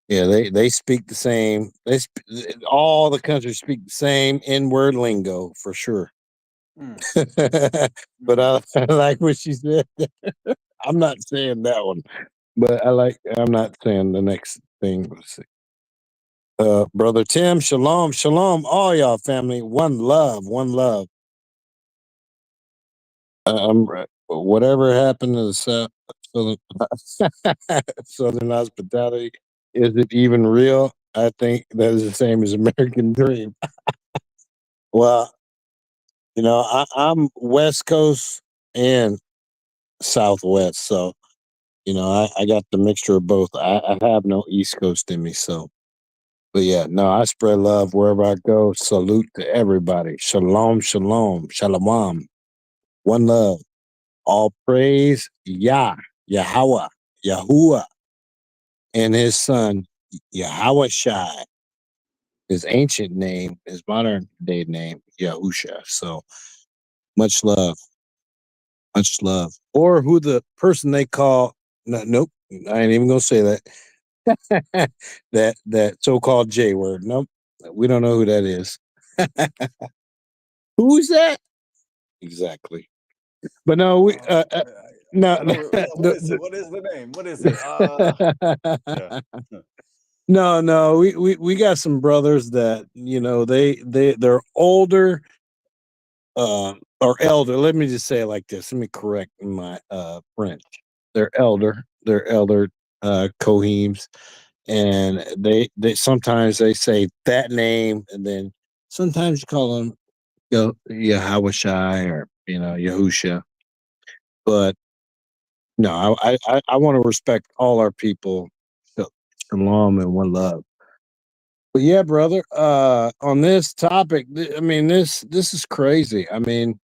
yeah, they speak the same. All the countries speak the same N-word lingo for sure. Mm. But I like what she said. I'm not saying that one, but I'm not saying the next thing. Brother Tim, shalom, shalom, all y'all family. One love, one love. Whatever happened to the southern, southern hospitality? Is it even real? I think that is the same as American Dream. Well, I'm West Coast and Southwest, so I got the mixture of both. I have no East Coast in me, so. But yeah, no, I spread love wherever I go. Salute to everybody. Shalom, shalom, shalom. One love. All praise Yahweh, Yahuwah, and his son, Yahushai. His ancient name, his modern day name, Yahusha. So much love, much love. Or who the person they call, no, nope, I ain't even going to say that. that so-called J word. Nope, we don't know who that is. Who's that? Exactly. But no, we no. What is it? What is the name? What is it? Yeah. No. We got some brothers that they're older, or elder. Let me just say it like this. Let me correct my French. They're elder. They're elder Kohims, and they sometimes they say that name, and then sometimes you call them Yahushai or Yahusha. But no, I want to respect all our people. So, shalom and one love. But yeah, brother, on this topic, I mean, this is crazy. I mean,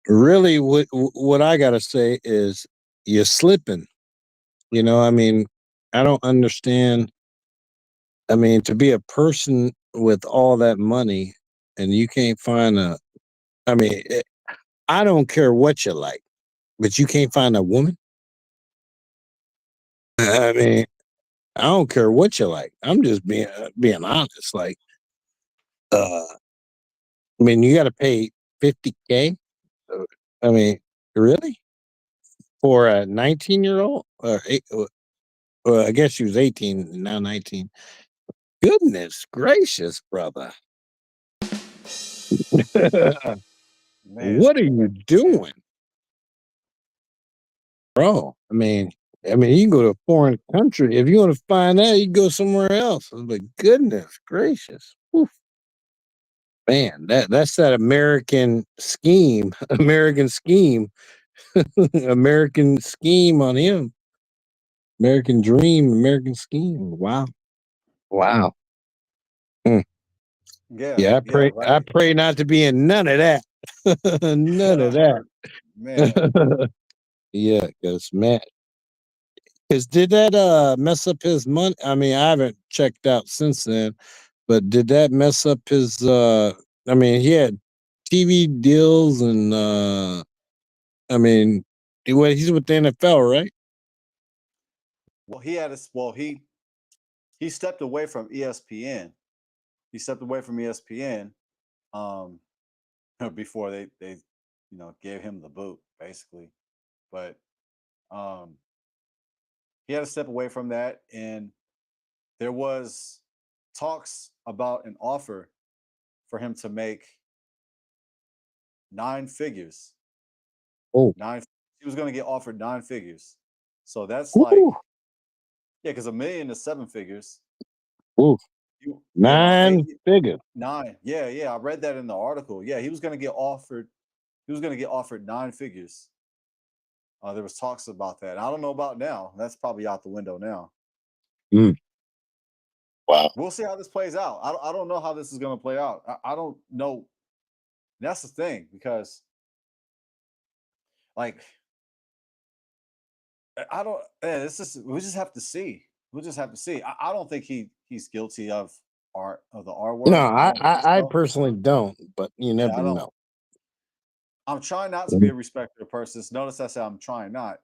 really, what I gotta say is you're slipping. I mean, I don't understand. I mean, to be a person with all that money and you can't find I mean, I don't care what you like, but you can't find a woman. I mean, I don't care what you like. I'm just being honest. Like, I mean, you got to pay 50K. I mean, really, for a 19-year-old or well, I guess she was 18 now 19. Goodness gracious, brother! Man. What are you doing, bro? I mean, you can go to a foreign country if you want to find out. You can go somewhere else. But goodness gracious. Whew. Man, that's that American scheme, American scheme, American scheme on him, American dream, American scheme. Wow, wow. Mm. Yeah, Yeah, I right. pray not to be in none of that, none of that. Man. Yeah, because man, because did that mess up his money? I mean, I haven't checked out since then, but did that mess up his? I mean, he had TV deals and I mean, he's with the NFL, right? Well, he stepped away from ESPN. He stepped away from ESPN before they gave him the boot, basically. but he had to step away from that, and there was talks about an offer for him to make 9 figures. Oh. He was going to get offered 9 figures. So that's like, Ooh. yeah, because $1 million is 7 figures. Ooh. You, 9 figures. 9. Yeah. I read that in the article. Yeah, he was going to get offered 9 figures. There was talks about that. I don't know about now. That's probably out the window now. Wow. We'll see how this plays out. I don't know how this is going to play out. I don't know. That's the thing, because like I don't. This is. We just have to see. We'll just have to see. I don't think he's guilty of the R word. No, I don't think I so. personally don't, but you Yeah, never I don't. know. I'm trying not to be a respecter of persons. Notice I said I'm trying not,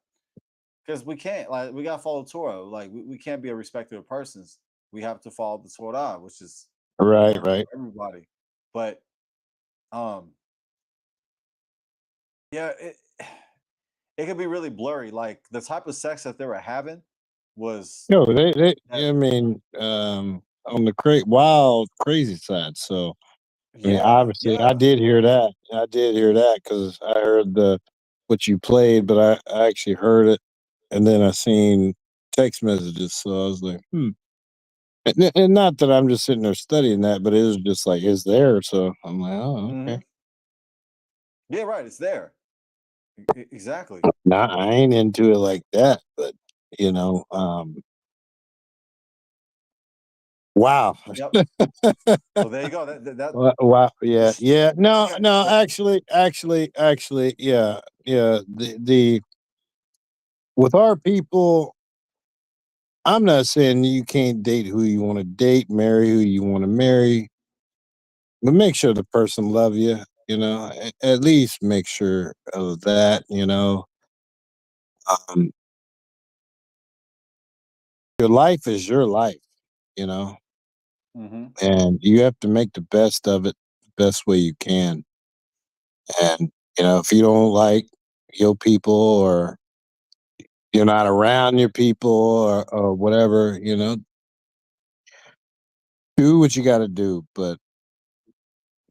because we can't. Like, we gotta follow Torah. Like, we can't be a respecter of persons. We have to follow the Torah, which is Right. for everybody. But yeah, it could be really blurry. Like, the type of sex that they were having was No, they I mean, on the wild, crazy side. So, I mean, obviously, I did hear that. I did hear that because I heard what you played, but I actually heard it, and then I seen text messages. So I was like, and not that I'm just sitting there studying that, but it was just like it's there. So I'm like, oh, okay. Yeah, right. It's there. Exactly. Nah, I ain't into it like that, but you know, wow. Yep. So there you go. That Wow. Yeah. No. Actually, yeah. The with our people, I'm not saying you can't date who you want to date, marry who you want to marry, but make sure the person love you. You know, at least make sure of that. You know, um, your life is your life. You know, and you have to make the best of it, the best way you can. And you know, if you don't like your people, or you're not around your people, or whatever, you know, do what you got to do, but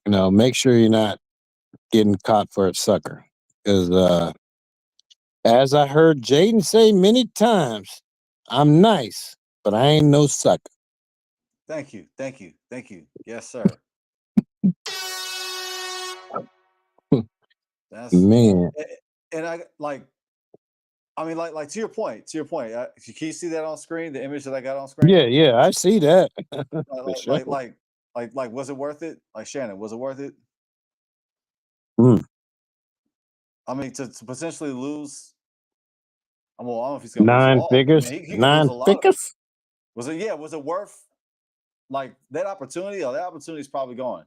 you know, make sure you're not getting caught for a sucker. Because as I heard Jaden say many times, I'm nice, but I ain't no sucker. Thank you. Yes, sir. That's Man. and I like. I mean, like to your point. Can you see that on screen? The image that I got on screen. Yeah, I see that. For sure. Like, was it worth it? Like, Shannon, was it worth it? I mean, to potentially lose. I don't know if he's gonna lose it 9 all. I figures, mean, he could lose 9 a lot. figures. Was it? Yeah. Was it worth like that opportunity? Or that opportunity is probably gone.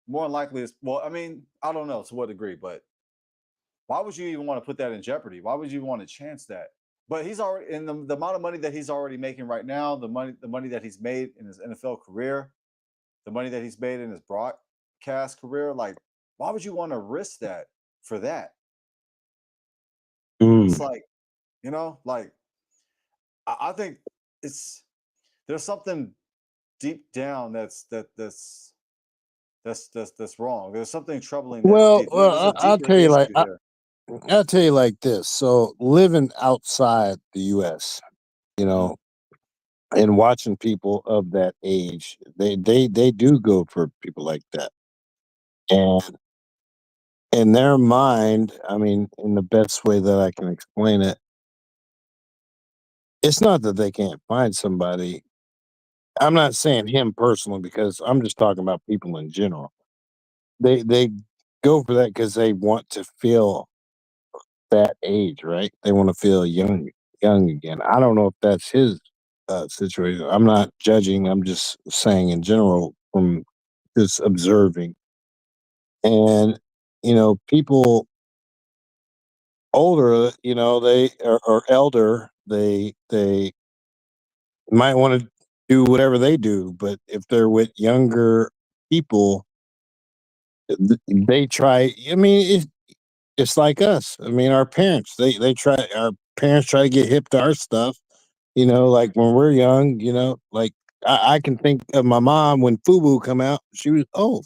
More than likely, I mean, I don't know to what degree, but why would you even want to put that in jeopardy? Why would you want to chance that? But he's already in the amount of money that he's already making right now, the money that he's made in his NFL career, the money that he's made in his broadcast career. Like, why would you want to risk that for that? It's like, like I think there's something deep down that's wrong. There's something troubling that's Well, deep. There's a I'll deeper tell you issue there. I'll tell you like this. So living outside the U.S., you know, and watching people of that age, they do go for people like that, and in their mind, I mean, in the best way that I can explain it, it's not that they can't find somebody. I'm not saying him personally because I'm just talking about people in general. They go for that because they want to feel that age, right? They want to feel young again. I don't know if that's his situation. I'm not judging. I'm just saying in general from just observing. And you know, people older, you know, they or elder, they might want to do whatever they do, but if they're with younger people, they try. I mean, it's like us. I mean, our parents, our parents try to get hip to our stuff, like when we're young, like I can think of my mom when FUBU come out. She was, oh,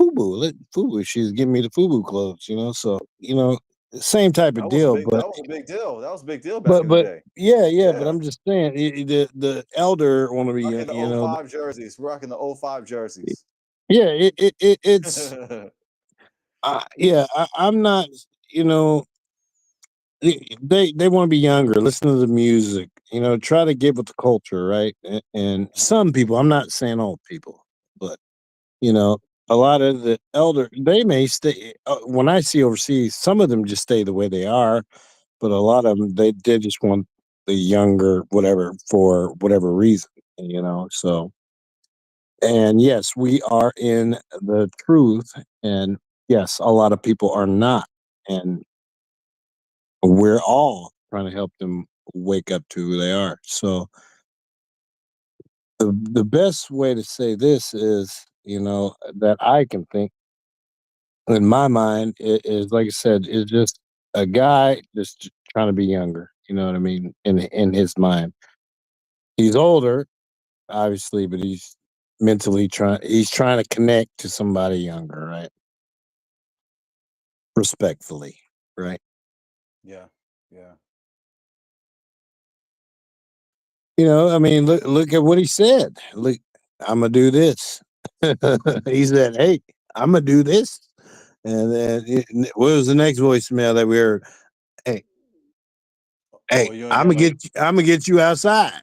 FUBU. She was giving me the FUBU clothes, so, same type of That was a deal, big. That but, was a big deal. That was a big deal back in the but day. yeah, but Yeah, I'm just saying the elder want to be, rocking the '05 jerseys. Rocking the '05 jerseys. yeah, it's, yeah, I'm not, you know, they want to be younger, listen to the music, try to get with the culture, right? And some people, I'm not saying all people, but you know, a lot of the elder, they may stay. When I see overseas, some of them just stay the way they are, but a lot of them they just want the younger whatever for whatever reason, So, and yes, we are in the truth, and yes, a lot of people are not, and we're all trying to help them wake up to who they are. So the best way to say this is, that I can think in my mind is like I said, is just a guy just trying to be younger. You know what I mean? In his mind, he's older, obviously, but he's mentally trying. He's trying to connect to somebody younger, right? Respectfully, right? Yeah, yeah. I mean, look at what he said. Look, I'm gonna do this. He said, "Hey, I'm gonna do this," and then what was the next voicemail that we heard? Hey, Oh, hey, you ain't I'm got gonna no. get you outside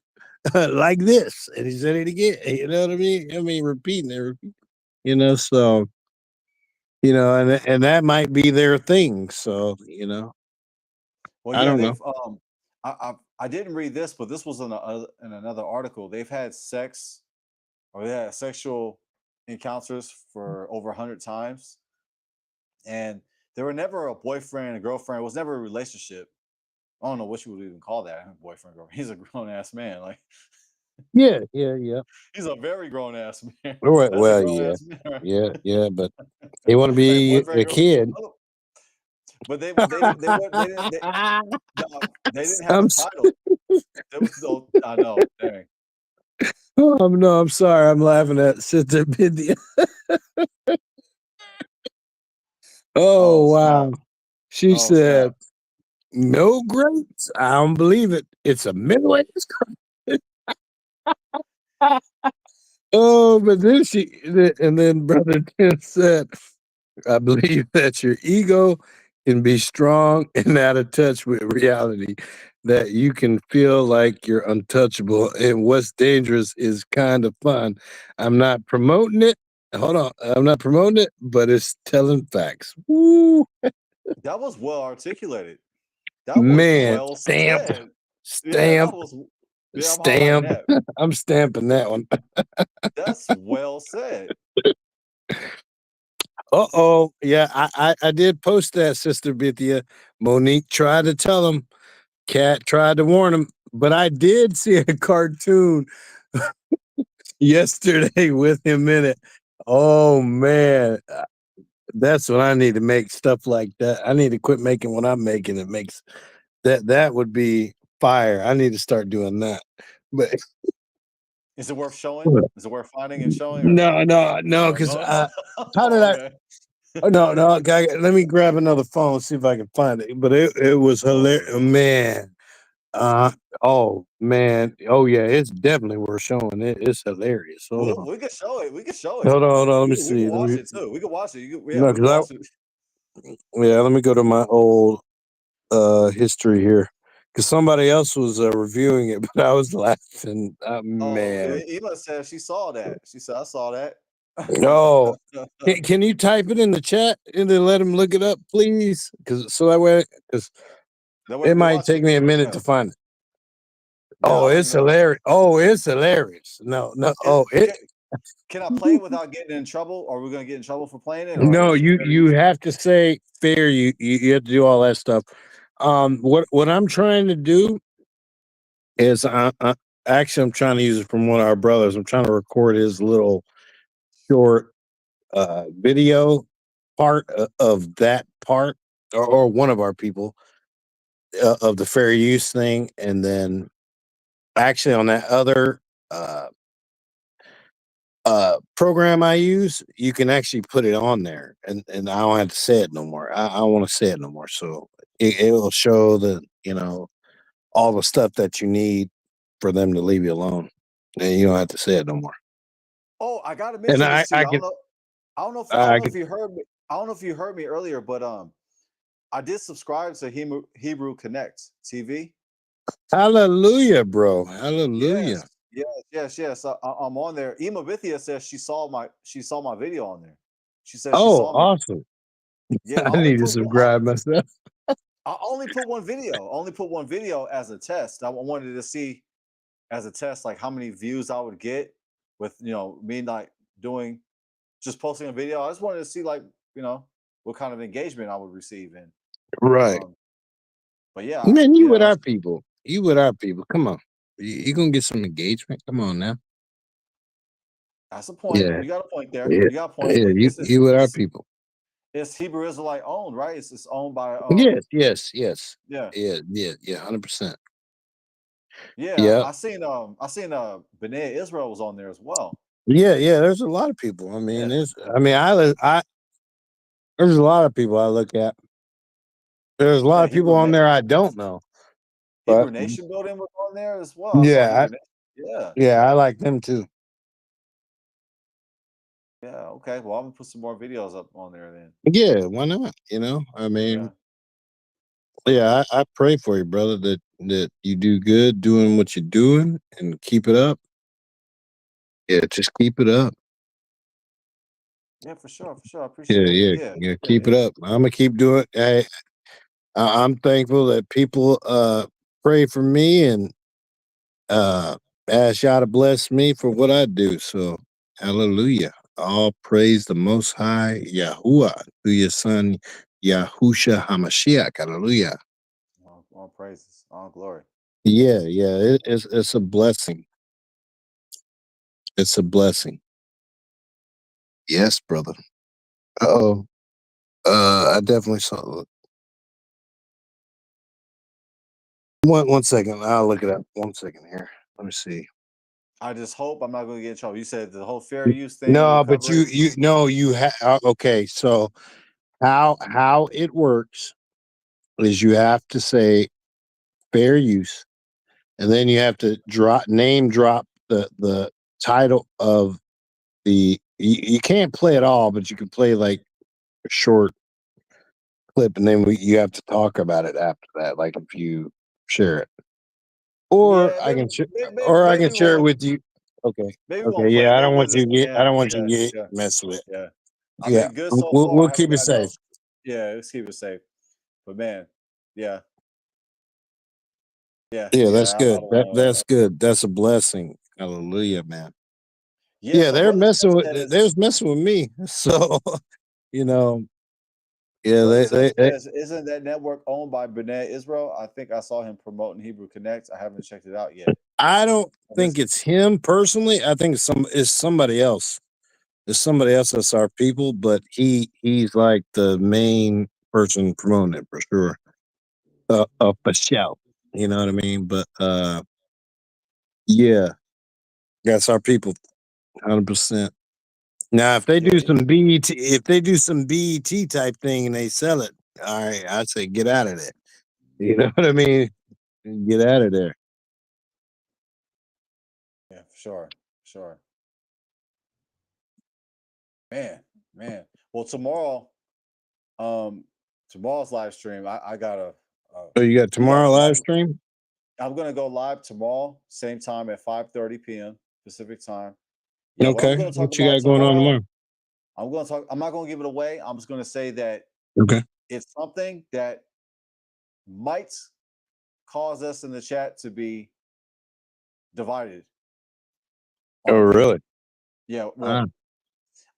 like this, and he said it again. You know what I mean? I mean, repeating it, So and that might be their thing. So Well, I yeah, don't know. they've. I didn't read this, but this was in another article. They've had sex, or they had sexual encounters for over 100 times, and they were never a boyfriend and girlfriend. It was never a relationship. I don't know what you would even call that, boyfriend girlfriend. He's a grown ass man. Like Yeah, yeah, yeah. he's a very grown ass man. That's a Well, grown yeah, ass man. yeah, but they want to Like be boyfriend a girl. kid. Oh, but dog, they didn't have I'm a title. There was no. I know. Dang. no, I'm sorry. I'm laughing at Sister Biddy. Oh Oh snap. wow. She Oh snap. said, "No grapes. I don't believe it. It's a middle-aged." Oh, but then and then Brother Tim said, I believe that your ego can be strong and out of touch with reality, that you can feel like you're untouchable. And what's dangerous is kind of fun. I'm not promoting it. Hold on. I'm not promoting it, but it's telling facts. Woo, That was well articulated. That was man. well Stamp, said. Yeah, that stamp, was. Yeah, I'm highlighting stamp. that. I'm stamping that one. That's well said. Uh-oh. Yeah, I did post that, Sister Bithia. Monique tried to tell him. Cat tried to warn him, but I did see a cartoon yesterday with him in it. Oh man, that's what I need to make stuff like that. I need to quit making what I'm making. It makes that would be fire. I need to start doing that. But Is it worth showing? Is it worth finding and showing, or no, no? because No, no. how did Oh, I? okay. Oh, no. Let me grab another phone and see if I can find it. But it was Oh, hilarious, man. Uh oh man. Oh yeah, it's definitely worth showing. It's hilarious. we could show it. We could show it. Hold on. Let me We can see. Let watch me it too. We can watch it. Yeah, no, we can because watch it. let me go to my old history here. Because somebody else was reviewing it, but I was laughing. Oh, Man. Ela said she saw that. She said I saw that. No. Can you type it in the chat and then let him look it up, please? Because so that way, because That way it we can might watch take it. me a minute Yeah, to find it. yeah. I Oh, don't it's even know. hilarious. Oh, it's hilarious. No. Is Oh, it. can I play it without getting in trouble? Are we gonna get in trouble for playing it, or No, is it you better you use? have to say fair. You have to do all that stuff. What I'm trying to do is actually I'm trying to use it from one of our brothers. I'm trying to record his little short video part of that part or one of our people of the fair use thing, and then actually on that other program I use, you can actually put it on there, and I don't have to say it no more. I don't want to say it no more. So it will show the all the stuff that you need for them to leave you alone, and you don't have to say it no more. Oh, I gotta And mention this too. I can I don't I know can if you heard me. I don't know if you heard me earlier, but I did subscribe to Hebrew Connect TV. hallelujah, bro, hallelujah. Yes, yes. I'm on there. Ema Bithia says she saw my video on there. She says she Oh, saw me. awesome. Yeah, I need to subscribe myself. I only put one video. Only put one video as a test. I wanted to see as a test like how many views I would get with me like doing just posting a video. I just wanted to see like what kind of engagement I would receive in. Right. Um, but yeah, Man, you with yeah, our people. You with our people. Come on. You gonna get some engagement. Come on now. that's a point. Yeah. You got a point there. Yeah. You got a point. Yeah. You with our people. It's Hebrew Israelite owned, right? It's owned by Yes. yeah. Yeah. 100%. Yeah, Yeah. I seen B'nai Israel was on there as well. Yeah. There's a lot of people. I mean, Yeah. there's a lot of people I look at. There's a lot Yeah, of people on there I don't know. But Hebrew Nation Building was on there as well. I saw yeah, Hebrew Nation. Yeah. I like them too. Yeah, okay. Well, I'm gonna put some more videos up on there then. Yeah, why not? I Yeah. mean, yeah, I pray for you, brother, that you do good doing what you're doing and keep it up. Yeah, just keep it up. Yeah, for sure, for sure. I Yeah, appreciate it. yeah, Yeah, yeah, yeah, keep it yeah. up. I'm gonna keep doing. Hey, I'm thankful that people pray for me and ask y'all to bless me for what I do. So, hallelujah. All praise the Most High Yahuwah through your Son Yahusha Hamashiach. Hallelujah. All praises, all glory. Yeah. It's a blessing. It's a blessing. Yes, brother. Oh, I definitely saw. One second. I'll look it up. 1 second here. Let me see. I just hope I'm not gonna get in trouble. You said the whole fair use thing will No, but cover it. you no you have okay. So how it works is you have to say fair use, and then you have to name drop the title of you can't play it all, but you can play like a short clip, and then you have to talk about it after that, like if you share it, or Yeah, I can I maybe can we share it won't. with you. Okay, Maybe we okay, won't play yeah, it. I Maybe don't we'll want you just to get yeah, yeah. messed with it. Yeah. I've Yeah, been good so we'll far. I keep haven't it got no. safe. Yeah, let's keep it safe. But man, yeah, Yeah, that's yeah. I good. don't want That's good. That's a blessing. Hallelujah, man. Yeah, Yeah, so Brother they says, was messing with me. So, you know, yeah, Brother they says, isn't that network owned by B'nai Israel? I think I saw him promoting Hebrew Connect. I haven't checked it out yet. I don't I think just, it's him personally. I think it's somebody else. It's somebody else that's our people, but he's like the main person promoting it for sure. For shout. You know what I mean? But yeah, that's our people, 100%. Now, if they yeah, do some BET type thing and they sell it, all right, I'd say get out of there. You know what I mean? Get out of there. yeah, for sure, sure. Man. Well, um, tomorrow's live stream, I got So you got you got tomorrow live stream? I'm gonna go live tomorrow, same time at 5:30 p.m. Pacific time. Yeah, what I'm Okay. gonna talk What you about got going on tomorrow, tomorrow? I'm not gonna give it away. I'm just gonna say that Okay. it's something that might cause us in the chat to be divided Oh, on opinion. really? Yeah, Ah. well,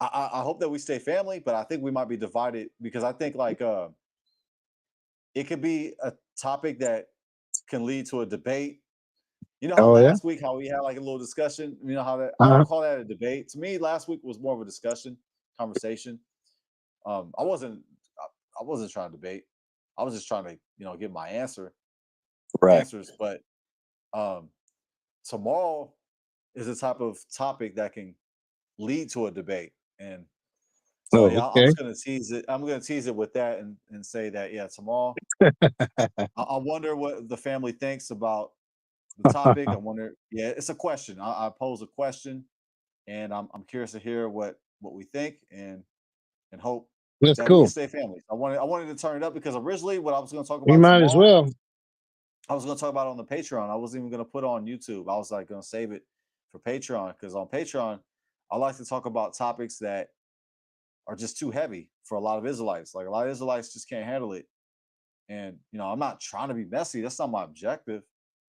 I hope that we stay family, but I think we might be divided because I think like it could be a topic that can lead to a debate. You know how Oh, yeah? last week how we had like a little discussion. You know how that I Uh-huh. don't call that a debate. To me, last week was more of a discussion, conversation. I wasn't trying to debate. I was just trying to, get my Right. answers. But tomorrow is the type of topic that can lead to a debate. And so, Oh, yeah, I'm okay. just going to tease it. I'm going to tease it with that and say that, yeah, tomorrow, I wonder what the family thinks about the topic. I wonder, yeah, it's a question. I pose a question, and I'm curious to hear what we think and hope That's that we can cool. stay family. I wanted to turn it up because originally what I was going to talk You about might as tomorrow, well. I was going to talk about it on the Patreon. I wasn't even going to put it on YouTube. I was like going to save it for Patreon because on Patreon, I like to talk about topics that are just too heavy for a lot of Israelites. Like a lot of Israelites just can't handle it. And I'm not trying to be messy. That's not my objective,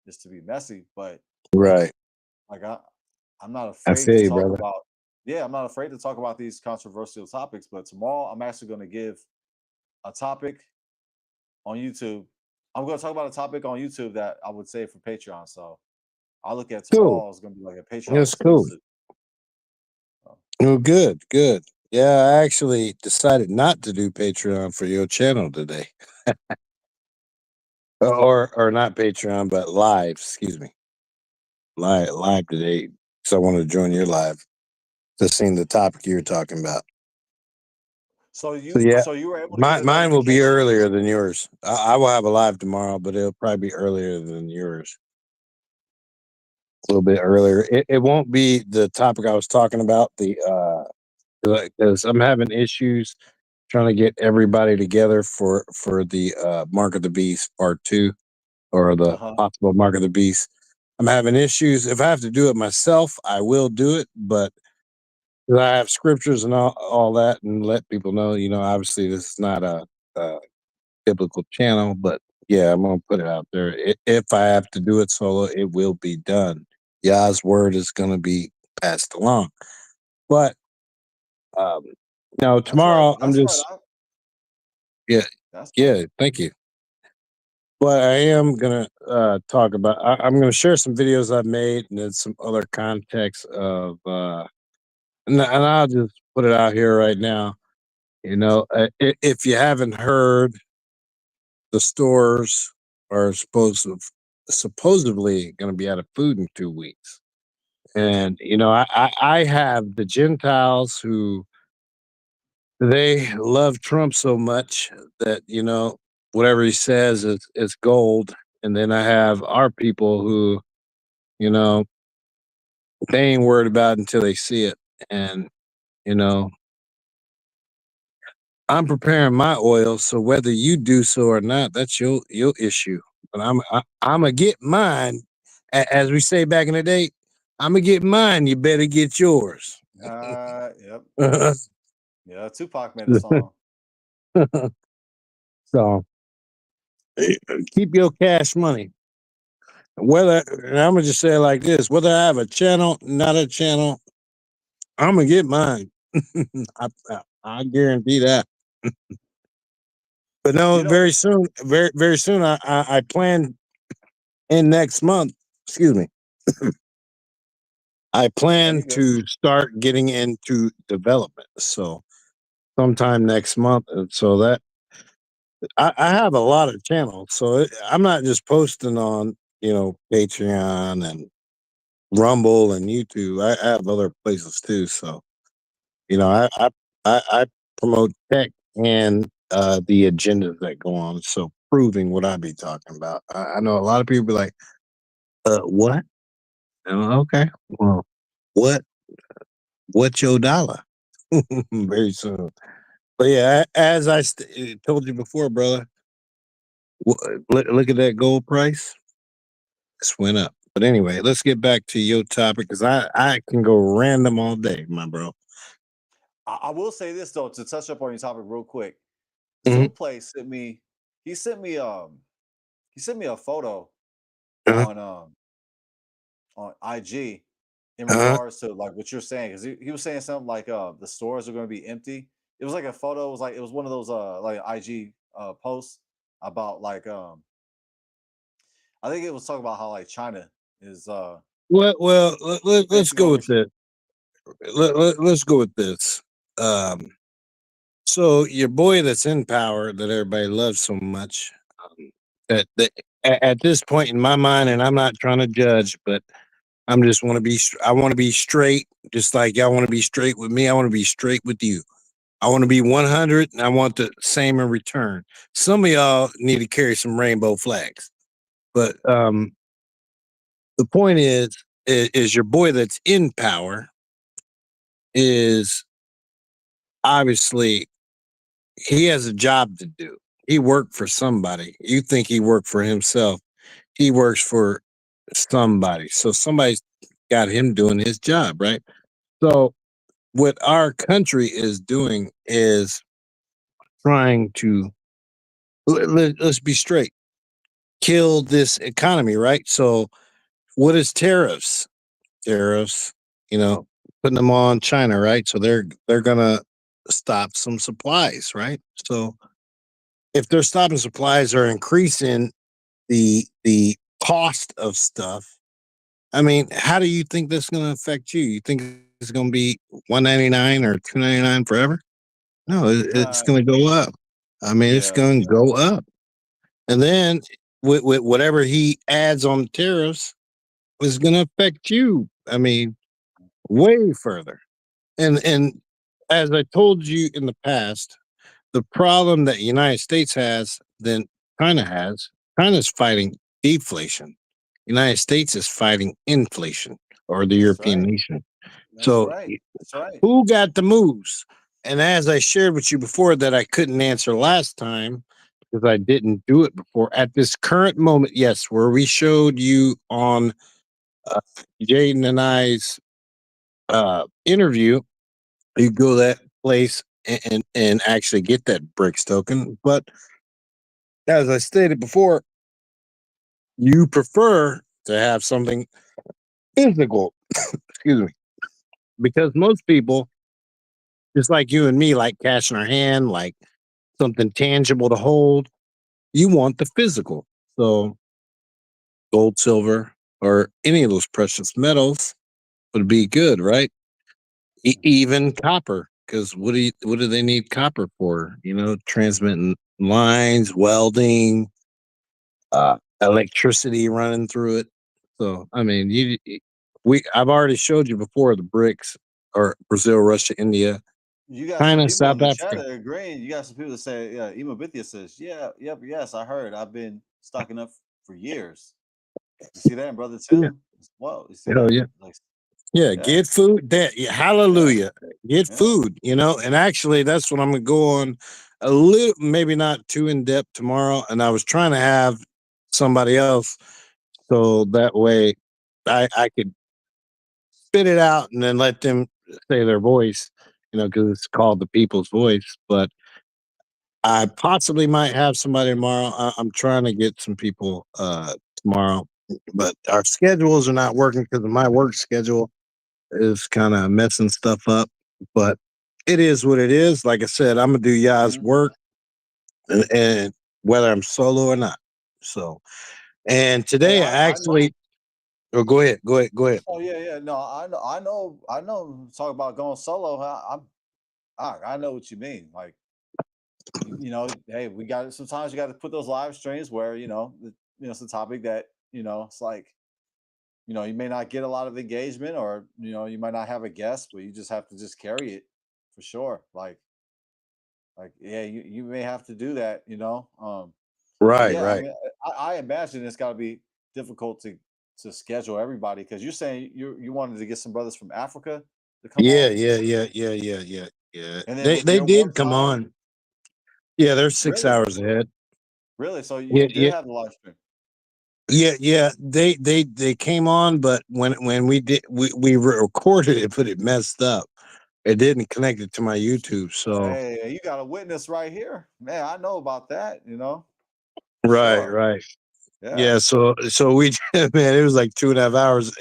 is to be messy. But Right. like I'm not I afraid feel to you, talk brother. about. Yeah, I'm not afraid to talk about these controversial topics. But tomorrow, I'm actually going to give a topic on YouTube. I'm going to talk about a topic on YouTube that I would save for Patreon. So I look at Cool. tomorrow as going to be like a Patreon That's cool. exclusive. So, Well, good, good. Yeah, I actually decided not to do Patreon for your channel today. Or not Patreon, but live, excuse me. Live today. So I wanted to join your live to see the topic you were talking about. so So you yeah, so you were able to get a mine will be notification. earlier than yours. I will have a live tomorrow, but it'll probably be earlier than yours. A little bit earlier. It won't be the topic I was talking about. Because I'm having issues trying to get everybody together for the Mark of the Beast Part 2, or the Uh-huh. possible Mark of the Beast. I'm having issues. If I have to do it myself, I will do it, but I have scriptures and all that, and let people know, obviously this is not a biblical channel, but yeah, I'm gonna put it out there. If I have to do it solo, it will be done. Yah's word is gonna be passed along. But That's right. tomorrow I'm That's right. just yeah, That's right. yeah, thank you. But I am gonna talk about. I'm gonna share some videos I've made and then some other context of, and I'll just put it out here right now. If you haven't heard, the stores are supposedly going to be out of food in 2 weeks, and I have the Gentiles who they love Trump so much that whatever he says is gold, and then I have our people who you know they ain't worried about it until they see it, and you know I'm preparing my oil, so whether you do so or not, that's your issue. But I'm gonna get mine, as we say back in the day. I'm gonna get mine. You better get yours. Yep. Yeah, Tupac made a song. So keep your cash money. Whether, and I'm gonna just say it like this: whether I have a channel, not a channel, I'm gonna get mine. I guarantee that. But no, You know, very soon, very soon. I plan in next month. Excuse me. I no, plan you good. to start getting into development. So sometime next month. And so that I have a lot of channels. So I'm not just posting on, Patreon and Rumble and YouTube. I have other places too. So, I promote tech and the agendas that go on. So proving what I be talking about. I know a lot of people be like, what? Okay. Well, what? What's your dollar? Very soon. But yeah, as I told you before, brother, look at that gold price. It's went up. But anyway, let's get back to your topic because I can go random all day, my bro. I will say this though, to touch up on your topic real quick. Mhm. Zoom Play sent me. He sent me. He sent me a photo Uh-huh. on IG in Uh-huh. regards to like what you're saying, because he was saying something like the stores are going to be empty. It was like a photo. It was one of those like IG posts about like I think it was talking about how like China is Well, let's taking go over. with it. Let's go with this. So your boy that's in power that everybody loves so much, that at this point in my mind, and I'm not trying to judge, but I'm just want to be. I want to be straight, just like y'all want to be straight with me. I want to be straight with you. I want to be 100, and I want the same in return. Some of y'all need to carry some rainbow flags, but the point is your boy that's in power is obviously he has a job to do. He worked for somebody. You think he worked for himself. He works for somebody. So somebody's got him doing his job, right? So what our country is doing is trying to let's be straight, kill this economy, right? So what is tariffs? Tariffs, you know, putting them on China, right? So they're gonna stop some supplies, right? So if they're stopping supplies or increasing the cost of stuff, I mean, how do you think that's going to affect you? You think it's going to be 199 or 299 forever? No, it's Uh, going to go up. I mean, it's yeah, going to yeah, go up, and then with whatever he adds on tariffs is going to affect you. I mean, way further. And as I told you in the past, the problem that the United States has than China has, China's fighting deflation. United States is fighting inflation, or the that's European right. nation. That's So right. That's right. who got the moves? And as I shared with you before that I couldn't answer last time because I didn't do it before, at this current moment, yes, where we showed you on uh, Jaden and I's interview, you go to that place and actually get that bricks token. But as I stated before, you prefer to have something physical. Excuse me, because most people, just like you and me, like cash in our hand, like something tangible to hold. You want the physical. So gold, silver, or any of those precious metals would be good, right? Even copper, because what do they need copper for? You know, transmitting lines, welding, electricity running through it. So I mean, I've already showed you before the BRICS or Brazil, Russia, India, You got some China, people in South the chat Africa. that are agreeing. You got some people that say, yeah, Imabithia says, yeah, yep, yes, I heard. I've been stocking up for years. You see that, brother Yeah. Tim? Whoa, you see Hell that? yeah. Like, Yeah, yeah, get food. That yeah, yeah, hallelujah. Get yeah. food, you know. And actually that's what I'm gonna go on a little, maybe not too in depth tomorrow. And I was trying to have somebody else so that way I could spit it out and then let them say their voice, you know, because it's called the people's voice. But I possibly might have somebody tomorrow. I'm trying to get some people tomorrow, but our schedules are not working because of my work schedule is kind of messing stuff up. But it is what it is. Like I said, I'm gonna do y'all's Mhm. work, and whether I'm solo or not. So, and Hey, today I I know. actually. Oh, go ahead. Go ahead. Go ahead. Oh yeah, yeah. No, I know. I know. I know. Talk about going solo. I know what you mean. Like, you know, hey, we got sometimes you got to put those live streams where it's a topic that it's like you may not get a lot of engagement, or you might not have a guest, but you just have to just carry it for sure. Like yeah, you may have to do that. But Right. yeah, I Right. mean, I imagine it's got to be difficult to schedule everybody, because you're saying you wanted to get some brothers from Africa to come Yeah. on, Yeah. Yeah. Yeah. Yeah. Yeah. Yeah. and then They with they their work did come time. on. Yeah, they're 6 Really, hours ahead. really. So Yeah. you did Yeah. have the live stream. Yeah. They came on, but when we recorded it, but it messed up. It didn't connect it to my YouTube. So Hey, you got a witness right here, man. I know about that. For right. sure. Right. Yeah. Yeah, so we man, it was like 2.5 hours.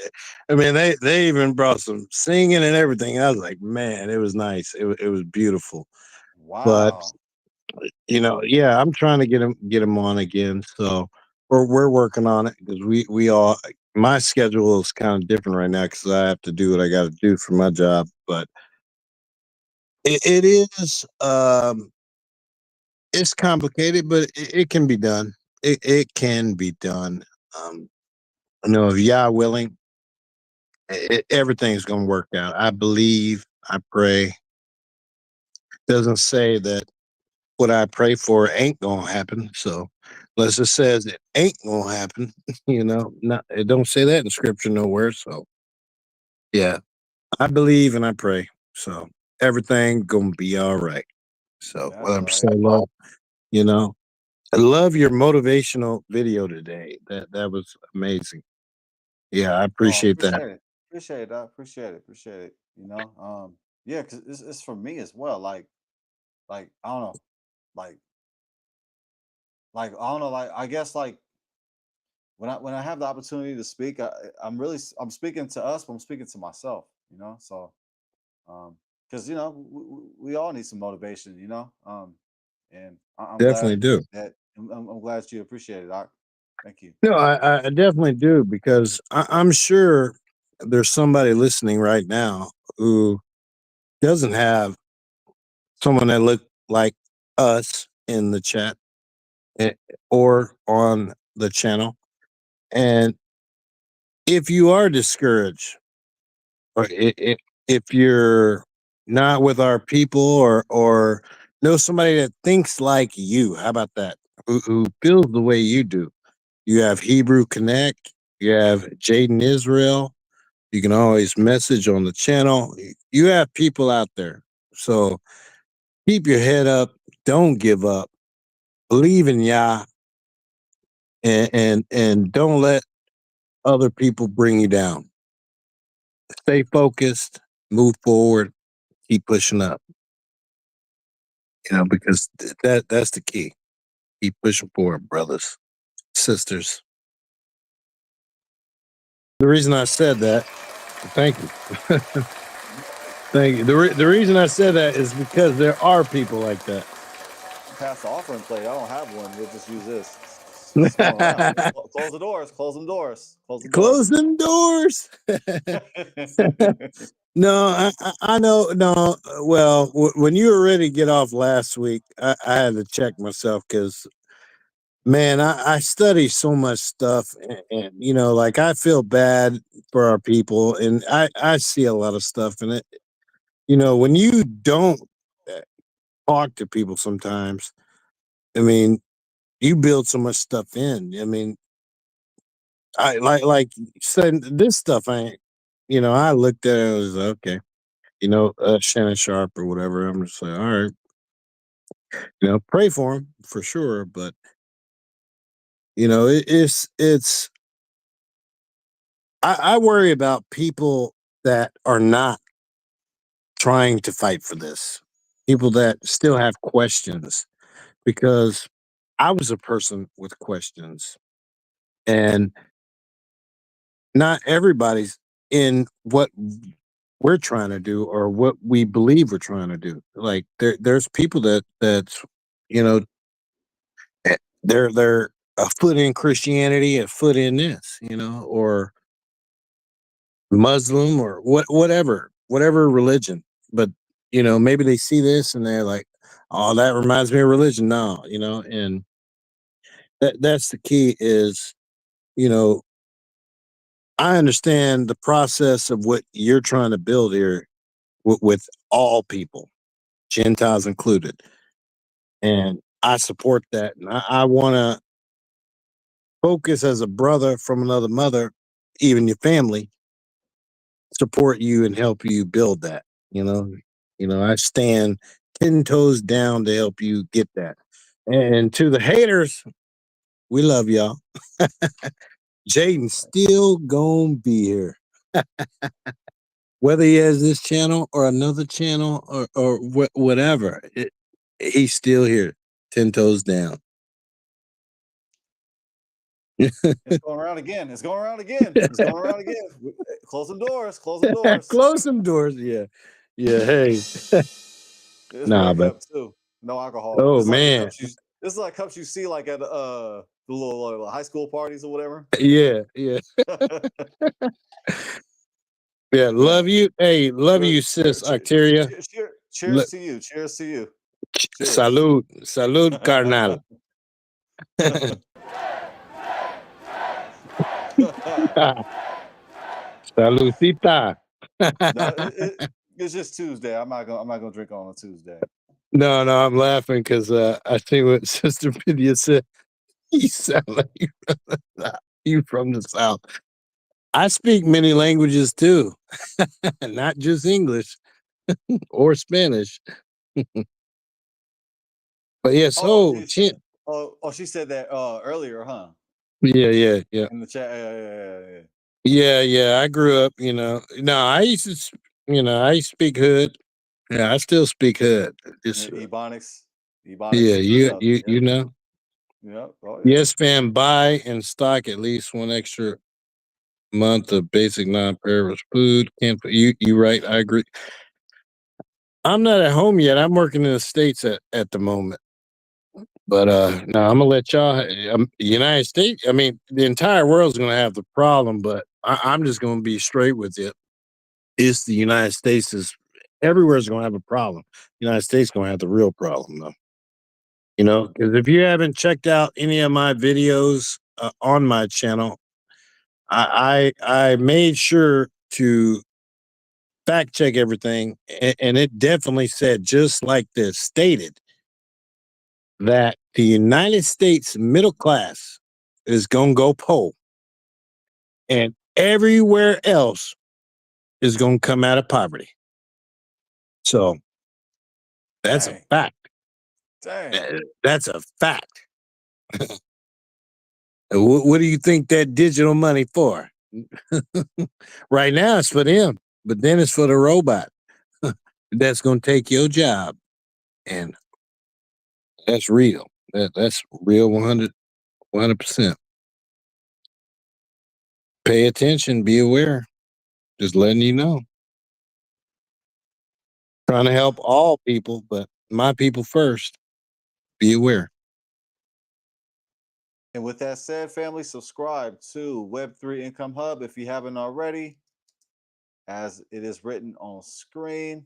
I mean, they even brought some singing and everything. I was like, man, it was nice. It was beautiful. But Wow. yeah, I'm trying to get him on again. So we're working on it because we all my schedule is kind of different right now because I have to do what I got to do for my job. But It is. It's complicated, but it can be done. It can be done. Um, I know if Yah willing, everything's gonna work out. I believe. I pray. Doesn't say that what I pray for ain't gonna happen. So, unless it says it ain't gonna happen, not it don't say that in scripture nowhere. So, yeah, I believe and I pray. So everything gonna be all right. So what That's I'm right. saying, you know, I love your motivational video today. That was amazing. Yeah, I Oh, appreciate that. appreciate it. Appreciate that. Appreciate it. Appreciate it. Yeah, because it's for me as well. Like I don't know, like I don't know, like I guess like when I have the opportunity to speak, I'm speaking to us, but I'm speaking to myself. So because we all need some motivation. And I'm Definitely glad do. that I'm glad you appreciate it, Doc. Thank you. No, I definitely do because I'm sure there's somebody listening right now who doesn't have someone that look like us in the chat, eh, or on the channel. And if you are discouraged, or if you're not with our people, or know somebody that thinks like you, how about that? Who feels the way you do? You have Hebrew Connect. You have Jaden Israel. You can always message on the channel. You have people out there. So keep your head up. Don't give up. Believe in Yah, and don't let other people bring you down. Stay focused. Move forward. Keep pushing up. Because that's the key. Keep pushing forward, brothers, sisters. The reason I said that, thank you. Thank you. The reason I said that is because there are people like that. Pass the offering plate. I don't have one. We'll just use this. It's going around. Close the doors. Close them doors. Close the Close doors. them doors. No, I know. No, well, when you were ready to get off last week, I had to check myself because, man, I study so much stuff, and like I feel bad for our people, and I see a lot of stuff in it. When you don't uh, talk to people, sometimes, I mean, you build so much stuff in. I mean, I like saying this stuff. I looked at it and was like, okay, Shannon Sharpe or whatever. I'm just like, all right, pray for him for sure. But it's I worry about people that are not trying to fight for this, people that still have questions, because I was a person with questions, and not everybody's in what we're trying to do or what we believe we're trying to do. Like there's people that's you know they're a foot in Christianity, a foot in this, or Muslim, or whatever religion. But maybe they see this and they're like, oh, that reminds me of religion now, and that's the key is, you know, I understand the process of what you're trying to build here with all people, Gentiles included. And I support that. And I want to focus as a brother from another mother, even your family, support you and help you build that. You know, I stand 10 toes down to help you get that. And to the haters, we love y'all. Jaden still gonna be here. Whether he has this channel or another channel or whatever, he's still here, 10 toes down. It's going around again. It's going around again. It's going around again. Close them doors. Close them doors. Close some doors. Yeah. Yeah. Hey. It's Nah, beer but cup too. No alcohol. oh This is like the man. cups you. This is like cups you see like at the little high school parties or whatever. Yeah. Yeah. Yeah. Man, Love you. Hey, love cheers, you, cheers, sis cheers, Octeria. cheers, Cheers to you. Cheers to you. Cheers. Salud, carnal. Saludita. No, it's just Tuesday. I'm not gonna drink on a Tuesday. No, I'm laughing because I see what Sister Lydia said. You sound like you from the South. I speak many languages too, not just English or Spanish. But yeah, Oh, she said that earlier, huh? Yeah. In the chat. Yeah. Yeah. I grew up, No, I used to, I used to speak hood. Yeah, I still speak hood. Just Ebonics. yeah, What's up? you know. Yeah. Oh yeah. Yes, fam. Buy and stock at least one extra month of basic non-perishable food. Can't you right? I agree. I'm not at home yet. I'm working in the States at the moment. But no, I'm gonna let y'all. United States. I mean, the entire world's gonna have the problem, but I'm just gonna be straight with you. It's the United States is everywhere's gonna have a problem. United States gonna have the real problem though. Because if you haven't checked out any of my videos on my channel, I made sure to fact check everything, and it definitely said just like this stated that the United States middle class is going to go poor and everywhere else is going to come out of poverty. So that's a fact. Dang. That's a fact. What do you think that digital money for? Right now it's for them, but then it's for the robot that's going to take your job. And that's real. That's real 100%. Pay attention, be aware. Just letting you know. Trying to help all people, but my people first. Be aware. And with that said, family, subscribe to Web3 Income Hub if you haven't already, as it is written on screen.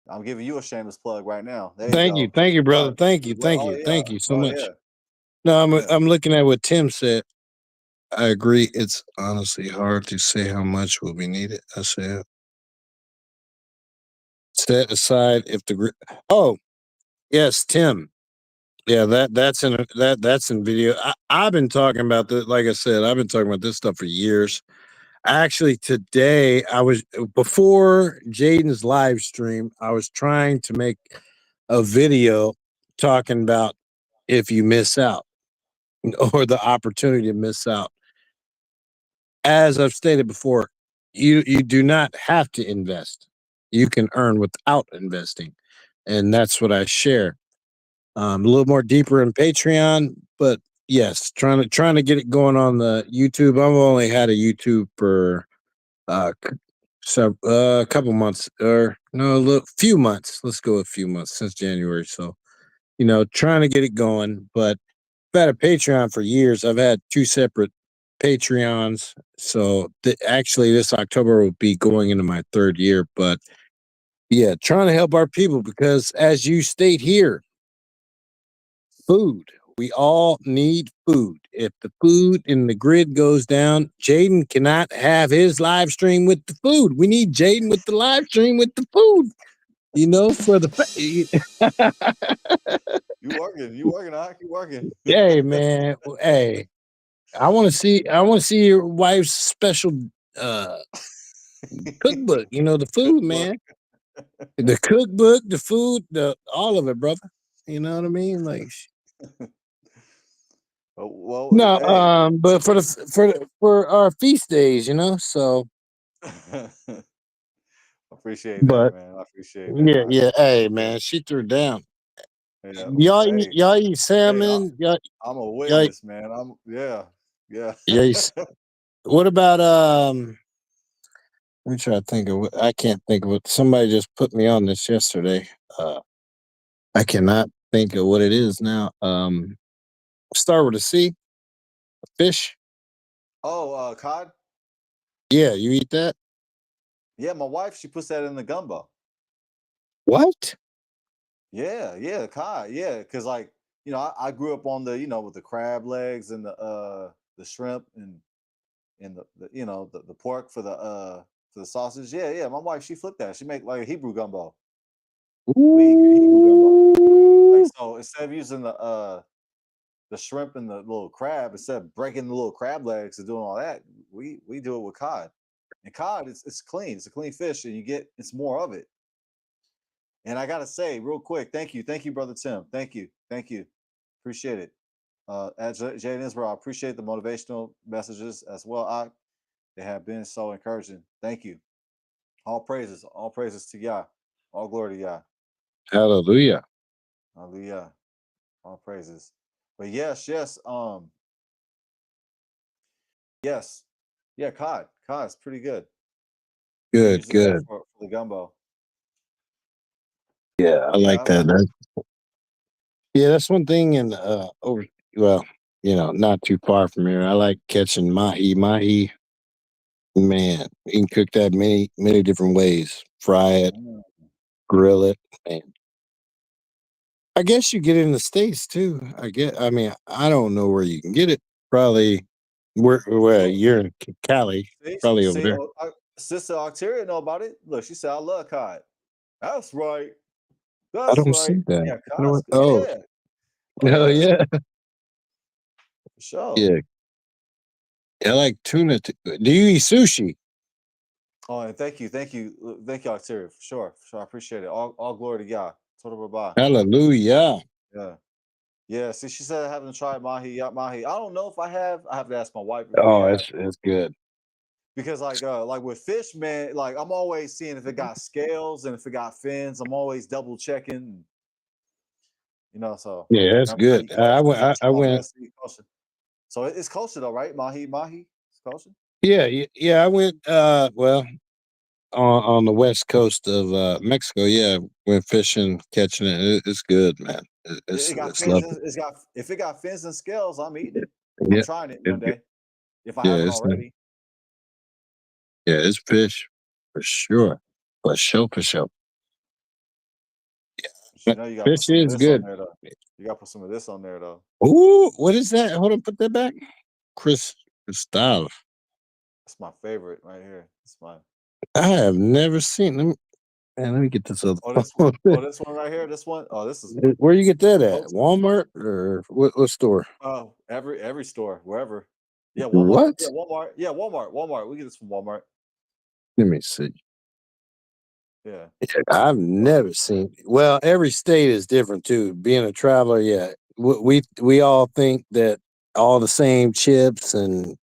I'm giving you a shameless plug right now. There Thank you you. go. Thank you, brother. Subscribe. Thank you. Thank Oh you. yeah. Thank you so Oh much. yeah. No, Yeah. I'm looking at what Tim said. I agree. It's honestly hard to say how much will be needed. I said, set aside if the oh yes, Tim. Yeah, that's in video. I've been talking about this. Like I said, I've been talking about this stuff for years. Actually, today I was before Jaden's live stream. I was trying to make a video talking about if you miss out or the opportunity to miss out. As I've stated before, you do not have to invest. You can earn without investing, and that's what I share. A little more deeper in Patreon, but yes, trying to get it going on the YouTube. I've only had a YouTube for a couple months, or no, few months. Let's go a few months since January. So trying to get it going, but I've had a Patreon for years. I've had two separate Patreons. So actually this October will be going into my third year, but yeah, trying to help our people because as you state here, food. We all need food. If the food in the grid goes down, Jaden cannot have his live stream with the food. We need Jaden with the live stream with the food. For the You working, Doc. You working. hey man, hey, I want to see your wife's special uh cookbook. The food, man. The cookbook, the food, the all of it, brother. You know what I mean? Like Well, no, hey. but for our feast days, so. Appreciate that, But man. I appreciate that. yeah. Hey, Yeah. man, she threw down. Yeah. Hey. Y'all eat Hey, salmon. I'm a Y'all, witness, man. Yeah. yeah. What about Let me try to think of what I can't think of it. Somebody just put me on this yesterday. I cannot think of what it is now. Start with a C. Fish. Oh, cod. Yeah, you eat that? Yeah, my wife, she puts that in the gumbo. What? Yeah, cod. Yeah, because like, you know, I grew up on the, you know, with the crab legs and the shrimp and you know, the pork for the sausage. Yeah. My wife, she flipped that. She make like a Hebrew gumbo. We eat Hebrew gumbo. Like, Ooh. so instead of using the shrimp and the little crab, instead of breaking the little crab legs and doing all that, we do it with cod. And cod, it's clean. It's a clean fish, and it's more of it. And I gotta say, real quick, thank you, brother Tim. Thank you, appreciate it. At Jade Israel, I appreciate the motivational messages as well. They have been so encouraging. Thank you. All praises to Yah, all glory to Yah. Hallelujah. Hallelujah, all praises. But yes, yes, yeah, cod's pretty good. We Good, usually that good. for the gumbo. Yeah, I like Yeah, that. Yeah, that's one thing in over well, you know, not too far from here. I like catching mahi. Mahi, man, you can cook that many different ways. Fry it, mm. grill it, man. I guess you get it in the States too. I mean, I don't know where you can get it. Probably where Look, you're in Cali, probably over there. Sister Octeria know about it. Look, she said I love cod. That's right. I That's don't right. see that. Yeah, I don't, cod's good. oh, Yeah. Oh no, yeah, yeah. for sure. Yeah. I like tuna. Do you eat sushi? Oh, and thank you, Octeria, for sure. I appreciate it. All glory to God. Total Rabbi. Hallelujah. Yeah. Yeah. See, she said I haven't tried mahi. I don't know if I have. I have to ask my wife if we Oh, have. it's good. Because like with fish, man, like I'm always seeing if it got scales and if it got fins. I'm always double checking, you know, so Yeah, that's and I'm trying to good. eat kosher. I'm I went. always to eat kosher. So it's kosher though, right? Mahi, it's kosher. Yeah, yeah. I went. Well, on the west coast of Mexico. Yeah, went fishing, catching it. It's good, man. It got It's fins. lovely. It's got if it got fins and scales, I'm eating it. I'm Yeah, trying it one it's good. day if I Yeah, haven't already. yeah, it's fish for sure, for sure. But you But know, you gotta put fish some of is this on good. there though. You gotta put some of this on there though. Ooh, what is that? Hold on, put that back. Cristal. That's my favorite right here. It's my I have never seen them. Man, let me get this other oh this phone. this one right here. This one. Oh, this is Where you get that at? goat. Walmart or what store? Oh, every store, wherever. Yeah, Walmart. Yeah, What? Walmart. Yeah, Walmart. We get this from Walmart. Let me see. Yeah. I've never seen. Well, every state is different too. Being a traveler, yeah, we all think that all the same chips and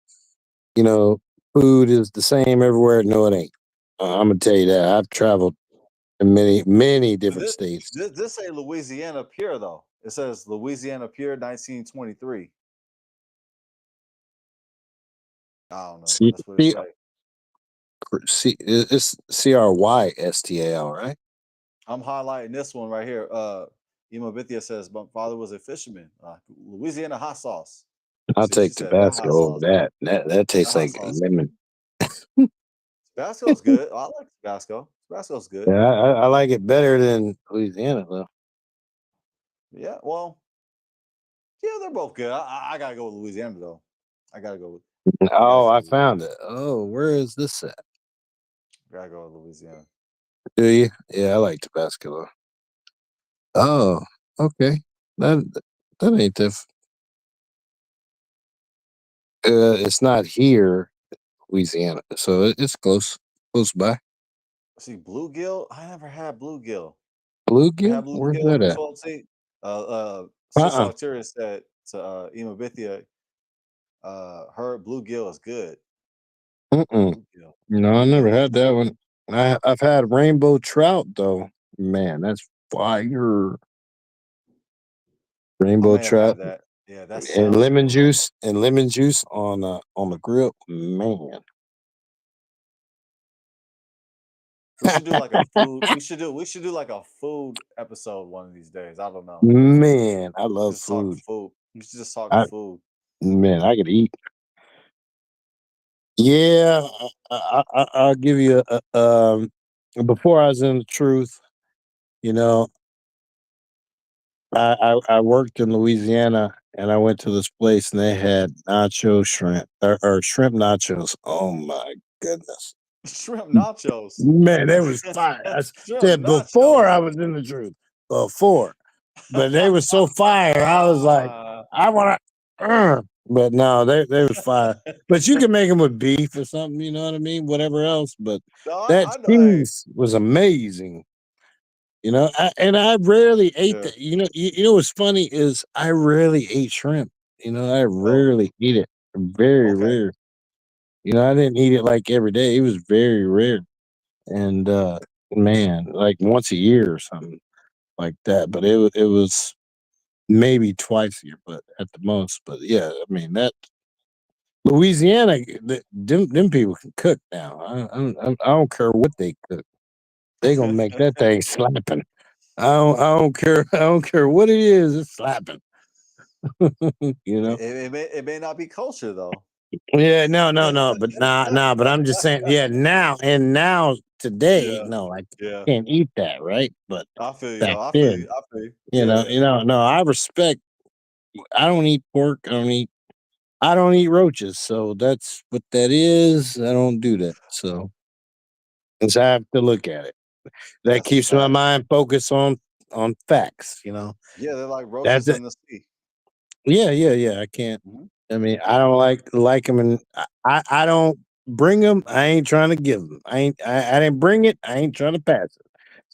you know food is the same everywhere. No, it ain't. I'm gonna tell you that. I've traveled in many But different states. this ain't Louisiana Pure though. It says Louisiana Pure 1923. I don't know. C That's what it C say. it's CRYSTAL, right? I'm highlighting this one right here. Imabithia says, "My father was a fisherman. Louisiana hot sauce." I'll See what she take said. That hot Tabasco over sauce. that. That That tastes hot like sauce. lemon. Tabasco's good. I like Tabasco. Tabasco's good. Yeah, I like it better than Louisiana though. Yeah. Well, yeah, they're both good. I gotta go with Louisiana though. I gotta go with. I gotta Oh, say I Louisiana. found it. Oh, where is this at? Gotta go with Louisiana. Do you? Yeah, I like Tabasco though. Oh, okay. That that ain't it's not here, Louisiana. So it's close by. See, bluegill. I never had bluegill. You have Bluegill? Where's bluegill, that Miss at? Walty? Sister Uh-uh. Octeria said to Imabithia, her bluegill is good. Mm-mm. Bluegill. No, I never Bluegill. had that one. I've had rainbow trout though. Man, that's fire. I Rainbow may have had trout that. Yeah, that and sounds good. lemon juice on the grill. Man. We should do like a food. We should do like a food episode one of these days. I don't know. Man, I love Just talk food. food. We should just talk I food. man, I could eat. Yeah, I'll give you before I was in the truth, you know, I worked in Louisiana and I went to this place and they had nacho shrimp or shrimp nachos. Oh my goodness. Shrimp nachos. Man, they was fire. I Shrimp said before nachos. I was in the truth. Before. But they were so fire. I was like, I wanna but no, they was fire. But you can make them with beef or something, you know what I mean? Whatever else. But No, that I know. Hey, cheese was amazing. You know, and I rarely ate yeah. that. You know what's funny is I rarely ate shrimp. You know, I Oh, rarely eat it. Very okay. rare. You know, I didn't eat it like every day. It was very rare. And man, like once a year or something like that. But it was maybe twice a year, but at the most. But yeah, I mean that Louisiana, them people can cook now. I don't care what they cook. They gonna make that thing slapping. I don't care. I don't care what it is. It's slapping. You know. It may not be kosher though. Yeah. No. But nah. But I'm just saying. Yeah. Now today, Yeah, no, I yeah. can't eat that. Right. But I feel you back though. I feel you. then, I feel you. Yeah. no. I respect. I don't eat pork. I don't eat roaches. So that's what that is. I don't do that. So I have to look at it. That That's a keeps my fact. mind focused on facts. Yeah, they're like That's roaches it. in the sea. Yeah. I can't. Mhm. I mean, I don't like them, and I don't bring them. I ain't trying to give them. I didn't bring it. I ain't trying to pass it.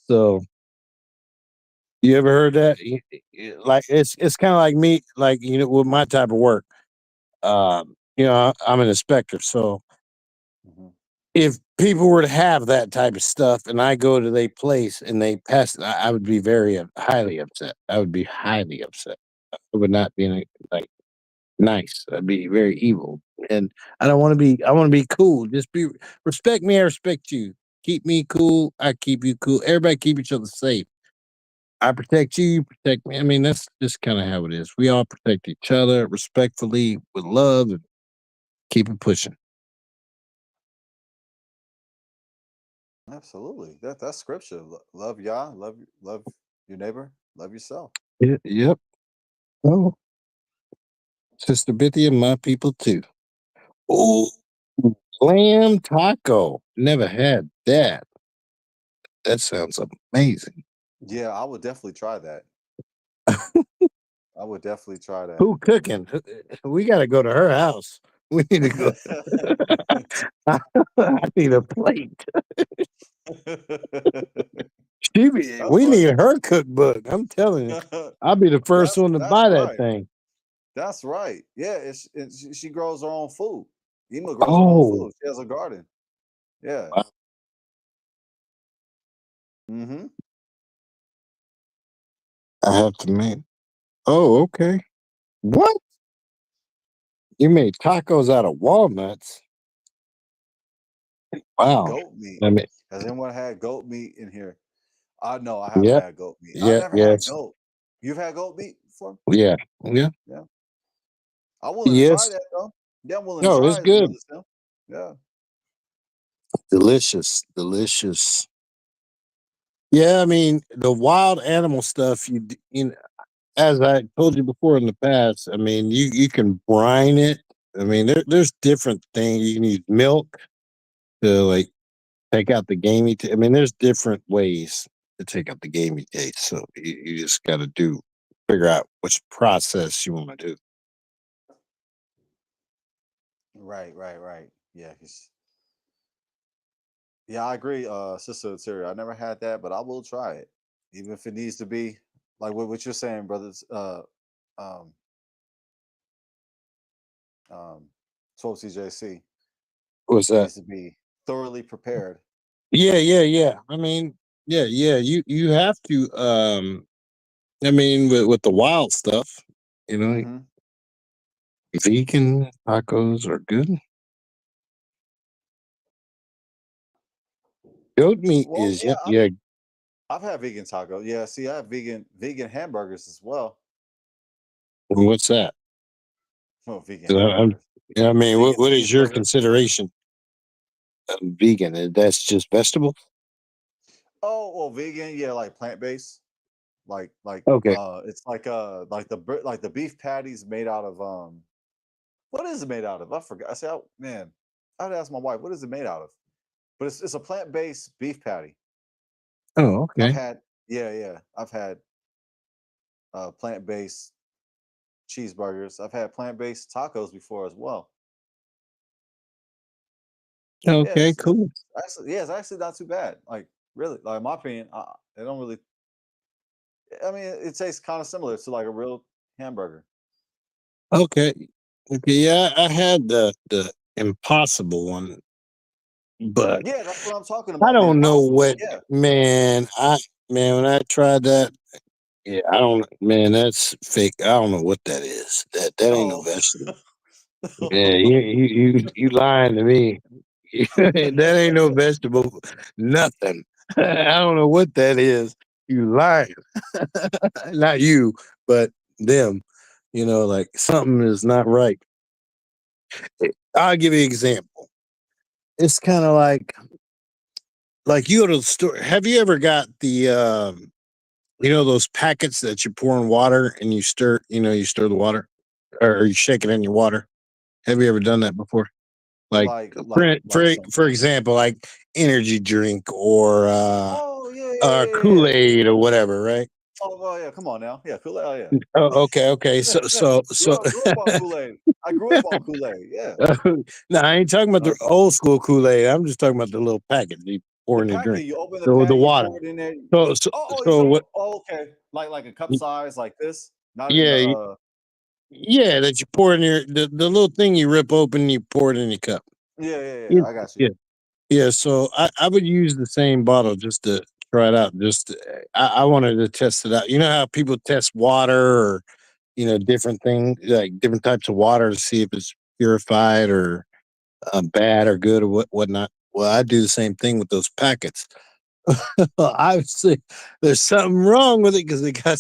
So you ever heard that? Like it's kind of like me, like with my type of work. I'm an inspector, so Mhm. if people were to have that type of stuff and I go to their place and they pass it, I would be very highly upset. I would be highly upset. I would not be like nice. I'd be very evil. And I don't want to be, I want to be cool. Just respect me. I respect you. Keep me cool. I keep you cool. Everybody keep each other safe. I protect you. You protect me. I mean, that's just kind of how it is. We all protect each other respectfully with love and keep it pushing. Absolutely. That's scripture. Love Yah, love your neighbor, love yourself. Yep. Oh, Sister Bithia, my people too. Oh, lamb taco. Never had that. That sounds amazing. Yeah, I would definitely try that. I would definitely try that. Who cooking? We got to go to her house. We need to go. I need a plate. That's We right. need her cookbook. I'm telling you, I'll be the first one to That's buy that right. thing. That's right. Yeah, she grows her own food. Ema grows her own Oh, food. She has a garden. Yeah. wow. Mm-hmm. I have to make. Oh, okay. What? You made tacos out of walnuts? Wow. Goat meat. I mean, Has anyone had goat meat in here? I know I have yep. had goat meat. I Yeah. never had Yes. goat. You've had goat meat before? Yeah. Yeah. Yeah. I'm willing to try Yes. that though. Yeah, I'm willing to No, it's try it, good. Brother Sam. Yeah. Delicious. Delicious. Yeah, I mean the wild animal stuff. As I told you before in the past. I mean, you can brine it. I mean, there's different things. You can use milk to like take out the gamey. I mean, there's different ways to take out the gamey taste. So you just got to figure out which process you want to do. Right. Yeah. Yeah, I agree, Sister Terry. I never had that, but I will try it. Even if it needs to be like what you're saying, brothers. Um, 12 CJC. What's It that? needs to be thoroughly prepared. Yeah. I mean, yeah. You have to. I mean, with the wild stuff, you know, Hmm. vegan tacos are good. Goat meat Well, is yeah, yeah. I've had vegan taco. Yeah, see, I have vegan hamburgers as well. What's that? Oh, vegan So hamburgers. I mean, Vegan what is your cheeseburger. consideration of vegan? That's just vegetable. Oh, well, vegan, yeah, like plant-based. Okay. It's like the beef patties made out of what is it made out of? I forgot. I said, man, I'd ask my wife, what is it made out of? But it's a plant-based beef patty. Oh, I've okay. had, yeah, I've had plant-based cheeseburgers. I've had plant-based tacos before as well. Yeah, Okay, cool. it's actually not too bad. Like really, like in my opinion, it don't really. I mean, it tastes kind of similar to like a real hamburger. Okay. Okay. Yeah, I had the impossible one, but Yeah, that's what I'm talking I about. The don't know Impossible. what Yeah. man, when I tried that, yeah, I don't man, that's fake. I don't know what that is. That ain't no Oh. vegetable. Yeah, you lying to me. That ain't no vegetable. Nothing. I don't know what that is. You lying. Not you, but them. You know, like something is not right. I'll give you an example. It's kind of like you go to the store. Have you ever got the those packets that you pour in water and you stir, you stir the water or you shake it in your water? Have you ever done that before? Like for example, like energy drink or Oh yeah. Kool-Aid or whatever, right? Oh well, yeah. Come on now. Yeah, Kool-Aid. Oh yeah. Oh, okay. So Grew up on Kool-Aid. I grew up on Kool-Aid. Yeah. no, I ain't talking about the Okay. old school Kool-Aid. I'm just talking about the little packet you pour The in your drink. packet, you open the The pack, you water. pour it in there. So so Oh, so what? okay. Like a cup size, like this. Not in the Yeah, yeah, that you pour in the little thing you rip open, you pour it in your cup. yeah. Yeah, I got you. yeah, yeah. So I would use the same bottle just to try it out. I wanted to test it out. You know how people test water or different things like different types of water to see if it's purified or bad or good or whatnot. Well, I do the same thing with those packets. Well, obviously, there's something wrong with it because it got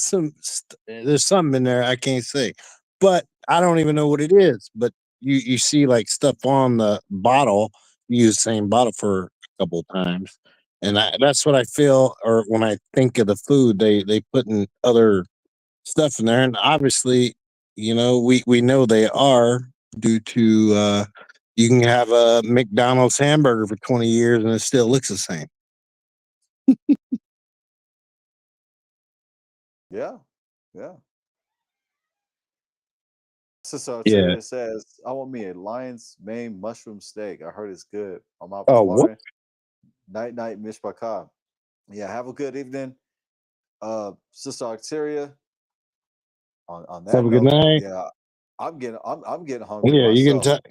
there's something in there I can't say, but I don't even know what it is. But you see like stuff on the bottle. You use the same bottle for a couple of times, and that's what I feel. Or when I think of the food, they put in other stuff in there, and obviously, we know they are due to you can have a McDonald's hamburger for 20 years and it still looks the same. Yeah. Yeah. Sister Yeah. Arteria says, I want me a lion's mane mushroom steak. I heard it's good. My mouth is Oh, what? watering. Night, mishpachah. Yeah, have a good evening. Sister Arteria. On Have that a good note, night. yeah, I'm getting hungry Yeah, myself, you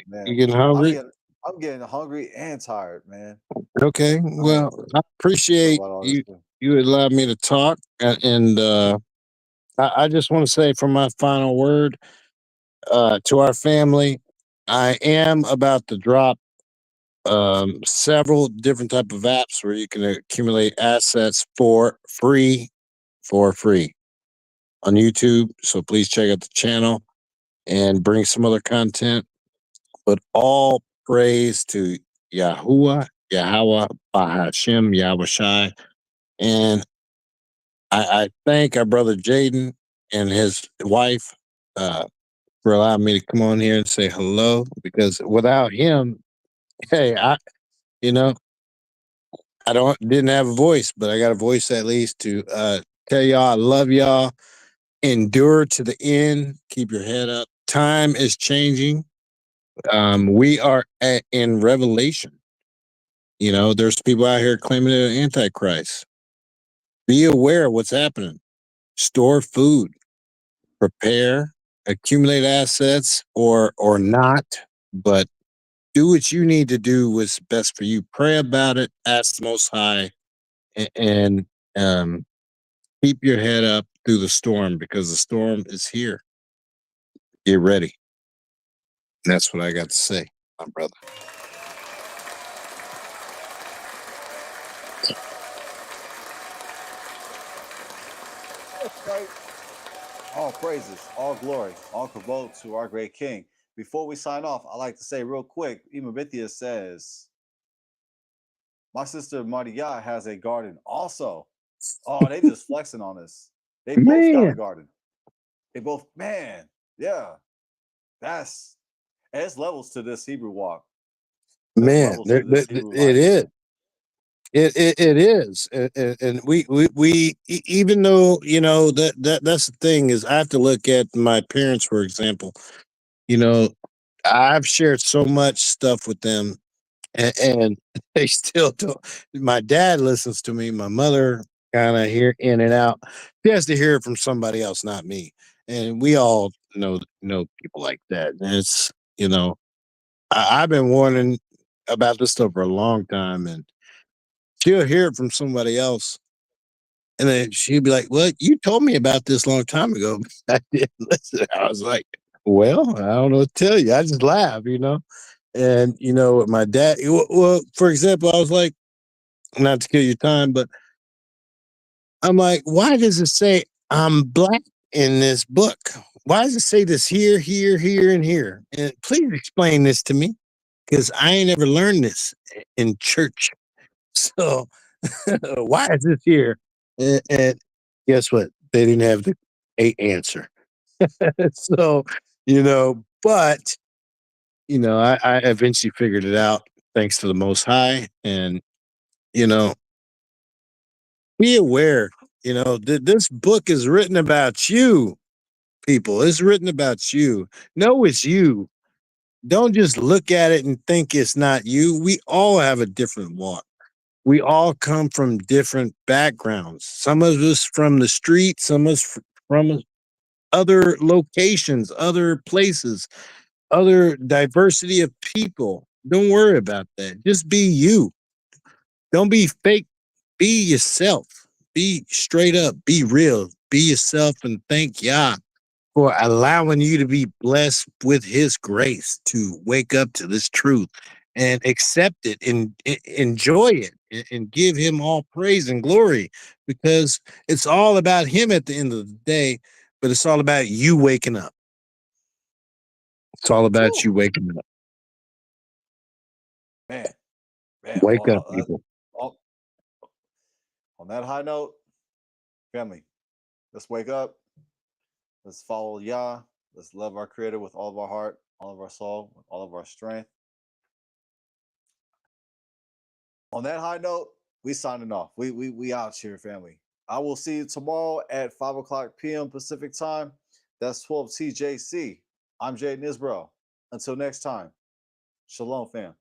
man. getting I'm hungry? getting I'm getting hungry and tired, man. Okay. Uh, Well, I what appreciate about all this you. food? You allowed me to talk, and I just want to say, for my final word, to our family, I am about to drop several different type of apps where you can accumulate assets for free on YouTube. So please check out the channel and bring some other content. But all praise to Yahweh, Bahashem, Yahushai. And I thank our brother Jaden and his wife for allowing me to come on here and say hello. Because without him, hey, you know, didn't have a voice, but I got a voice at least to tell y'all I love y'all. Endure to the end. Keep your head up. Time is changing. We are in Revelation. There's people out here claiming they're Antichrist. Be aware of what's happening. Store food, prepare, accumulate assets, or not. But do what you need to do. What's best for you. Pray about it. Ask the Most High, and um, keep your head up through the storm because the storm is here. Get ready. That's what I got to say, my brother. Right. All praises, all glory, all kavod to our great King. before we sign off, I like to say real quick, Imabithia says, my sister Maria has a garden also. Oh, they just flexing on us. They both got a Man, garden. They both, man, yeah. That's, there's levels to this Hebrew walk. There's man, levels to this Hebrew it life. is. It is, and even though that's the thing is I have to look at my parents, for example. You know, I've shared so much stuff with them, and they still don't. My dad listens to me. My mother kind of hear in and out. She has to hear it from somebody else, not me. And we all know people like that. And it's I've been warning about this stuff for a long time, and she'll hear it from somebody else. And then she'd be like, "Well, you told me about this a long time ago." I didn't listen. I was like, "Well, I don't know what to tell you." I just laugh. And my dad. Well, for example, I was like, not to kill your time, but I'm like, "Why does it say I'm black in this book? Why does it say this here, here, here, and here? And please explain this to me, because I ain't ever learned this in church. So why is this here?" And guess what? They didn't have the answer. So, but I eventually figured it out thanks to the Most High. And, you know, be aware, this book is written about you, people. It's written about you. Know it's you. Don't just look at it and think it's not you. We all have a different walk. We all come from different backgrounds. Some of us from the street, some of us from other locations, other places, other diversity of people. Don't worry about that. Just be you. Don't be fake. Be yourself. Be straight up. Be real. Be yourself, and thank Yah for allowing you to be blessed with his grace to wake up to this truth and accept it and enjoy it and give him all praise and glory, because it's all about him at the end of the day, but it's all about you waking up. It's all about Whew. you waking up. Man, man. Wake up, Well, people. on that high note, family, let's wake up. Let's follow Yah. Let's love our Creator with all of our heart, all of our soul, with all of our strength. On that high note, we signing off. We out here, family. I will see you tomorrow at 5:00 p.m. Pacific time. That's 12 TJC. I'm Jaden Isbro. Until next time, shalom, fam.